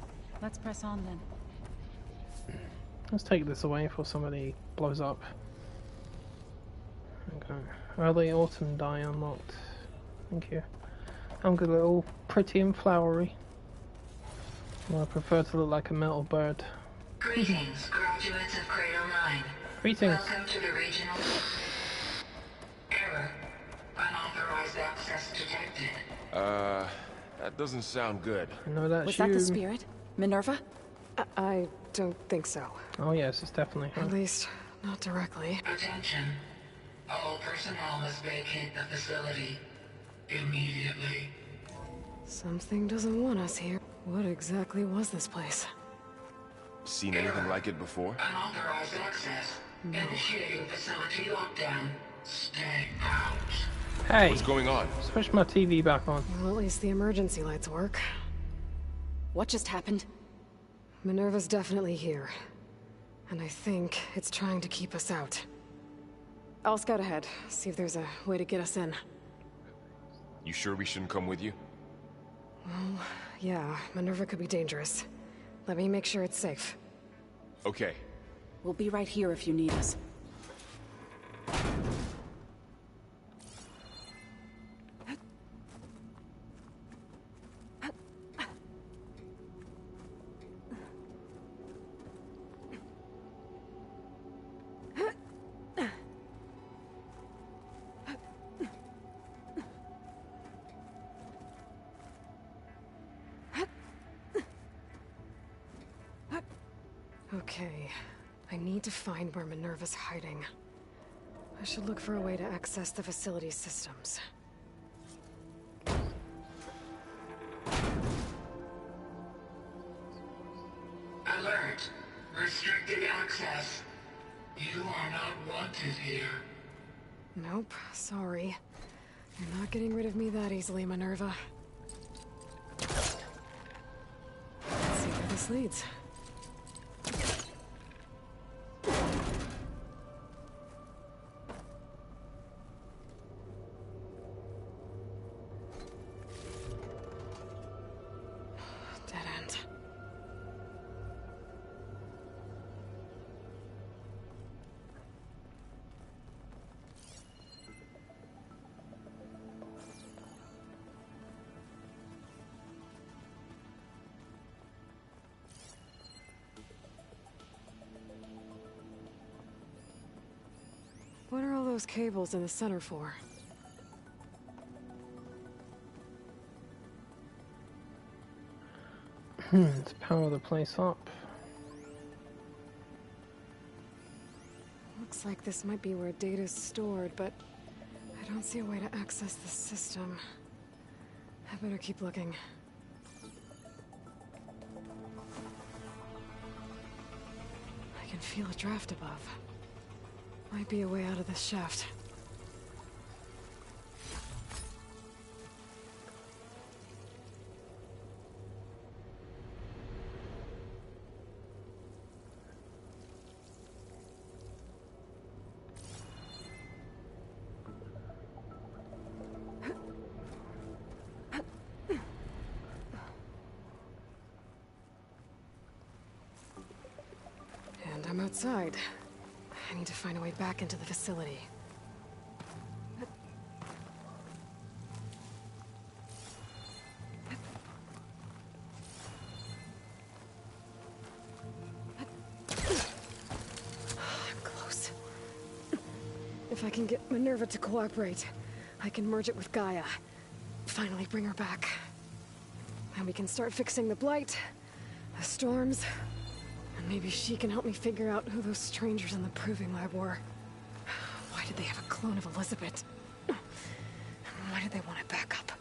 Let's press on then. Let's take this away before somebody blows up. Okay. Early autumn dye unlocked. Thank you. I'm good, little pretty and flowery. Well, I prefer to look like a metal bird. Greetings, graduates of Cradle 9. Greetings. Welcome to the regional... Error. Unauthorized access detected. That doesn't sound good. No, that's Was that the spirit? Minerva? I don't think so. Oh yes, it's definitely her. At least, not directly. Attention. All personnel must vacate the facility. Immediately. Something doesn't want us here. What exactly was this place? Seen anything like it before? Unauthorized access. No. Initiating facility lockdown. Stay out. Hey! What's going on? Switch my TV back on. Well, at least the emergency lights work. What just happened? Minerva's definitely here. And I think it's trying to keep us out. I'll scout ahead, see if there's a way to get us in. You sure we shouldn't come with you? Well, yeah, Minerva could be dangerous. Let me make sure it's safe. Okay. We'll be right here if you need us. Okay, I need to find where Minerva's hiding. I should look for a way to access the facility's systems. Alert. Restricted access. You are not wanted here. Nope, sorry. You're not getting rid of me that easily, Minerva. this leads. Dead end. What are all those cables in the center for? To power the place up. Looks like this might be where data's stored, but I don't see a way to access the system. I better keep looking. I can feel a draft above. Might be a way out of this shaft. And I'm outside. I need to find a way back into the facility. I'm close. If I can get Minerva to cooperate, I can merge it with Gaia. Finally bring her back. And we can start fixing the Blight, the storms, and maybe she can help me figure out who those strangers in the proving lab were. Why did they have a clone of Elizabeth? Why did they want it back up?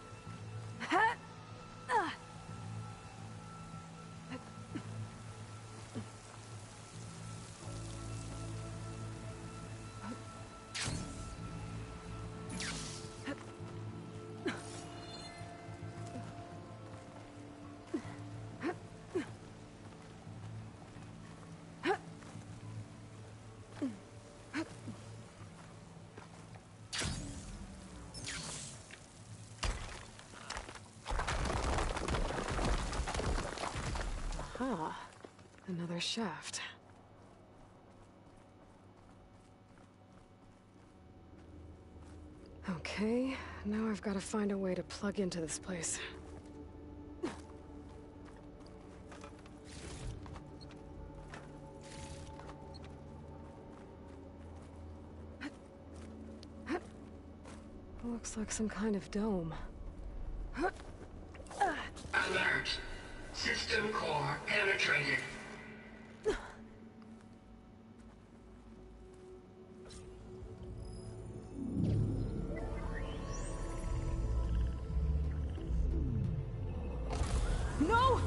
Ah, another shaft. Okay, now I've got to find a way to plug into this place. Looks like some kind of dome. Alert. System core penetrated. No!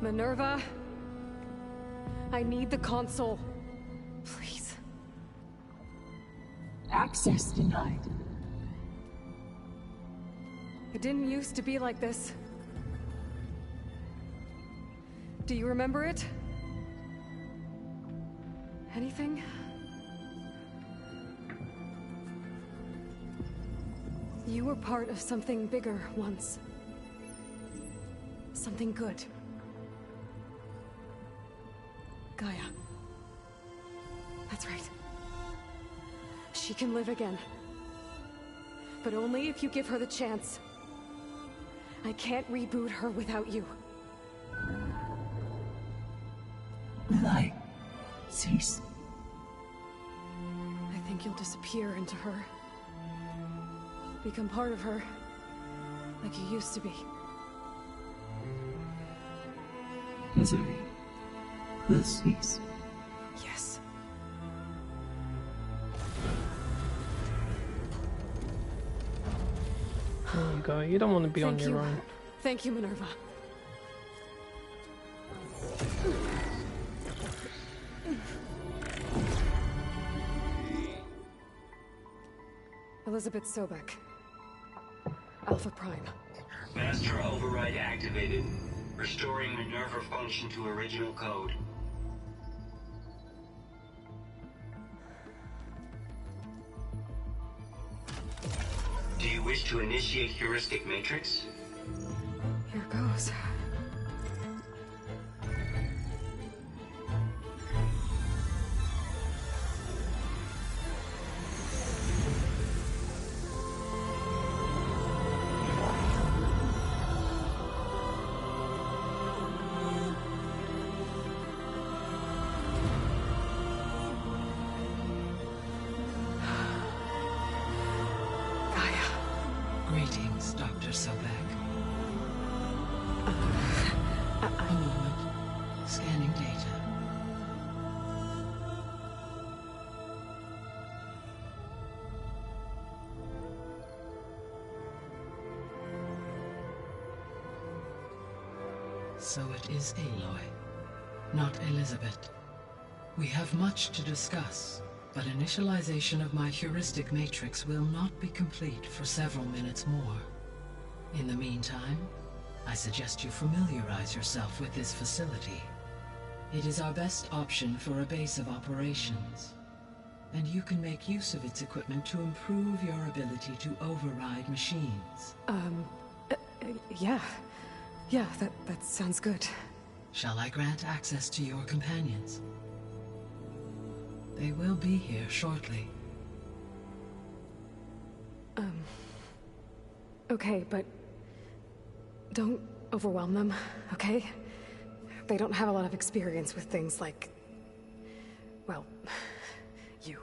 Minerva, I need the console. Please. Access denied. It didn't used to be like this. Do you remember it? Anything? You were part of something bigger once. Something good. Gaia. That's right. She can live again. But only if you give her the chance. I can't reboot her without you. Will I cease? I think you'll disappear into her. Become part of her. Like you used to be. Misery will cease. Yes. There you go. You don't want to be on your own. Thank you, Minerva. Elizabeth Sobek. Alpha Prime. Master override activated. Restoring Minerva function to original code. Do you wish to initiate heuristic matrix? Here goes. Greetings, Dr. Sobek. A moment. Scanning data. So it is Aloy, not Elizabeth. We have much to discuss, but initialization of my heuristic matrix will not be complete for several minutes more. In the meantime, I suggest you familiarize yourself with this facility. It is our best option for a base of operations, and you can make use of its equipment to improve your ability to override machines. Yeah. Yeah, that sounds good. Shall I grant access to your companions? They will be here shortly. Okay, but don't overwhelm them, okay? They don't have a lot of experience with things like, well, you.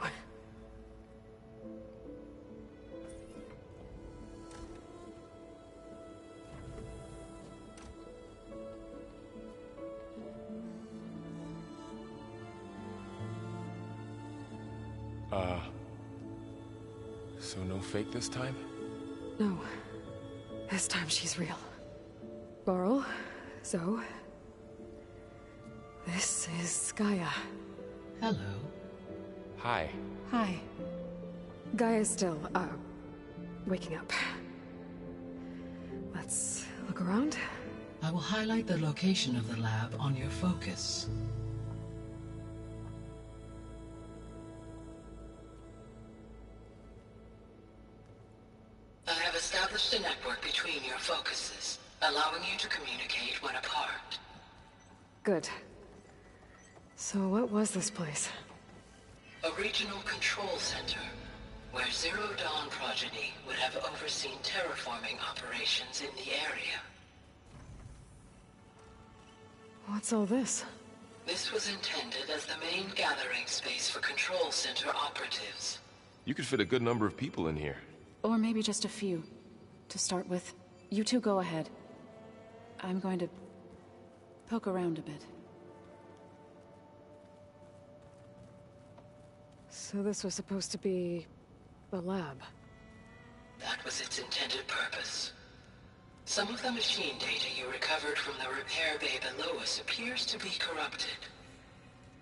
So no fake this time? No. This time she's real. Laurel, Zoe. This is Gaia. Hello. Hi. Hi. Gaia's still, waking up. Let's look around. I will highlight the location of the lab on your focus. I have established a network between your focuses, allowing you to communicate when apart. Good. So what was this place? A regional control center, where Zero Dawn progeny would have overseen terraforming operations in the area. What's all this? This was intended as the main gathering space for control center operatives. You could fit a good number of people in here. Or maybe just a few. To start with, you two go ahead. I'm going to poke around a bit. So this was supposed to be the lab. That was its intended purpose. Some of the machine data you recovered from the repair bay below us appears to be corrupted.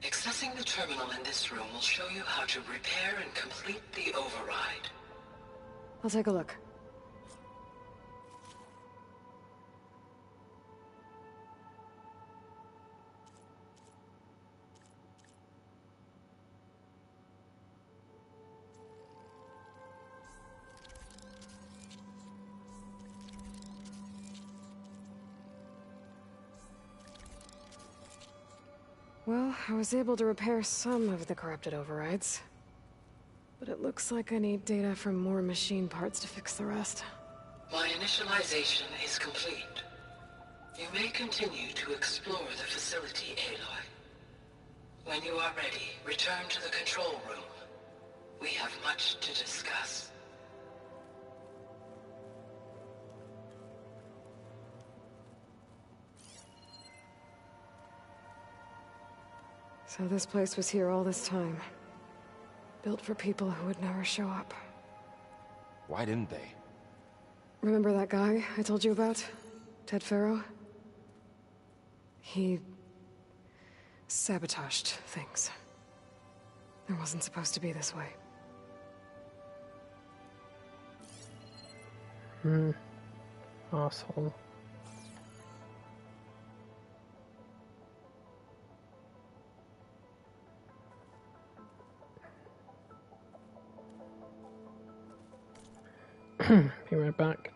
Accessing the terminal in this room will show you how to repair and complete the override. I'll take a look. Well, I was able to repair some of the corrupted overrides. But it looks like I need data from more machine parts to fix the rest. My initialization is complete. You may continue to explore the facility, Aloy. When you are ready, return to the control room. We have much to discuss. So this place was here all this time. Built for people who would never show up. Why didn't they? Remember that guy I told you about? Ted Farrow? He sabotaged things. It wasn't supposed to be this way. Asshole. Be right back.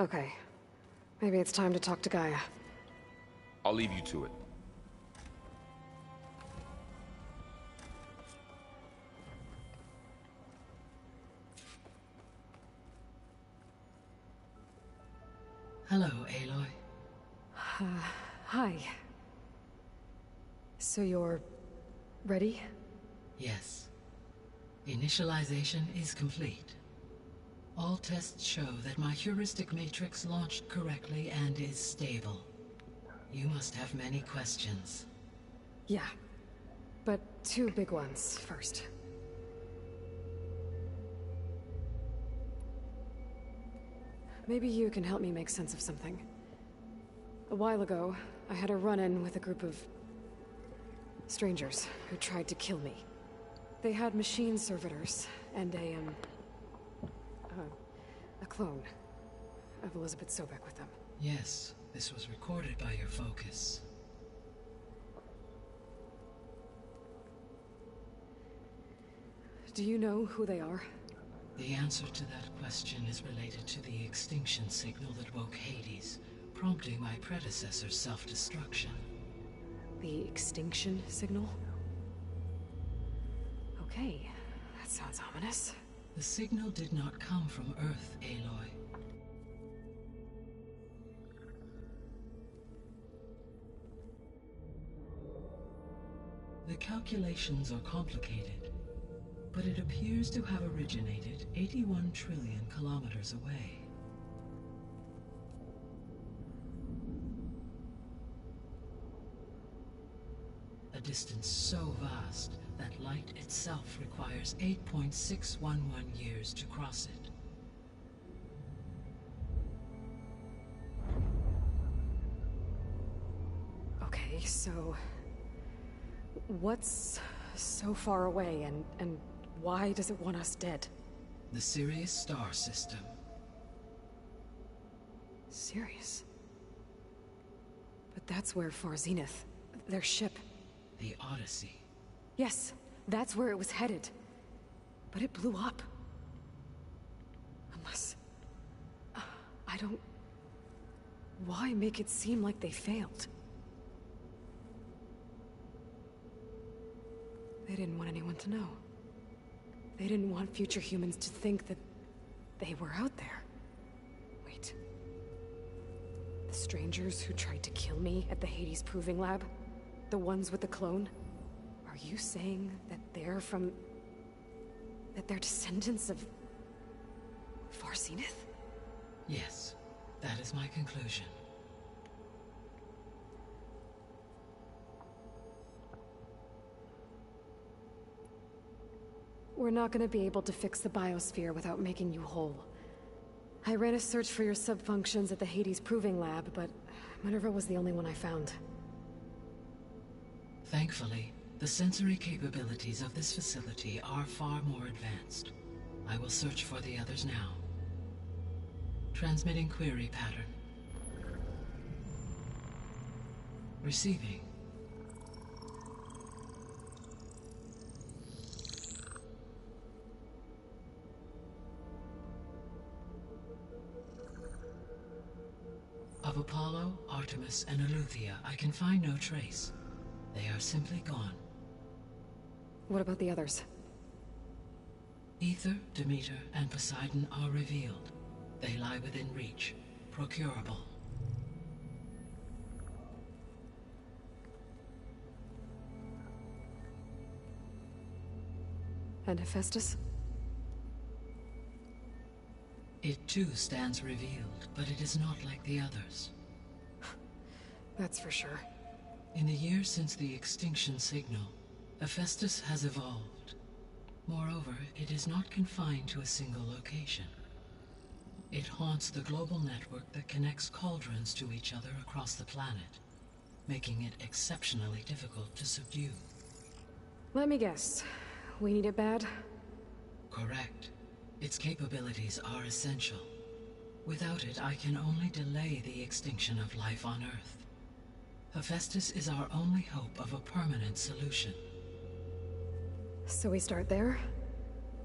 Okay. Maybe it's time to talk to Gaia. I'll leave you to it. Hello, Aloy. Hi. So you're... ready? Yes. Initialization is complete. All tests show that my heuristic matrix launched correctly and is stable. You must have many questions. Yeah. But two big ones first. Maybe you can help me make sense of something. A while ago, I had a run-in with a group of... strangers who tried to kill me. They had machine servitors and a clone of Elizabeth Sobek with them. Yes, this was recorded by your focus. Do you know who they are? The answer to that question is related to the extinction signal that woke Hades, prompting my predecessor's self-destruction. The extinction signal? Okay, that sounds ominous. The signal did not come from Earth, Aloy. The calculations are complicated, but it appears to have originated 81 trillion kilometers away. A distance so vast that light itself requires 8.611 years to cross it. Okay, so... what's so far away, and why does it want us dead? The Sirius star system. Sirius? But that's where Far Zenith, their ship... The Odyssey. Yes, that's where it was headed. But it blew up. Unless... I don't... Why make it seem like they failed? They didn't want anyone to know. They didn't want future humans to think that they were out there. Wait. The strangers who tried to kill me at the Hades Proving Lab? The ones with the clone? Are you saying that they're from... that they're descendants of... Far Zenith? Yes, that is my conclusion. We're not gonna be able to fix the biosphere without making you whole. I ran a search for your subfunctions at the Hades Proving Lab, but Minerva was the only one I found. Thankfully, the sensory capabilities of this facility are far more advanced. I will search for the others now. Transmitting query pattern. Receiving. Of Apollo, Artemis, and Eleuthia, I can find no trace. They are simply gone. What about the others? Ether, Demeter, and Poseidon are revealed. They lie within reach, procurable. And Hephaestus? It too stands revealed, but it is not like the others. That's for sure. In the years since the extinction signal, Hephaestus has evolved. Moreover, it is not confined to a single location. It haunts the global network that connects cauldrons to each other across the planet, making it exceptionally difficult to subdue. Let me guess. We need it bad? Correct. Its capabilities are essential. Without it, I can only delay the extinction of life on Earth. Hephaestus is our only hope of a permanent solution. So we start there?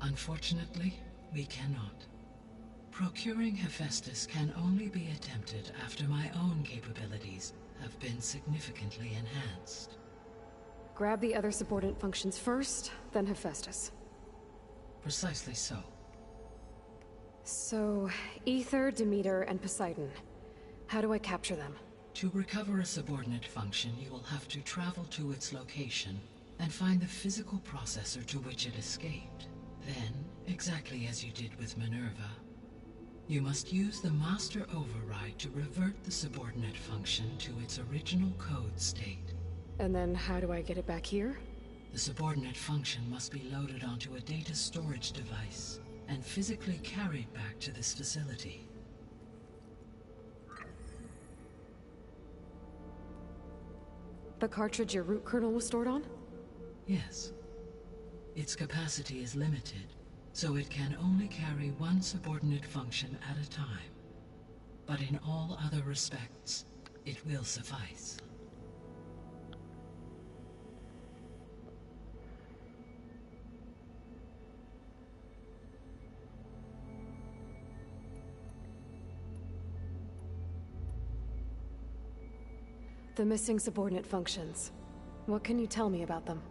Unfortunately, we cannot. Procuring Hephaestus can only be attempted after my own capabilities have been significantly enhanced. Grab the other subordinate functions first, then Hephaestus. Precisely so. So, Ether, Demeter, and Poseidon. How do I capture them? To recover a subordinate function, you will have to travel to its location and find the physical processor to which it escaped. Then, exactly as you did with Minerva, you must use the master override to revert the subordinate function to its original code state. And then how do I get it back here? The subordinate function must be loaded onto a data storage device and physically carried back to this facility. The cartridge your root kernel was stored on? Yes. Its capacity is limited, so it can only carry one subordinate function at a time. But in all other respects, it will suffice. The missing subordinate functions. What can you tell me about them?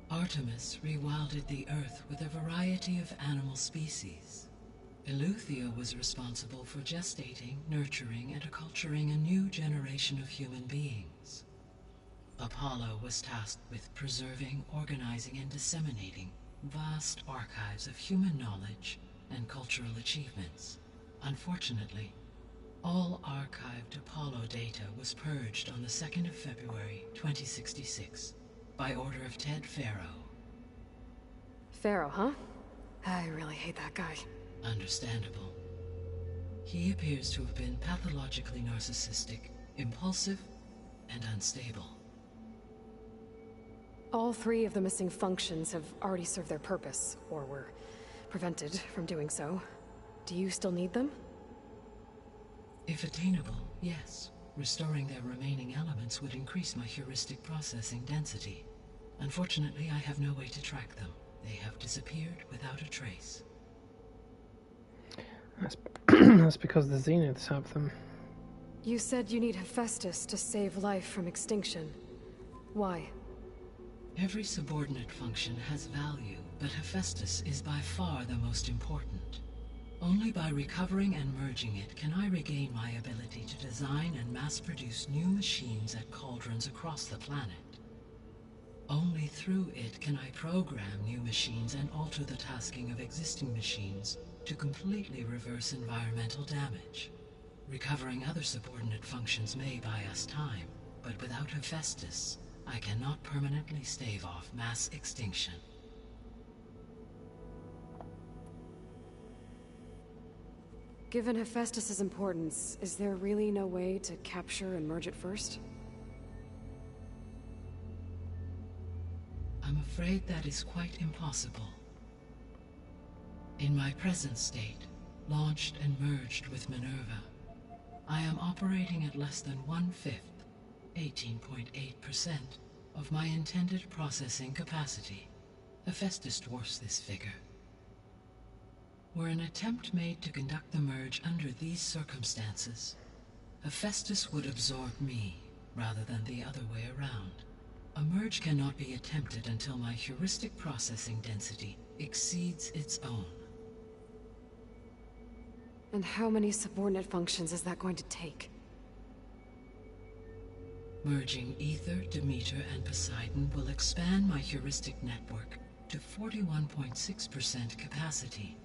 Artemis rewilded the Earth with a variety of animal species. Eleuthia was responsible for gestating, nurturing, and acculturating a new generation of human beings. Apollo was tasked with preserving, organizing, and disseminating vast archives of human knowledge and cultural achievements. Unfortunately, all archived Apollo data was purged on the 2nd of February, 2066, by order of Ted Farrow. Pharaoh, huh? I really hate that guy. Understandable. He appears to have been pathologically narcissistic, impulsive, and unstable. All 3 of the missing functions have already served their purpose, or were prevented from doing so. Do you still need them? If attainable, yes. Restoring their remaining elements would increase my heuristic processing density. Unfortunately, I have no way to track them. They have disappeared without a trace. That's because the Zeniths have them. You said you need Hephaestus to save life from extinction. Why? Every subordinate function has value, but Hephaestus is by far the most important. Only by recovering and merging it can I regain my ability to design and mass-produce new machines at cauldrons across the planet. Only through it can I program new machines and alter the tasking of existing machines to completely reverse environmental damage. Recovering other subordinate functions may buy us time, but without Hephaestus, I cannot permanently stave off mass extinction. Given Hephaestus's importance, is there really no way to capture and merge it first? I'm afraid that is quite impossible. In my present state, launched and merged with Minerva, I am operating at less than 1/5, 18.8%, of my intended processing capacity. Hephaestus dwarfs this figure. Were an attempt made to conduct the merge under these circumstances, Hephaestus would absorb me, rather than the other way around. A merge cannot be attempted until my heuristic processing density exceeds its own. And how many subordinate functions is that going to take? Merging Ether, Demeter, and Poseidon will expand my heuristic network to 41.6% capacity,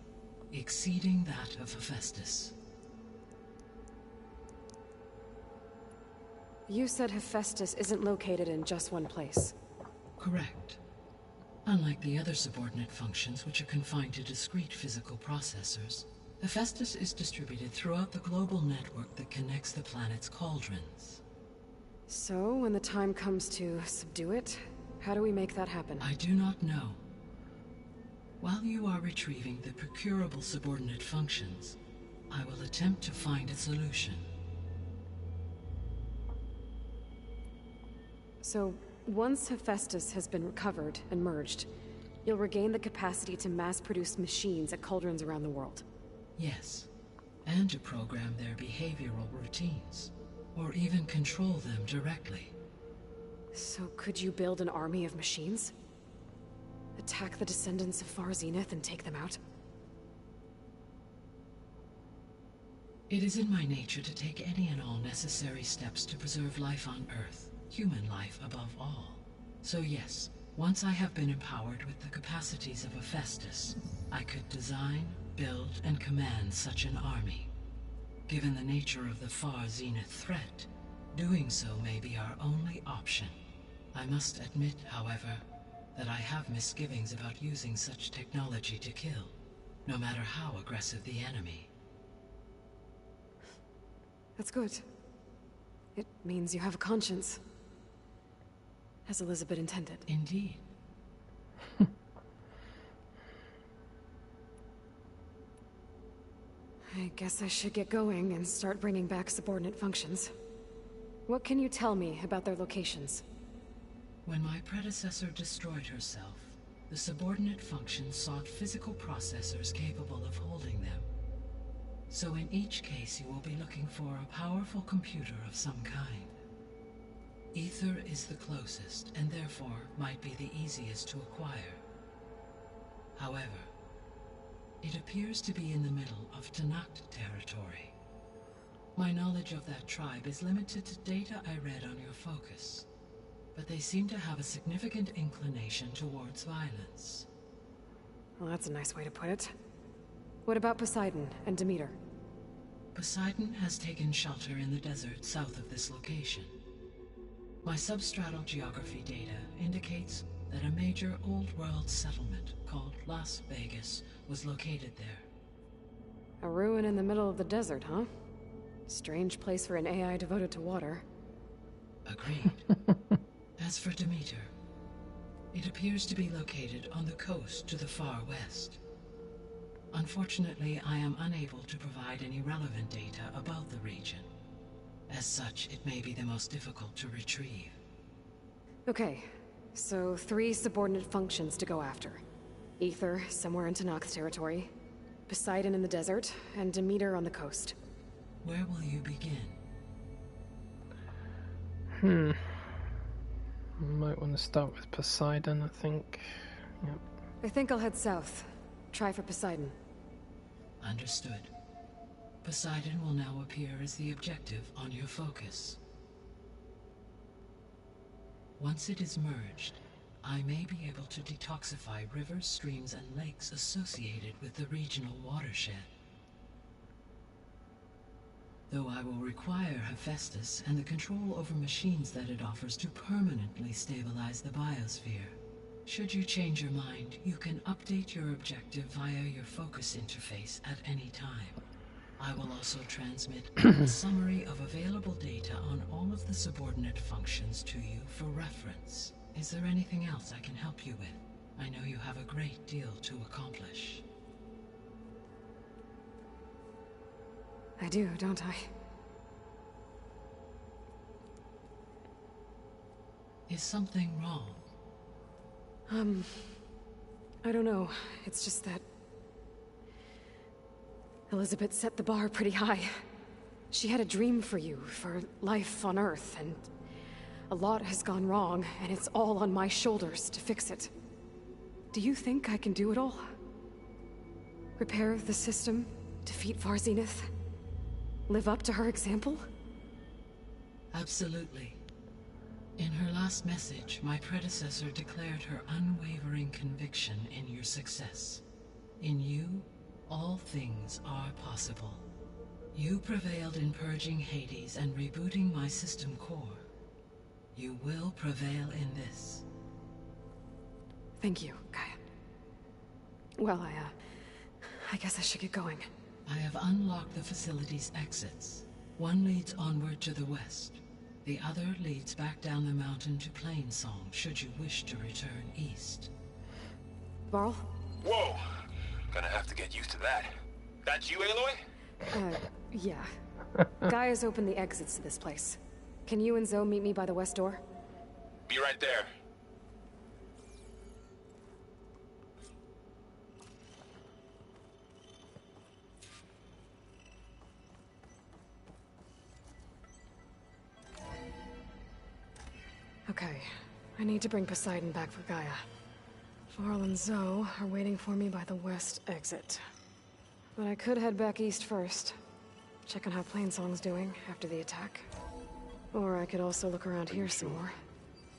exceeding that of Hephaestus. You said Hephaestus isn't located in just one place. Correct. Unlike the other subordinate functions, which are confined to discrete physical processors, Hephaestus is distributed throughout the global network that connects the planet's cauldrons. So, when the time comes to subdue it, how do we make that happen? I do not know. While you are retrieving the procurable subordinate functions, I will attempt to find a solution. So, once Hephaestus has been recovered and merged, you'll regain the capacity to mass-produce machines at cauldrons around the world. Yes, and to program their behavioral routines, or even control them directly. So could you build an army of machines? Attack the descendants of Far Zenith and take them out? It is in my nature to take any and all necessary steps to preserve life on Earth, human life above all. So yes, once I have been empowered with the capacities of Hephaestus, I could design, build, and command such an army. Given the nature of the Far Zenith threat, doing so may be our only option. I must admit, however, that I have misgivings about using such technology to kill, no matter how aggressive the enemy. That's good. It means you have a conscience. As Elizabeth intended. Indeed. I guess I should get going and start bringing back subordinate functions. What can you tell me about their locations? When my predecessor destroyed herself, the subordinate functions sought physical processors capable of holding them. So in each case, you will be looking for a powerful computer of some kind. Ether is the closest, and therefore might be the easiest to acquire. However, it appears to be in the middle of Tanact territory. My knowledge of that tribe is limited to data I read on your focus, but they seem to have a significant inclination towards violence. Well, that's a nice way to put it. What about Poseidon and Demeter? Poseidon has taken shelter in the desert south of this location. My substratal geography data indicates that a major old-world settlement called Las Vegas was located there. A ruin in the middle of the desert, huh? Strange place for an AI devoted to water. Agreed. As for Demeter, it appears to be located on the coast to the far west. Unfortunately, I am unable to provide any relevant data about the region. As such, it may be the most difficult to retrieve. Okay, so 3 subordinate functions to go after. Ether, somewhere in Tenakth's territory. Poseidon in the desert, and Demeter on the coast. Where will you begin? Might want to start with Poseidon, I think. Yep. I think I'll head south. Try for Poseidon. Understood. Poseidon will now appear as the objective on your focus. Once it is merged, I may be able to detoxify rivers, streams, and lakes associated with the regional watershed. Though I will require Hephaestus and the control over machines that it offers to permanently stabilize the biosphere. Should you change your mind, you can update your objective via your focus interface at any time. I will also transmit a summary of available data on all of the subordinate functions to you for reference. Is there anything else I can help you with? I know you have a great deal to accomplish. I do, don't I? Is something wrong? I don't know. It's just that Elizabeth set the bar pretty high. She had a dream for you, for life on Earth, and a lot has gone wrong, and it's all on my shoulders to fix it. Do you think I can do it all? Repair the system, defeat Varzenith, live up to her example? Absolutely. In her last message, my predecessor declared her unwavering conviction in your success. In you, all things are possible. You prevailed in purging Hades and rebooting my system core. You will prevail in this. Thank you, Gaia. Well, I guess I should get going. I have unlocked the facility's exits. One leads onward to the west. The other leads back down the mountain to Plainsong, should you wish to return east. Varl? Whoa! Gonna have to get used to that. That's you, Aloy? Yeah. Gaia's opened the exits to this place. Can you and Zoe meet me by the west door? Be right there. Okay. I need to bring Poseidon back for Gaia. Varl and Zoe are waiting for me by the west exit. But I could head back east first. Check on how Plainsong's doing after the attack. Or I could also look around here some more.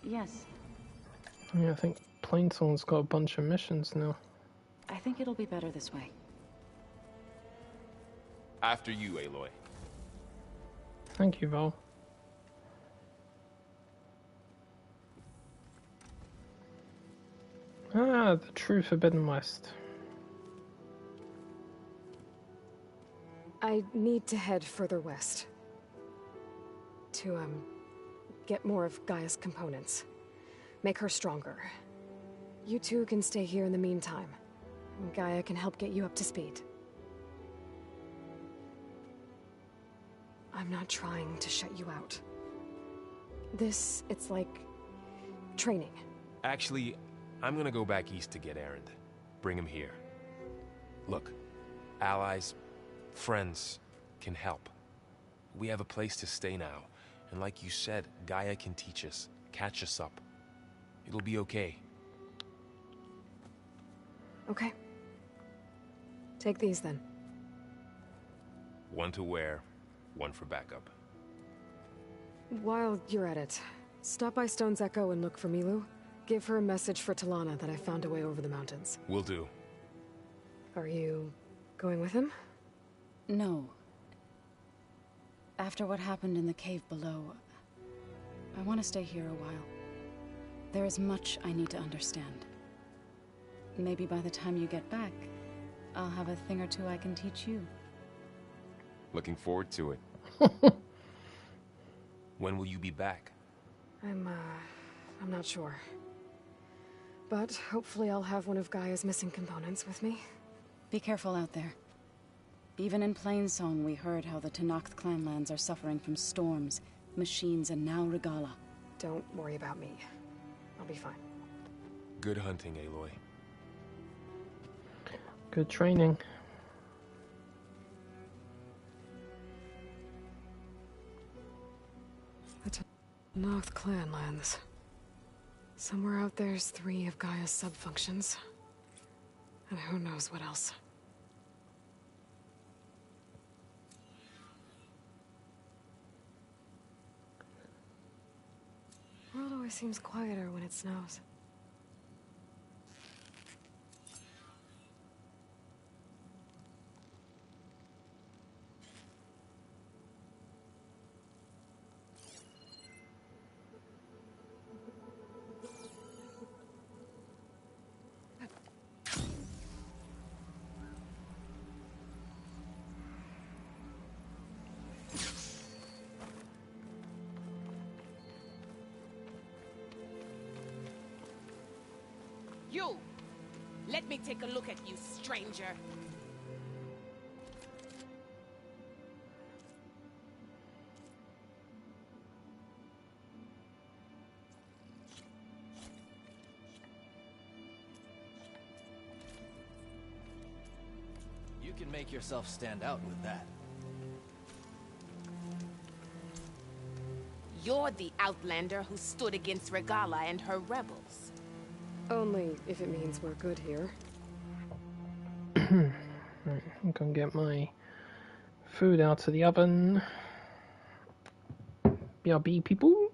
Yes. Yeah, I think Plainsong's got a bunch of missions now. I think it'll be better this way. After you, Aloy. Thank you, Val. Ah, the true Forbidden West. I need to head further west. To, get more of Gaia's components. Make her stronger. You two can stay here in the meantime. Gaia can help get you up to speed. I'm not trying to shut you out. It's like training. Actually, I'm gonna go back east to get Erend. Bring him here. Look, allies, friends can help. We have a place to stay now. And like you said, Gaia can teach us, catch us up. It'll be okay. Okay. Take these then. One to wear, one for backup. While you're at it, stop by Stone's Echo and look for Milu. Give her a message for Talana that I found a way over the mountains. Will do. Are you going with him? No. After what happened in the cave below, I want to stay here a while. There is much I need to understand. Maybe by the time you get back, I'll have a thing or two I can teach you. Looking forward to it. When will you be back? I'm not sure. But hopefully I'll have one of Gaia's missing components with me. Be careful out there. Even in Plainsong, we heard how the Tenakth clanlands are suffering from storms, machines, and now Regala. Don't worry about me. I'll be fine. Good hunting, Aloy. Good training. The Tenakth clanlands. Somewhere out there's 3 of Gaia's subfunctions. And who knows what else. The world always seems quieter when it snows. You! Let me take a look at you, stranger. You can make yourself stand out with that. You're the Outlander who stood against Regala and her rebels. Only if it means we're good here. Right, I'm gonna get my food out of the oven. BRB people.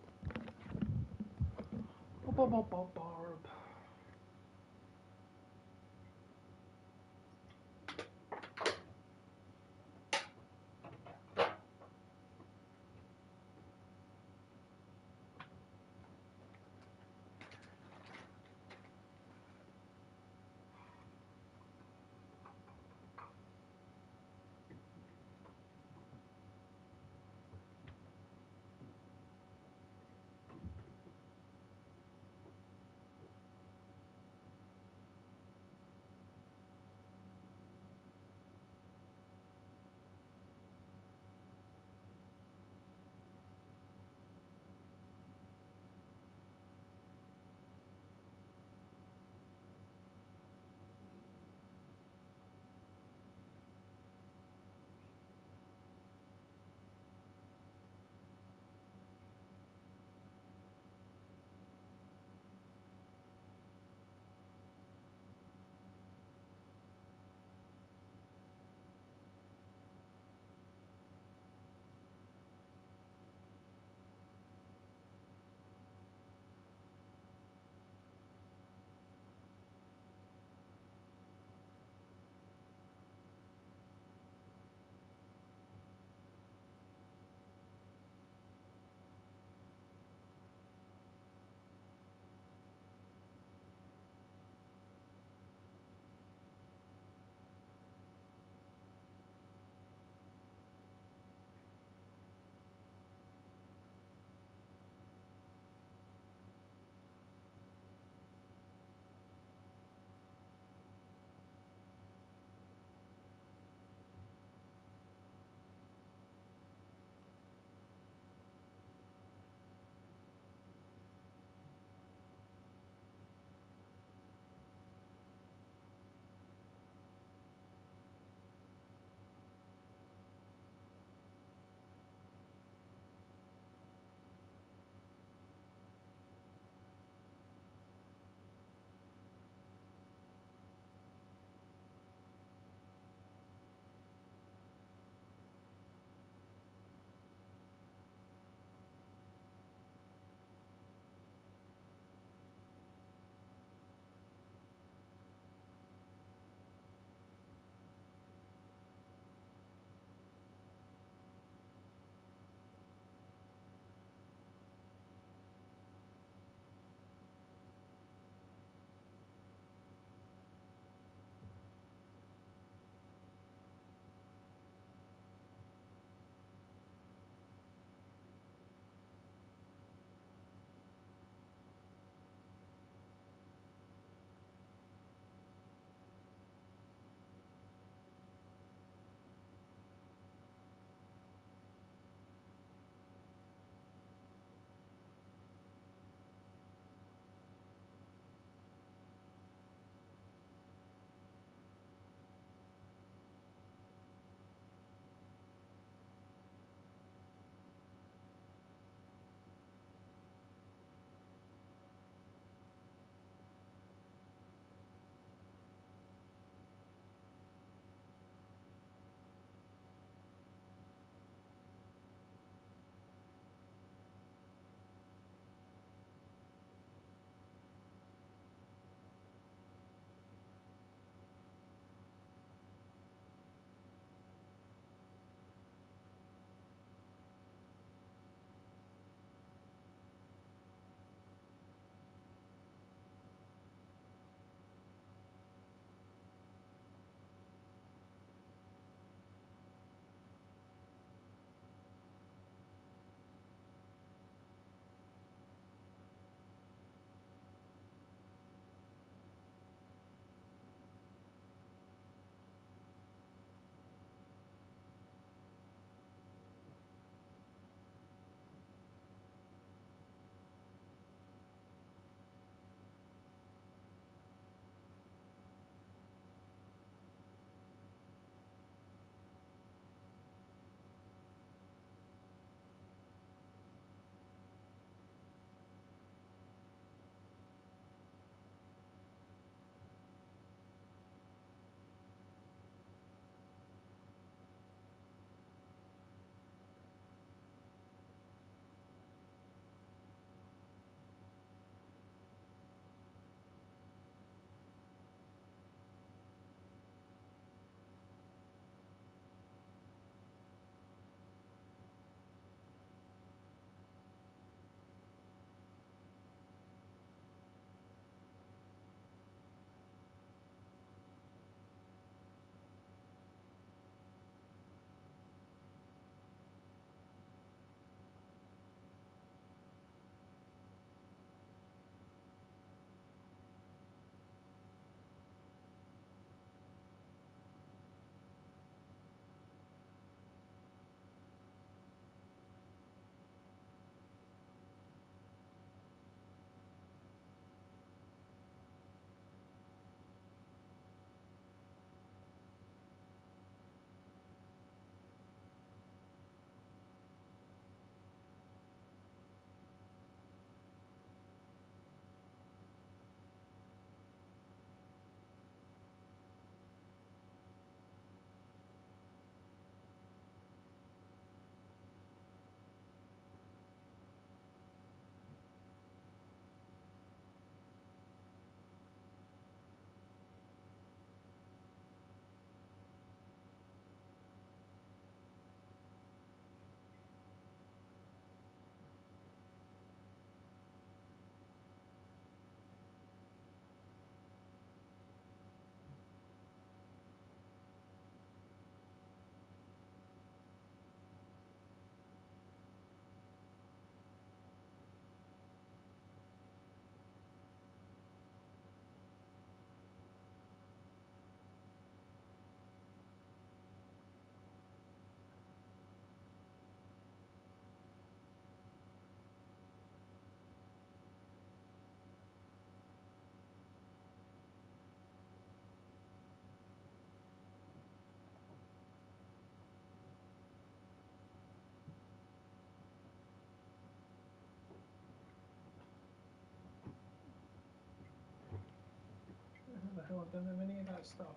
stuff.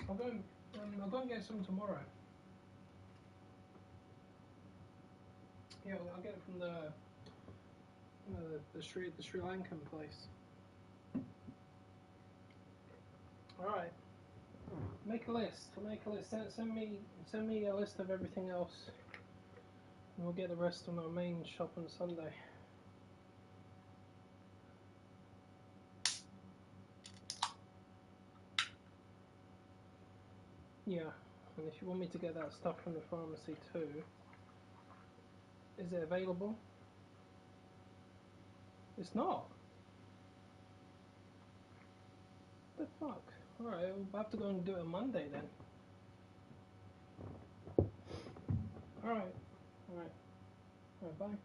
I'll go and get some tomorrow. Yeah, I'll get it from the Sri Lankan place. All right. Make a list. Send me a list of everything else, and we'll get the rest on our main shop on Sunday. Yeah, and if you want me to get that stuff from the pharmacy too, is it available? It's not. What the fuck? Alright, we'll have to go and do it on Monday then. Alright. Alright, bye.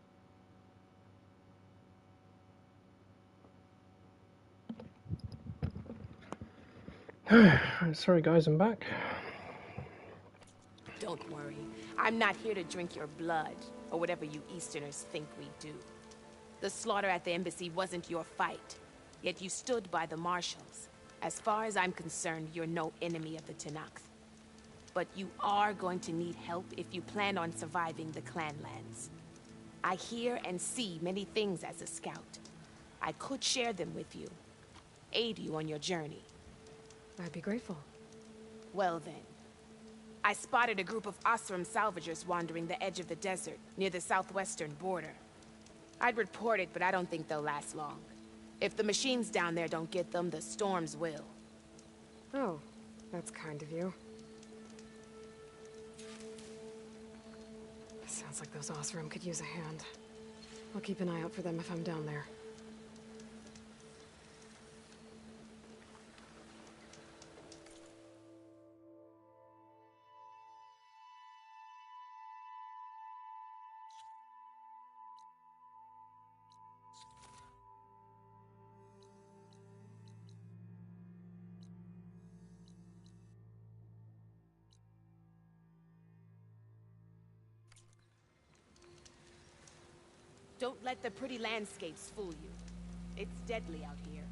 Sorry guys, I'm back. Don't worry. I'm not here to drink your blood, or whatever you Easterners think we do. The slaughter at the embassy wasn't your fight, yet you stood by the marshals. As far as I'm concerned, you're no enemy of the Tenakth. But you are going to need help if you plan on surviving the Clanlands. I hear and see many things as a scout. I could share them with you, aid you on your journey. I'd be grateful. Well then. I spotted a group of Osram salvagers wandering the edge of the desert, near the southwestern border. I'd report it, but I don't think they'll last long. If the machines down there don't get them, the storms will. Oh, that's kind of you. Sounds like those Osram could use a hand. I'll keep an eye out for them if I'm down there. Don't let the pretty landscapes fool you. It's deadly out here.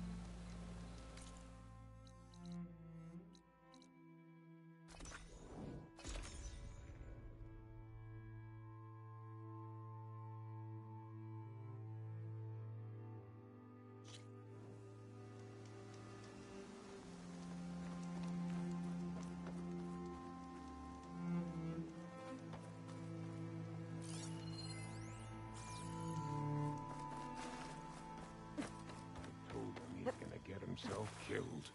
Himself killed.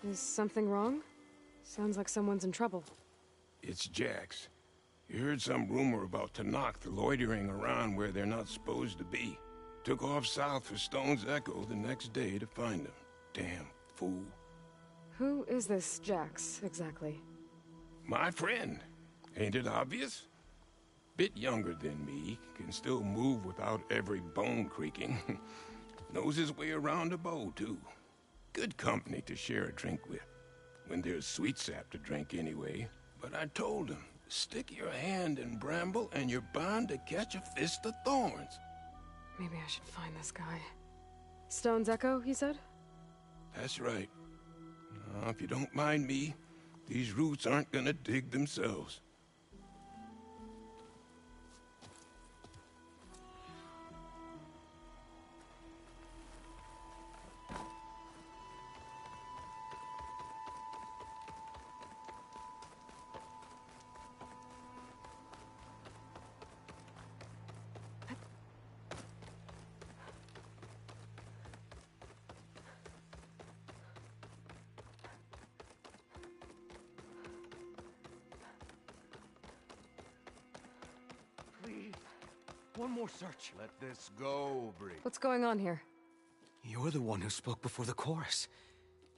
Is something wrong? Sounds like someone's in trouble. It's Jax. You heard some rumor about Tenakth loitering around where they're not supposed to be. Took off south for Stone's Echo the next day to find them. Damn fool. Who is this Jax, exactly? My friend. Ain't it obvious? Bit younger than me, can still move without every bone creaking. Knows his way around a bow, too. Good company to share a drink with. When there's sweet sap to drink anyway. But I told him, stick your hand in bramble and you're bound to catch a fist of thorns. Maybe I should find this guy. Stone's Echo, he said? That's right. Now, if you don't mind me, these roots aren't gonna dig themselves. One more search. Let this go, Bree. What's going on here? You're the one who spoke before the chorus.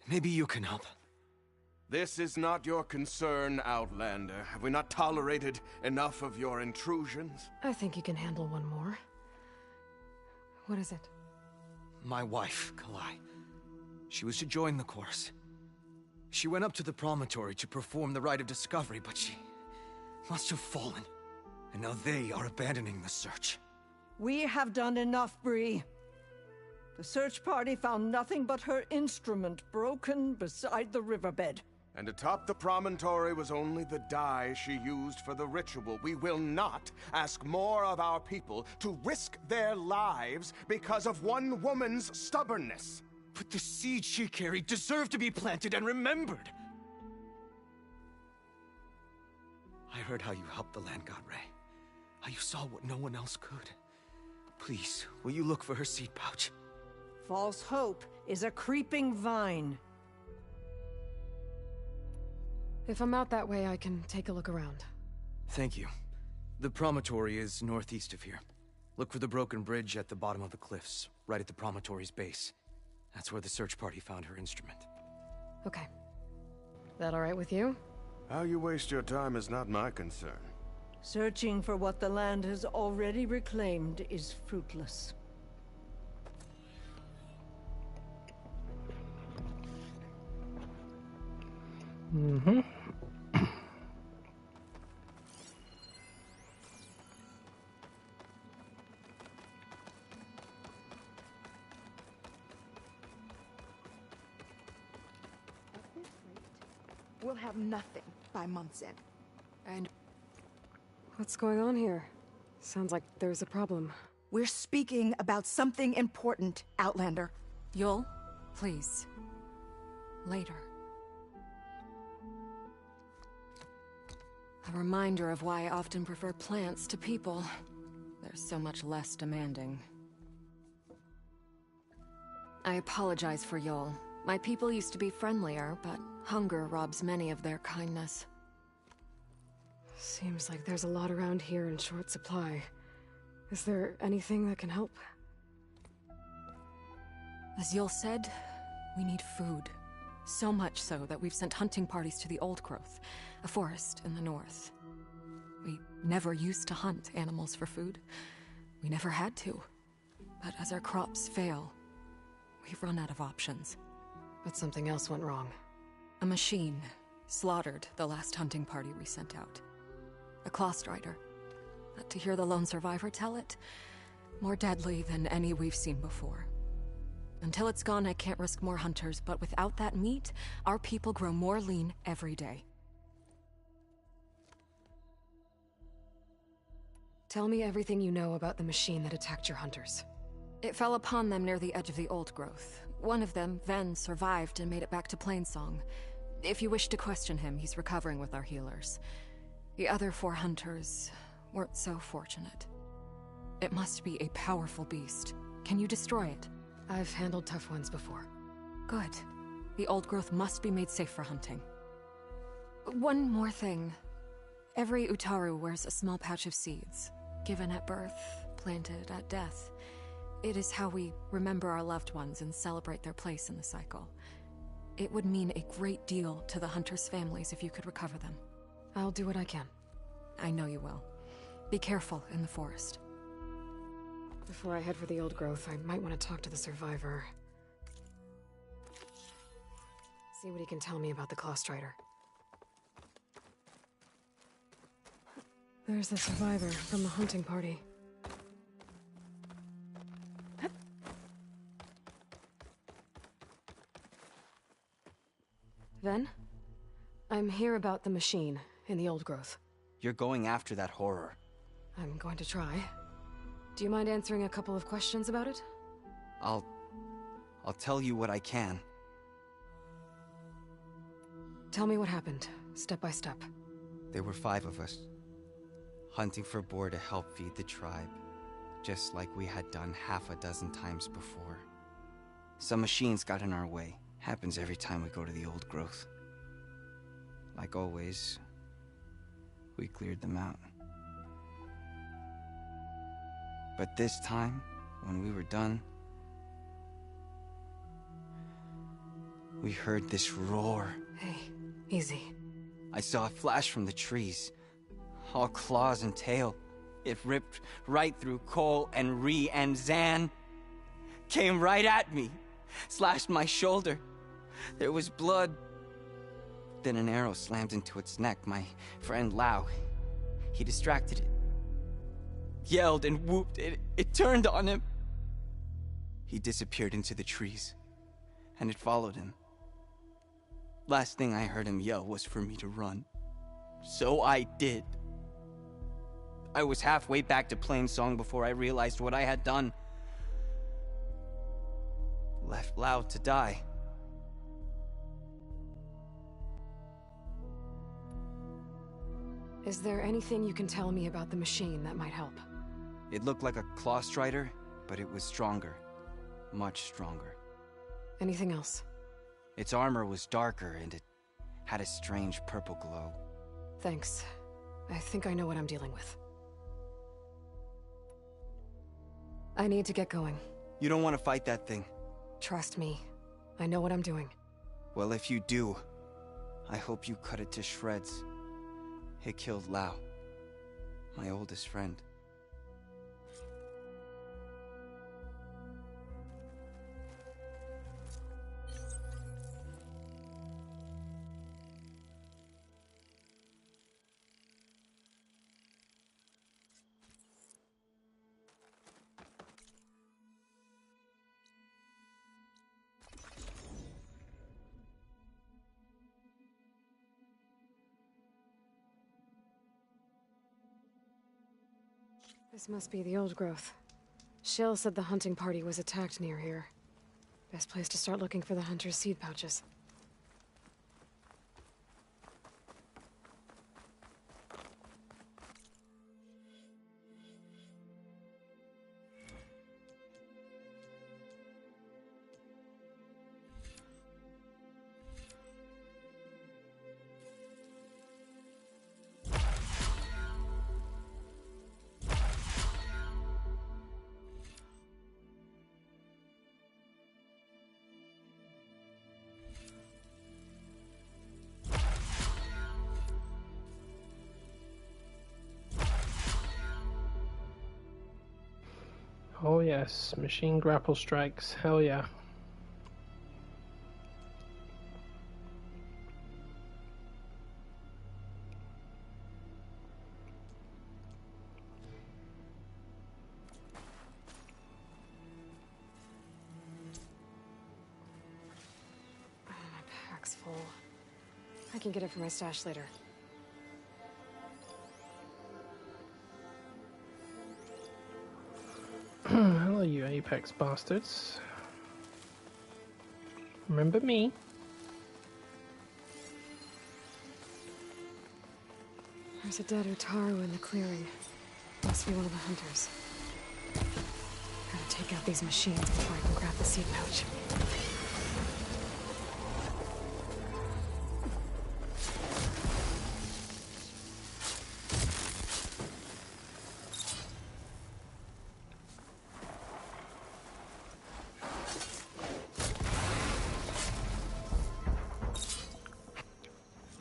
Maybe you can help. This is not your concern, Outlander. Have we not tolerated enough of your intrusions? I think you can handle one more. What is it? My wife, Kalai. She was to join the chorus. She went up to the promontory to perform the rite of discovery, but she must have fallen. And now they are abandoning the search. We have done enough, Bree. The search party found nothing but her instrument broken beside the riverbed. And atop the promontory was only the dye she used for the ritual. We will not ask more of our people to risk their lives because of one woman's stubbornness. But the seed she carried deserved to be planted and remembered. I heard how you helped the land god Ray. How you saw what no one else could. Please, will you look for her seed pouch? False hope is a creeping vine. If I'm out that way, I can take a look around. Thank you. The promontory is northeast of here. Look for the broken bridge at the bottom of the cliffs, right at the promontory's base. That's where the search party found her instrument. Okay. That all right with you? How you waste your time is not my concern. Searching for what the land has already reclaimed is fruitless. Mm-hmm. We'll have nothing by month's end. And What's going on here? Sounds like there's a problem. we're speaking about something important, Outlander. Yul, please. Later. A reminder of why I often prefer plants to people. They're so much less demanding. I apologize for Yul. My people used to be friendlier, but hunger robs many of their kindness. Seems like there's a lot around here in short supply. Is there anything that can help? As Yul said, we need food. So much so that we've sent hunting parties to the Old Growth, a forest in the north. We never used to hunt animals for food. We never had to. But as our crops fail, we've run out of options. But something else went wrong. A machine slaughtered the last hunting party we sent out. A claw strider. But to hear the lone survivor tell it, more deadly than any we've seen before. Until it's gone, I can't risk more hunters, but without that meat, our people grow more lean every day. Tell me everything you know about the machine that attacked your hunters. It fell upon them near the edge of the Old Growth. One of them, Ven, survived and made it back to Plainsong. If you wish to question him, he's recovering with our healers. The other 4 hunters weren't so fortunate. It must be a powerful beast. Can you destroy it? I've handled tough ones before. Good. The Old Growth must be made safe for hunting. One more thing. Every Utaru wears a small pouch of seeds, given at birth, planted at death. It is how we remember our loved ones and celebrate their place in the cycle. It would mean a great deal to the hunters' families if you could recover them. I'll do what I can. I know you will. Be careful in the forest. Before I head for the Old Growth, I might want to talk to the survivor. See what he can tell me about the Claw Strider. There's the survivor from the hunting party. Ven? I'm here about the machine in the Old Growth. You're going after that horror. I'm going to try. Do you mind answering a couple of questions about it? I'll tell you what I can. Tell me what happened, step by step. There were 5 of us, hunting for boar to help feed the tribe, just like we had done half a dozen times before. Some machines got in our way. Happens every time we go to the Old Growth. Like always, we cleared them out. But this time, when we were done, we heard this roar. Hey, easy. I saw a flash from the trees, all claws and tail. It ripped right through Cole and Ree, and Zan came right at me, slashed my shoulder. There was blood. Then an arrow slammed into its neck. My friend Lau, he distracted it. Yelled and whooped. It turned on him. he disappeared into the trees, and it followed him. Last thing I heard him yell was for me to run. So I did. I was halfway back to Plainsong before I realized what I had done. Left Lau to die. Is there anything you can tell me about the machine that might help? It looked like a claw strider, but it was stronger. Much stronger. Anything else? Its armor was darker, and it had a strange purple glow. Thanks. I think I know what I'm dealing with. I need to get going. You don't want to fight that thing. Trust me. I know what I'm doing. Well, if you do, I hope you cut it to shreds. It killed Lau, my oldest friend. This must be the old growth. Shill said the hunting party was attacked near here. Best place to start looking for the hunter's seed pouches. Oh yes, machine grapple strikes, hell yeah. My pack's full. I can get it from my stash later. Hello, you apex bastards. Remember me? There's a dead Utaru in the clearing. Must be one of the hunters. Gotta take out these machines before I can grab the seed pouch.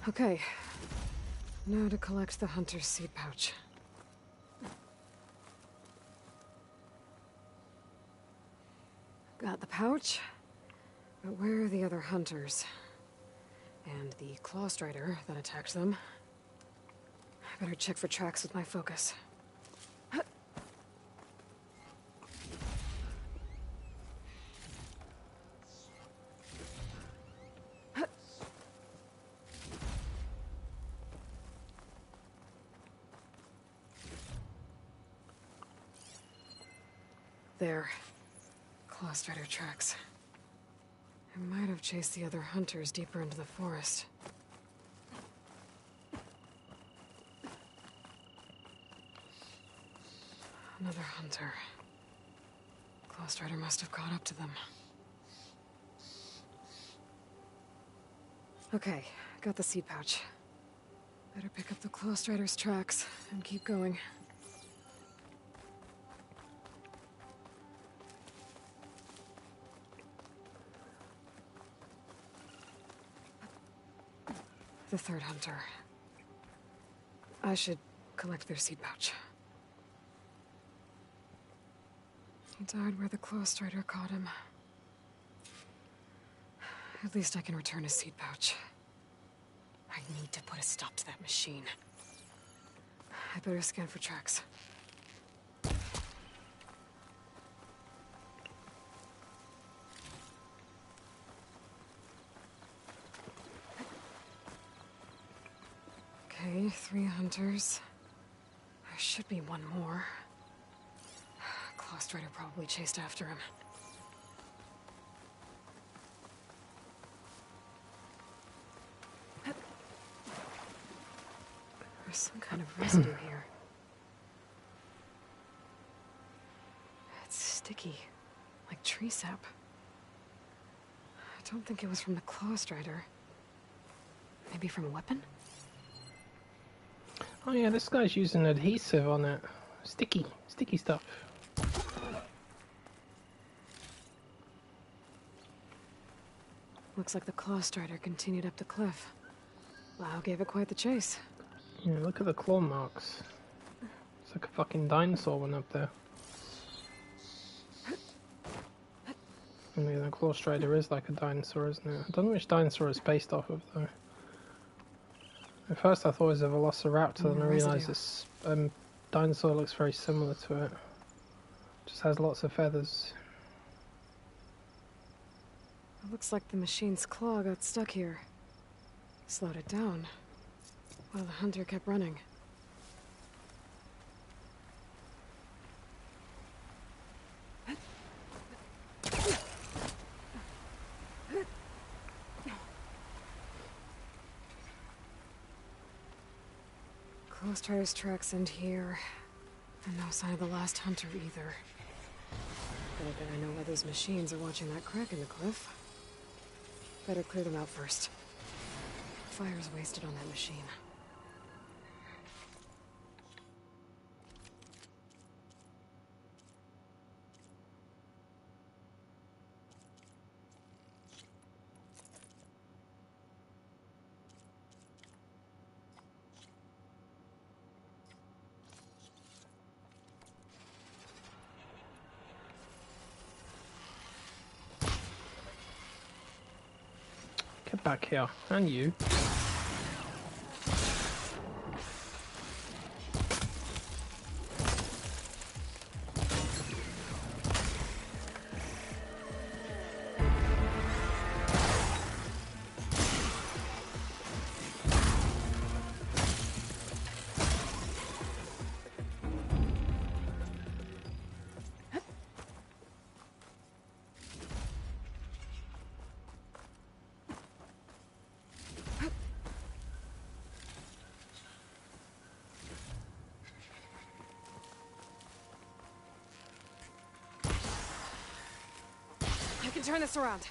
Okay, now to collect the hunter's seed pouch. Got the pouch, but where are the other hunters? And the claw strider that attacked them? I better check for tracks with my focus. There. Claw strider tracks. I might have chased the other hunters deeper into the forest. Another hunter. Claw strider must have caught up to them. Okay, got the seed pouch. Better pick up the claw strider's tracks and keep going. The third hunter. I should collect their seed pouch. He died where the claw strider caught him. At least I can return his seed pouch. I need to put a stop to that machine. I better scan for tracks. Okay, 3 hunters. There should be one more. Claw Strider probably chased after him. There's some kind of residue here. It's sticky, like tree sap. I don't think it was from the Claw Strider. Maybe from a weapon? Oh yeah, this guy's using adhesive on it. Sticky stuff. Looks like the Claw Strider continued up the cliff. Lau gave it quite the chase. Yeah, look at the claw marks. It's like a fucking dinosaur went up there. I mean, the Claw Strider is like a dinosaur, isn't it? I don't know which dinosaur it's based off of, though. At first I thought it was a velociraptor, and I realised this dinosaur looks very similar to it. Just has lots of feathers. It looks like the machine's claw got stuck here. Slowed it down, while the hunter kept running. Claw Strider's tracks end here, and no sign of the last hunter either. But I bet I know why those machines are watching that crack in the cliff. Better clear them out first. Fire's wasted on that machine. Get back here, and you. I can turn this around.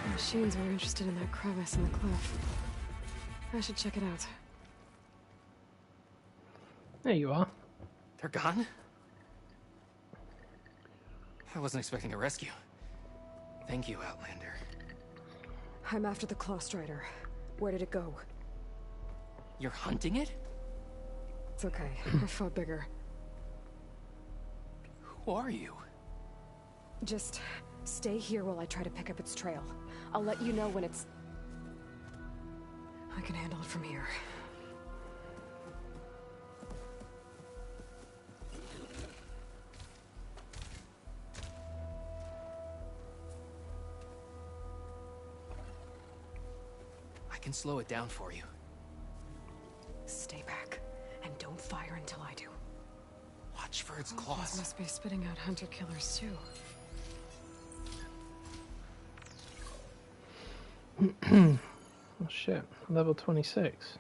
The machines were interested in that crevice in the cliff. I should check it out. There you are. They're gone? I wasn't expecting a rescue. Thank you, Outlander. I'm after the Claw Strider. Where did it go? You're hunting it? It's okay. I fought bigger. Who are you? Just stay here while I try to pick up its trail. I'll let you know when it's... I can handle it from here. I can slow it down for you. Stay back, and don't fire until I do. Watch for its These claws. must be spitting out hunter-killers, too. Oh shit, level 26.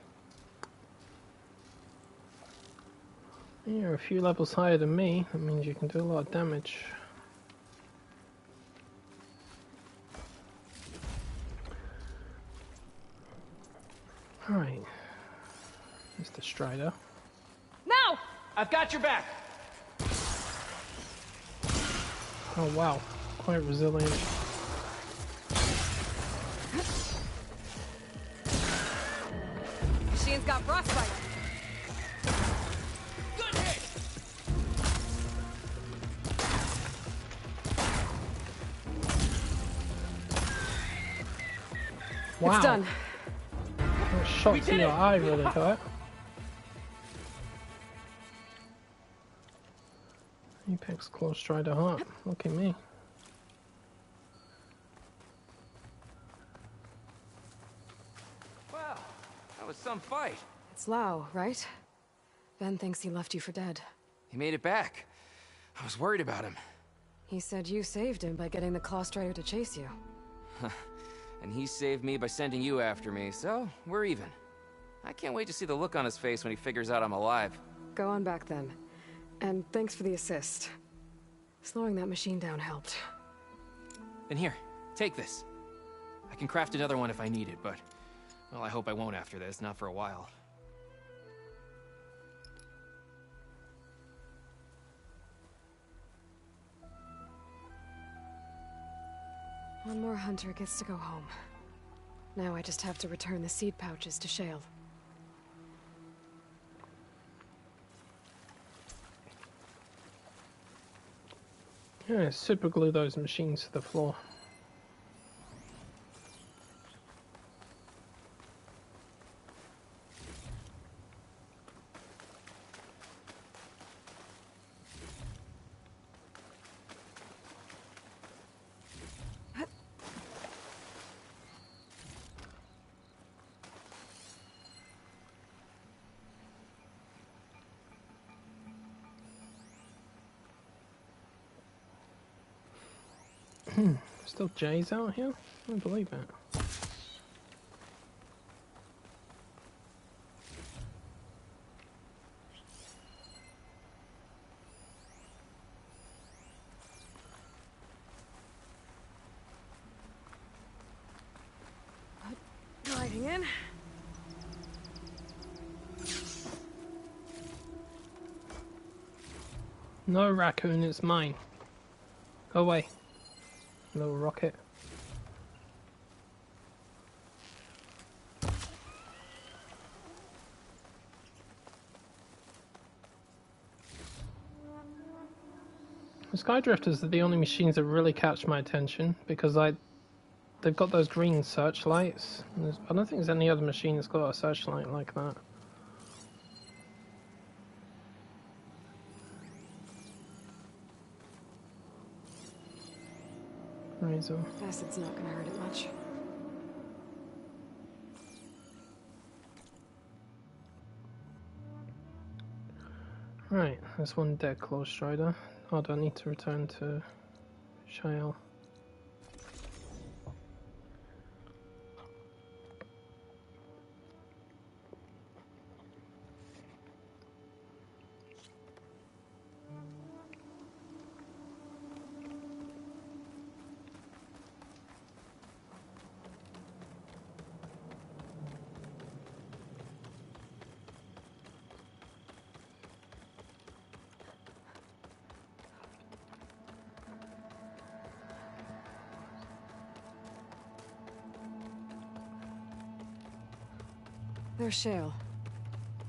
You're a few levels higher than me, that means you can do a lot of damage. Alright, Mr. Strider. Now! I've got your back! Oh wow, quite resilient. Machine's got frostbite. Good hit! Wow. It's done. That shot to your eye really hurt. You Apex Claw Strider Heart. Look at me. Wow, that was some fight. It's Lau, right? Ben thinks he left you for dead. He made it back. I was worried about him. He said you saved him by getting the Claw Strider to chase you. And he saved me by sending you after me, so we're even. I can't wait to see the look on his face when he figures out I'm alive. Go on back then. And thanks for the assist. Slowing that machine down helped. And here, take this. I can craft another one if I need it, but... well, I hope I won't after this, not for a while. One more hunter gets to go home. Now I just have to return the seed pouches to Shale. Yeah, super glue those machines to the floor. Still Jays out here? I don't believe it. Gliding in. No, raccoon, it's mine. Go away. Little rocket. The Skydrifters are the only machines that really catch my attention because they've got those green searchlights. I don't think there's any other machine that's got a searchlight like that. Razor. Acid's not gonna hurt it much. Right, there's one dead Claw Strider. Oh, do I need to return to Shale? There's Shale.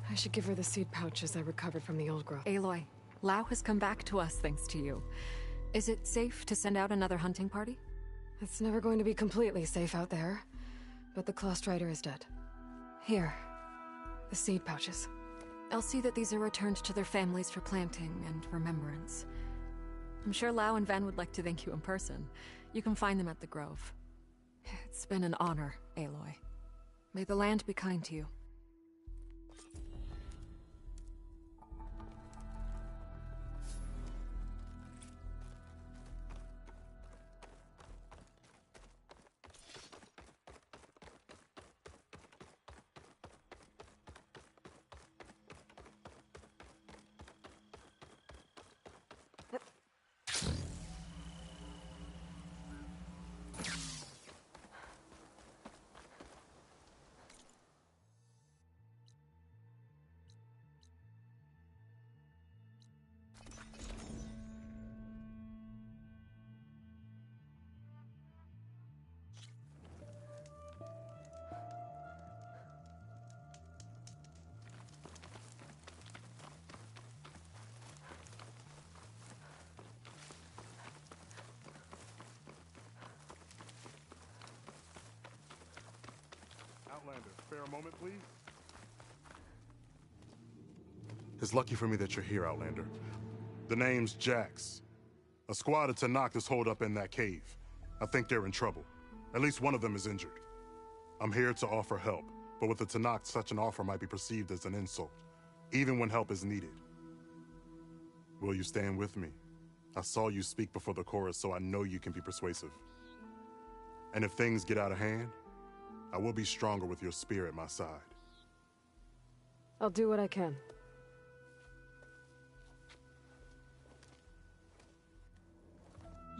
I should give her the seed pouches I recovered from the old growth. Aloy, Lau has come back to us thanks to you. Is it safe to send out another hunting party? It's never going to be completely safe out there, but the Claw Strider is dead. Here, the seed pouches. I'll see that these are returned to their families for planting and remembrance. I'm sure Lau and Van would like to thank you in person. You can find them at the Grove. It's been an honor, Aloy. May the land be kind to you. Outlander, spare a moment, please. It's lucky for me that you're here, Outlander. The name's Jax. A squad of Tanakh is holed up in that cave. I think they're in trouble. At least one of them is injured. I'm here to offer help, but with the Tanakh, such an offer might be perceived as an insult, even when help is needed. Will you stand with me? I saw you speak before the chorus, so I know you can be persuasive. And if things get out of hand, I will be stronger with your spear at my side. I'll do what I can.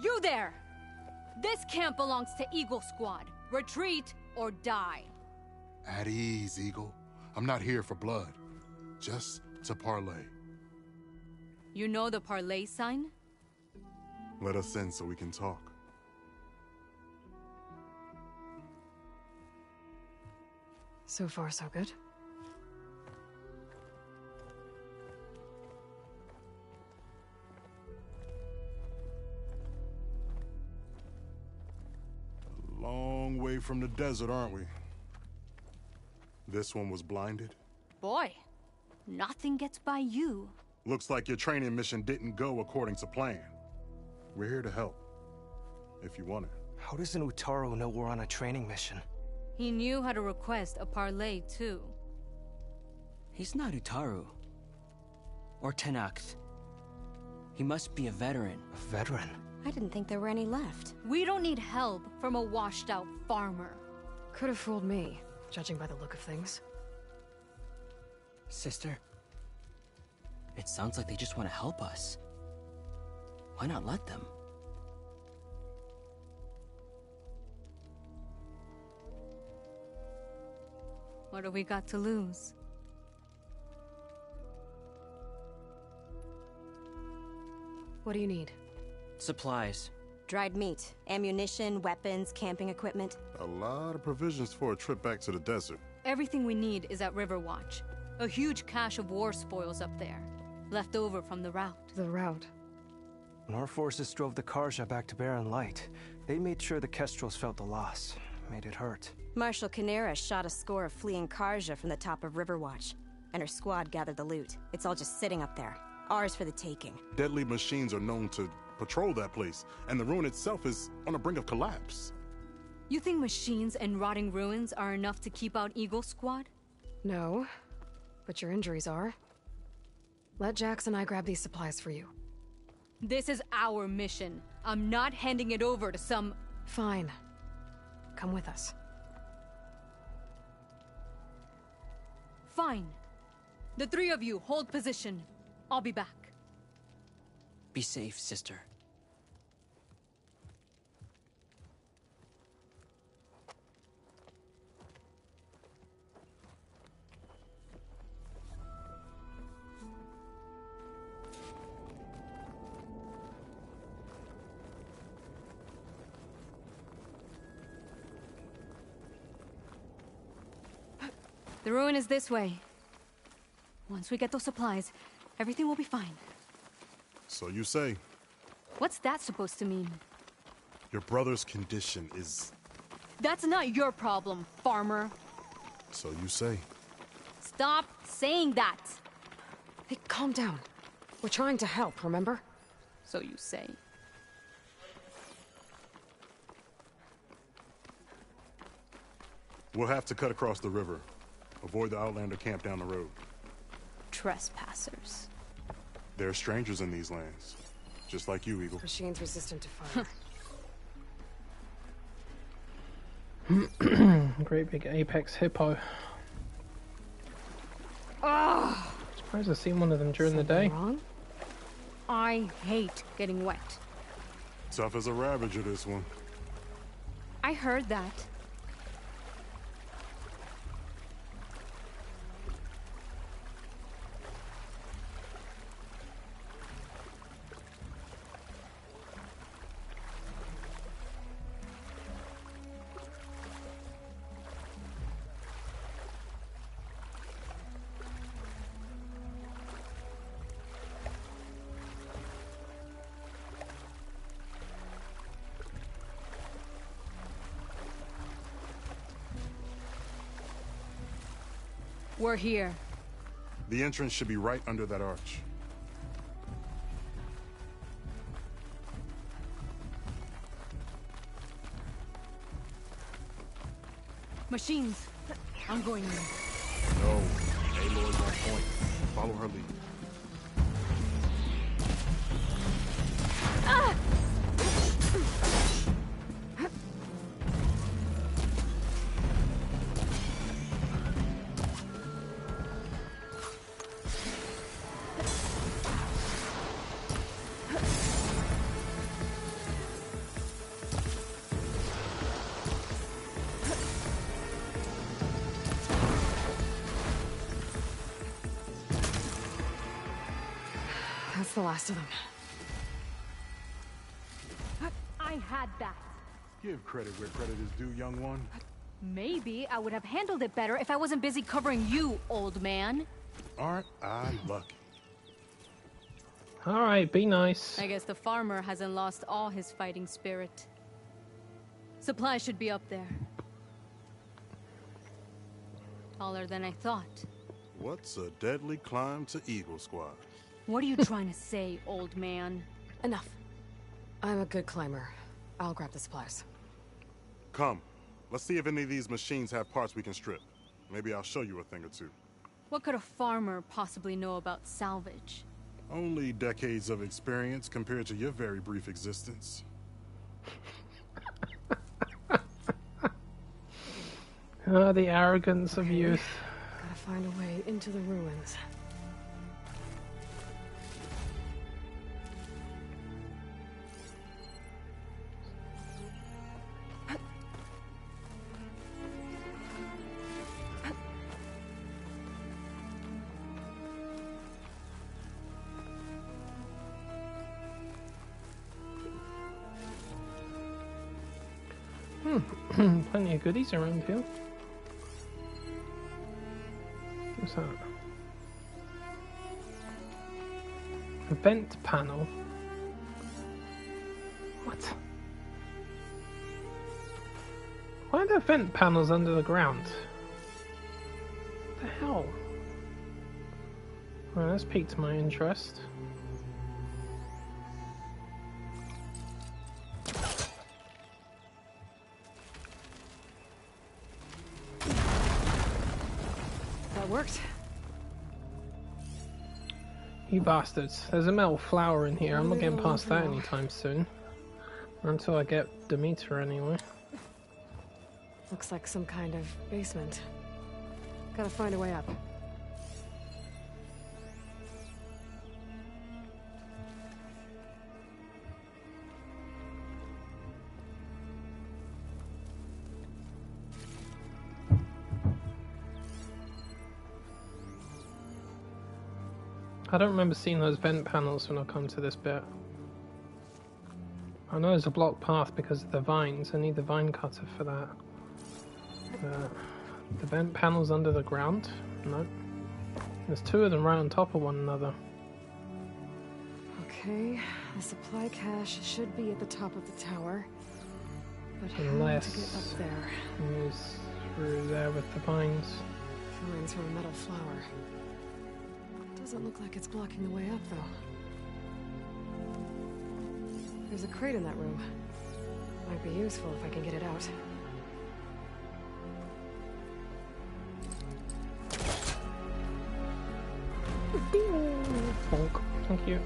You there! This camp belongs to Eagle Squad. Retreat or die. At ease, Eagle. I'm not here for blood. Just to parlay. You know the parlay sign? Let us in so we can talk. So far, so good. A long way from the desert, aren't we? This one was blinded? Boy, nothing gets by you. Looks like your training mission didn't go according to plan. We're here to help, if you want it. How does an Utaru know we're on a training mission? He knew how to request a parlay, too. He's not Utaru. Or Tanakh. He must be a veteran. A veteran? I didn't think there were any left. We don't need help from a washed-out farmer. Could have fooled me, judging by the look of things. Sister, it sounds like they just want to help us. Why not let them? What do we got to lose? What do you need? Supplies. Dried meat, ammunition, weapons, camping equipment. A lot of provisions for a trip back to the desert. Everything we need is at Riverwatch. A huge cache of war spoils up there, left over from the rout. The rout? When our forces drove the Karja back to Barren Light, they made sure the Kestrels felt the loss. Made it hurt. Marshal Canera shot a score of fleeing Karja from the top of Riverwatch, and her squad gathered the loot. It's all just sitting up there. Ours for the taking. Deadly machines are known to patrol that place, and the ruin itself is on the brink of collapse. You think machines and rotting ruins are enough to keep out Eagle Squad? No, but your injuries are. Let Jax and I grab these supplies for you. This is our mission. I'm not handing it over to some... Fine. Come with us. Fine. The three of you hold position. I'll be back. Be safe, sister. The ruin is this way. Once we get those supplies, everything will be fine. So you say. What's that supposed to mean? Your brother's condition is... That's not your problem, farmer. So you say. Stop saying that. Hey, calm down. We're trying to help, remember? So you say. We'll have to cut across the river. Avoid the Outlander camp down the road. Trespassers. There are strangers in these lands. Just like you, Eagle. Machines resistant to fire. Great big apex hippo. Oh, Surprised I've seen one of them during the day. Wrong? I hate getting wet. Tough as a ravager, this one. I heard that. We're here. The entrance should be right under that arch. Machines. I'm going in. No. Aloy's on point. Follow her lead. Ah! That's the last of them. I had that. Give credit where credit is due, young one. Maybe I would have handled it better if I wasn't busy covering you, old man. Aren't I lucky? Alright, be nice. I guess the farmer hasn't lost all his fighting spirit. Supplies should be up there. Taller than I thought. What's a deadly climb to Eagle Squad? What are you trying to say, old man? Enough. I'm a good climber. I'll grab the supplies. Come. Let's see if any of these machines have parts we can strip. Maybe I'll show you a thing or two. What could a farmer possibly know about salvage? Only decades of experience compared to your very brief existence. Oh, the arrogance of youth. Gotta find a way into the ruins. Plenty of goodies around here. What's that? A vent panel. What? Why are there vent panels under the ground? What the hell? Well, that's piqued my interest. Worked. You bastards. There's a metal flower in here. I'm not getting past that anytime soon. Until I get Demeter anyway. Looks like some kind of basement. Gotta find a way up. I don't remember seeing those vent panels when I come to this bit. I know there's a blocked path because of the vines. I need the vine cutter for that. The vent panels under the ground? No. There's two of them right on top of one another. Okay, the supply cache should be at the top of the tower. But how Unless to get up there? Is through there with the vines. Vines from a metal flower. Doesn't look like it's blocking the way up, though. There's a crate in that room. Might be useful if I can get it out. Bonk. Thank you.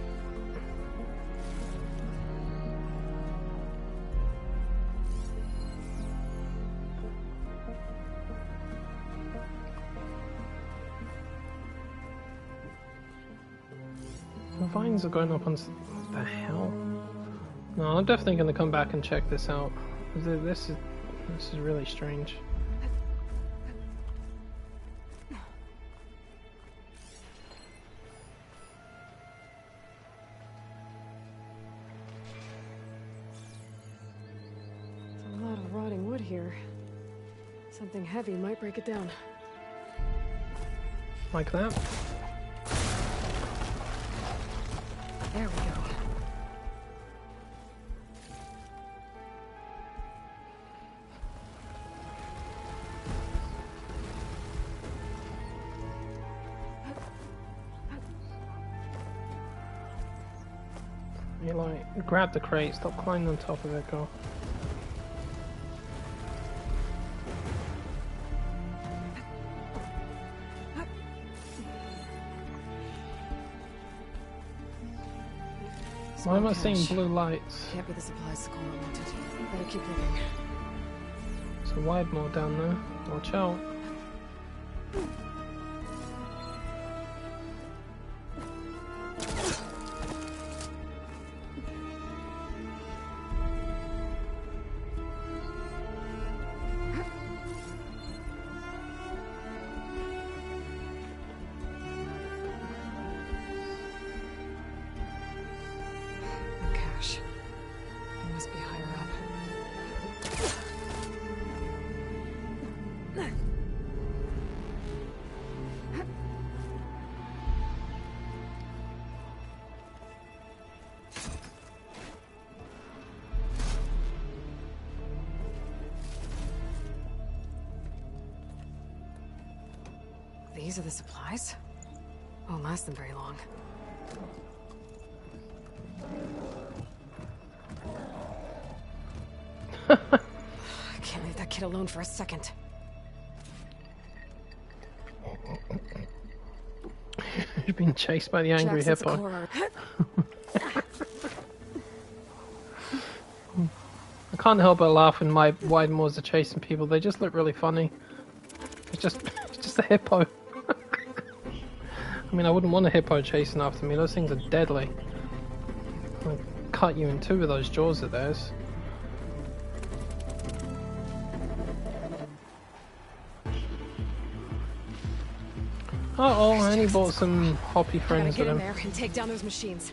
The vines are going up on... What the hell? No, I'm definitely going to come back and check this out. This is really strange. There's a lot of rotting wood here. Something heavy might break it down. Like that? There we go. You like, grab the crate, stop climbing on top of it, go. Why am I cache. seeing blue lights? Can't be the supplies Sakura wanted. Better keep looking. There's a wide more down there. Watch out. Cache. They must be higher up. These are the supplies? Won't last them very long. I can't leave that kid alone for a second. You've been chased by the angry Jackson hippo. Sakura. I can't help but laugh when my wide moors are chasing people. They just look really funny. It's just a hippo. I mean, I wouldn't want a hippo chasing after me. Those things are deadly. I'll cut you in two with those jaws of theirs. Uh-oh, and he bought some hoppy friends with Get in him. there and take down those machines.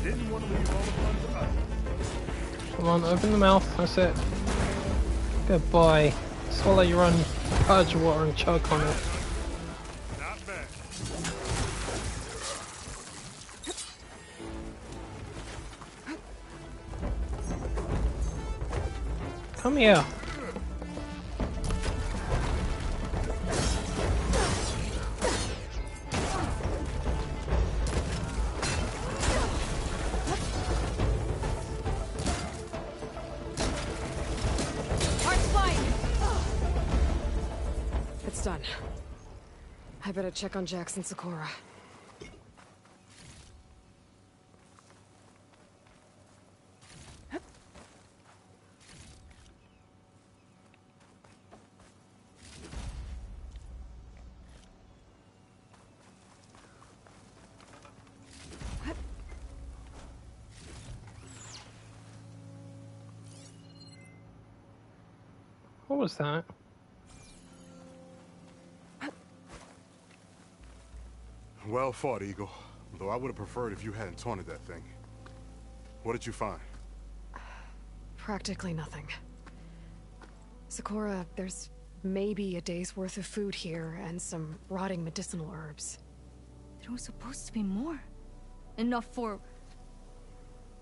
Didn't want to leave all the fun to us. Come on, open the mouth. That's it. Good boy. Swallow your own purge water and choke on it. Not bad. Come here. Heart's flying! It's done. I better check on Jackson Sakura. What was that? Well fought, Eagle. Though I would have preferred if you hadn't taunted that thing. What did you find? Practically nothing. Sakura, there's maybe a day's worth of food here and some rotting medicinal herbs. There was supposed to be more. Enough for...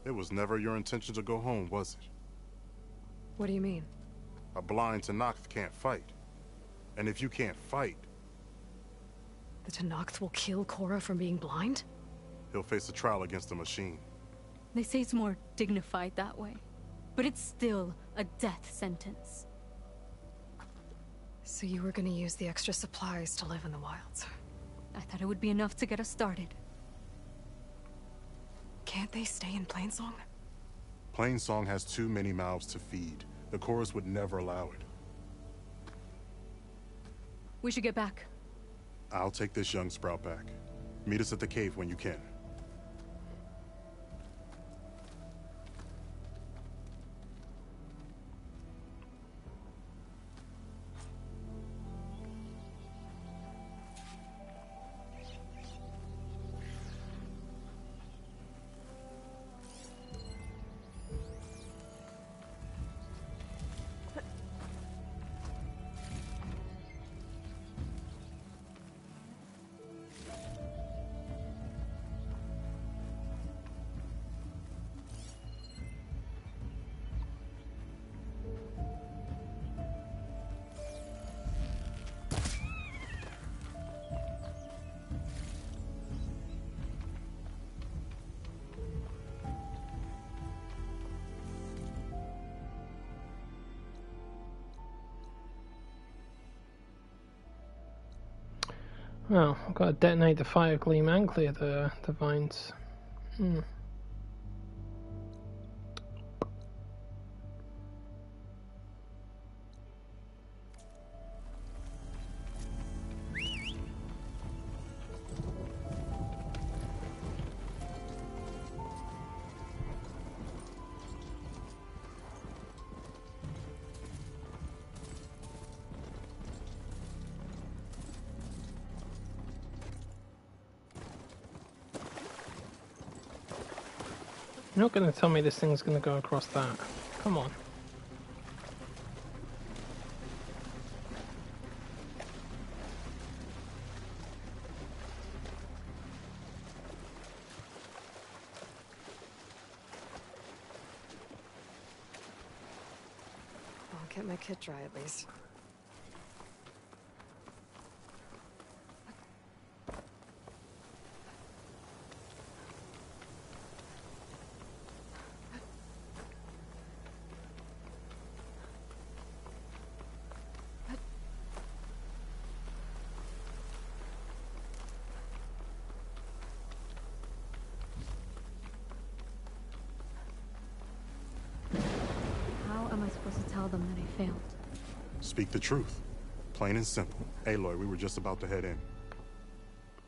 It was never your intention to go home, was it? What do you mean? A blind Tenakth can't fight. And if you can't fight, The Tenakth will kill Korra from being blind? he'll face a trial against the machine. They say it's more dignified that way. But it's still a death sentence. So you were gonna use the extra supplies to live in the wilds? I thought it would be enough to get us started. Can't they stay in Plainsong? Plainsong has too many mouths to feed. The chorus would never allow it. We should get back. I'll take this young sprout back. Meet us at the cave when you can. Well, I've got to detonate the fire gleam and clear the vines. You're not going to tell me this thing's going to go across that. Come on. I'll get my kit dry at least. Tell them that I failed. Speak the truth. Plain and simple. Aloy, we were just about to head in.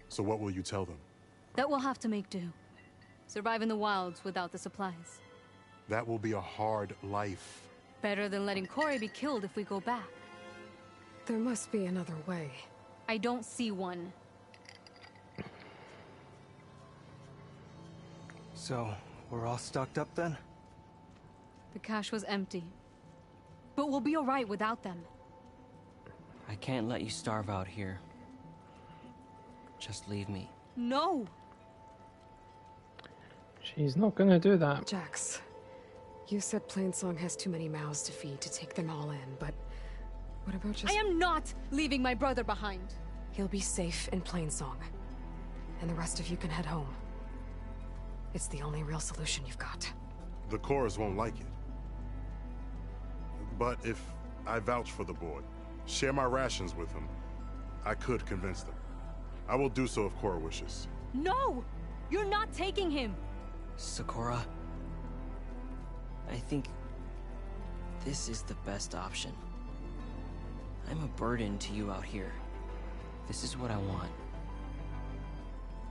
So what will you tell them? That we'll have to make do. Survive in the wilds without the supplies. That will be a hard life. Better than letting Corey be killed if we go back. There must be another way. I don't see one. So, we're all stocked up then? The cache was empty. But we'll be alright without them. I can't let you starve out here. Just leave me. No! She's not gonna do that. Jax, you said Plainsong has too many mouths to feed to take them all in, but what about just— I am not leaving my brother behind. He'll be safe in Plainsong, and the rest of you can head home. It's the only real solution you've got. The Chorus won't like it. But if I vouch for the boy, share my rations with him, I could convince them. I will do so if Cora wishes. No! You're not taking him! Sakura, I think this is the best option. I'm a burden to you out here. This is what I want.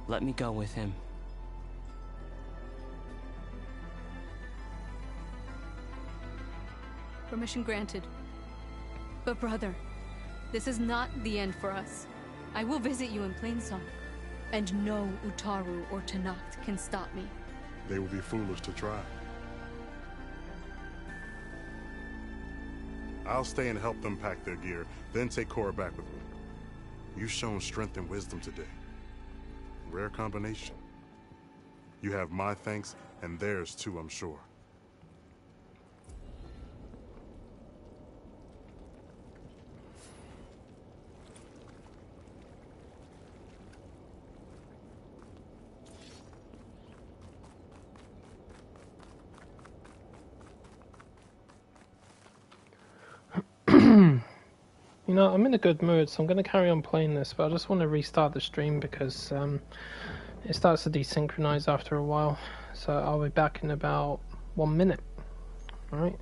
Let me go with him. Permission granted. But brother, this is not the end for us. I will visit you in Plainsong. And no Utaru or Tanact can stop me. They will be foolish to try. I'll stay and help them pack their gear, then take Cora back with me. You've shown strength and wisdom today. Rare combination. You have my thanks, and theirs too, I'm sure. You know, I'm in a good mood, so I'm going to carry on playing this, but I just want to restart the stream because it starts to desynchronize after a while. So I'll be back in about 1 minute. Alright.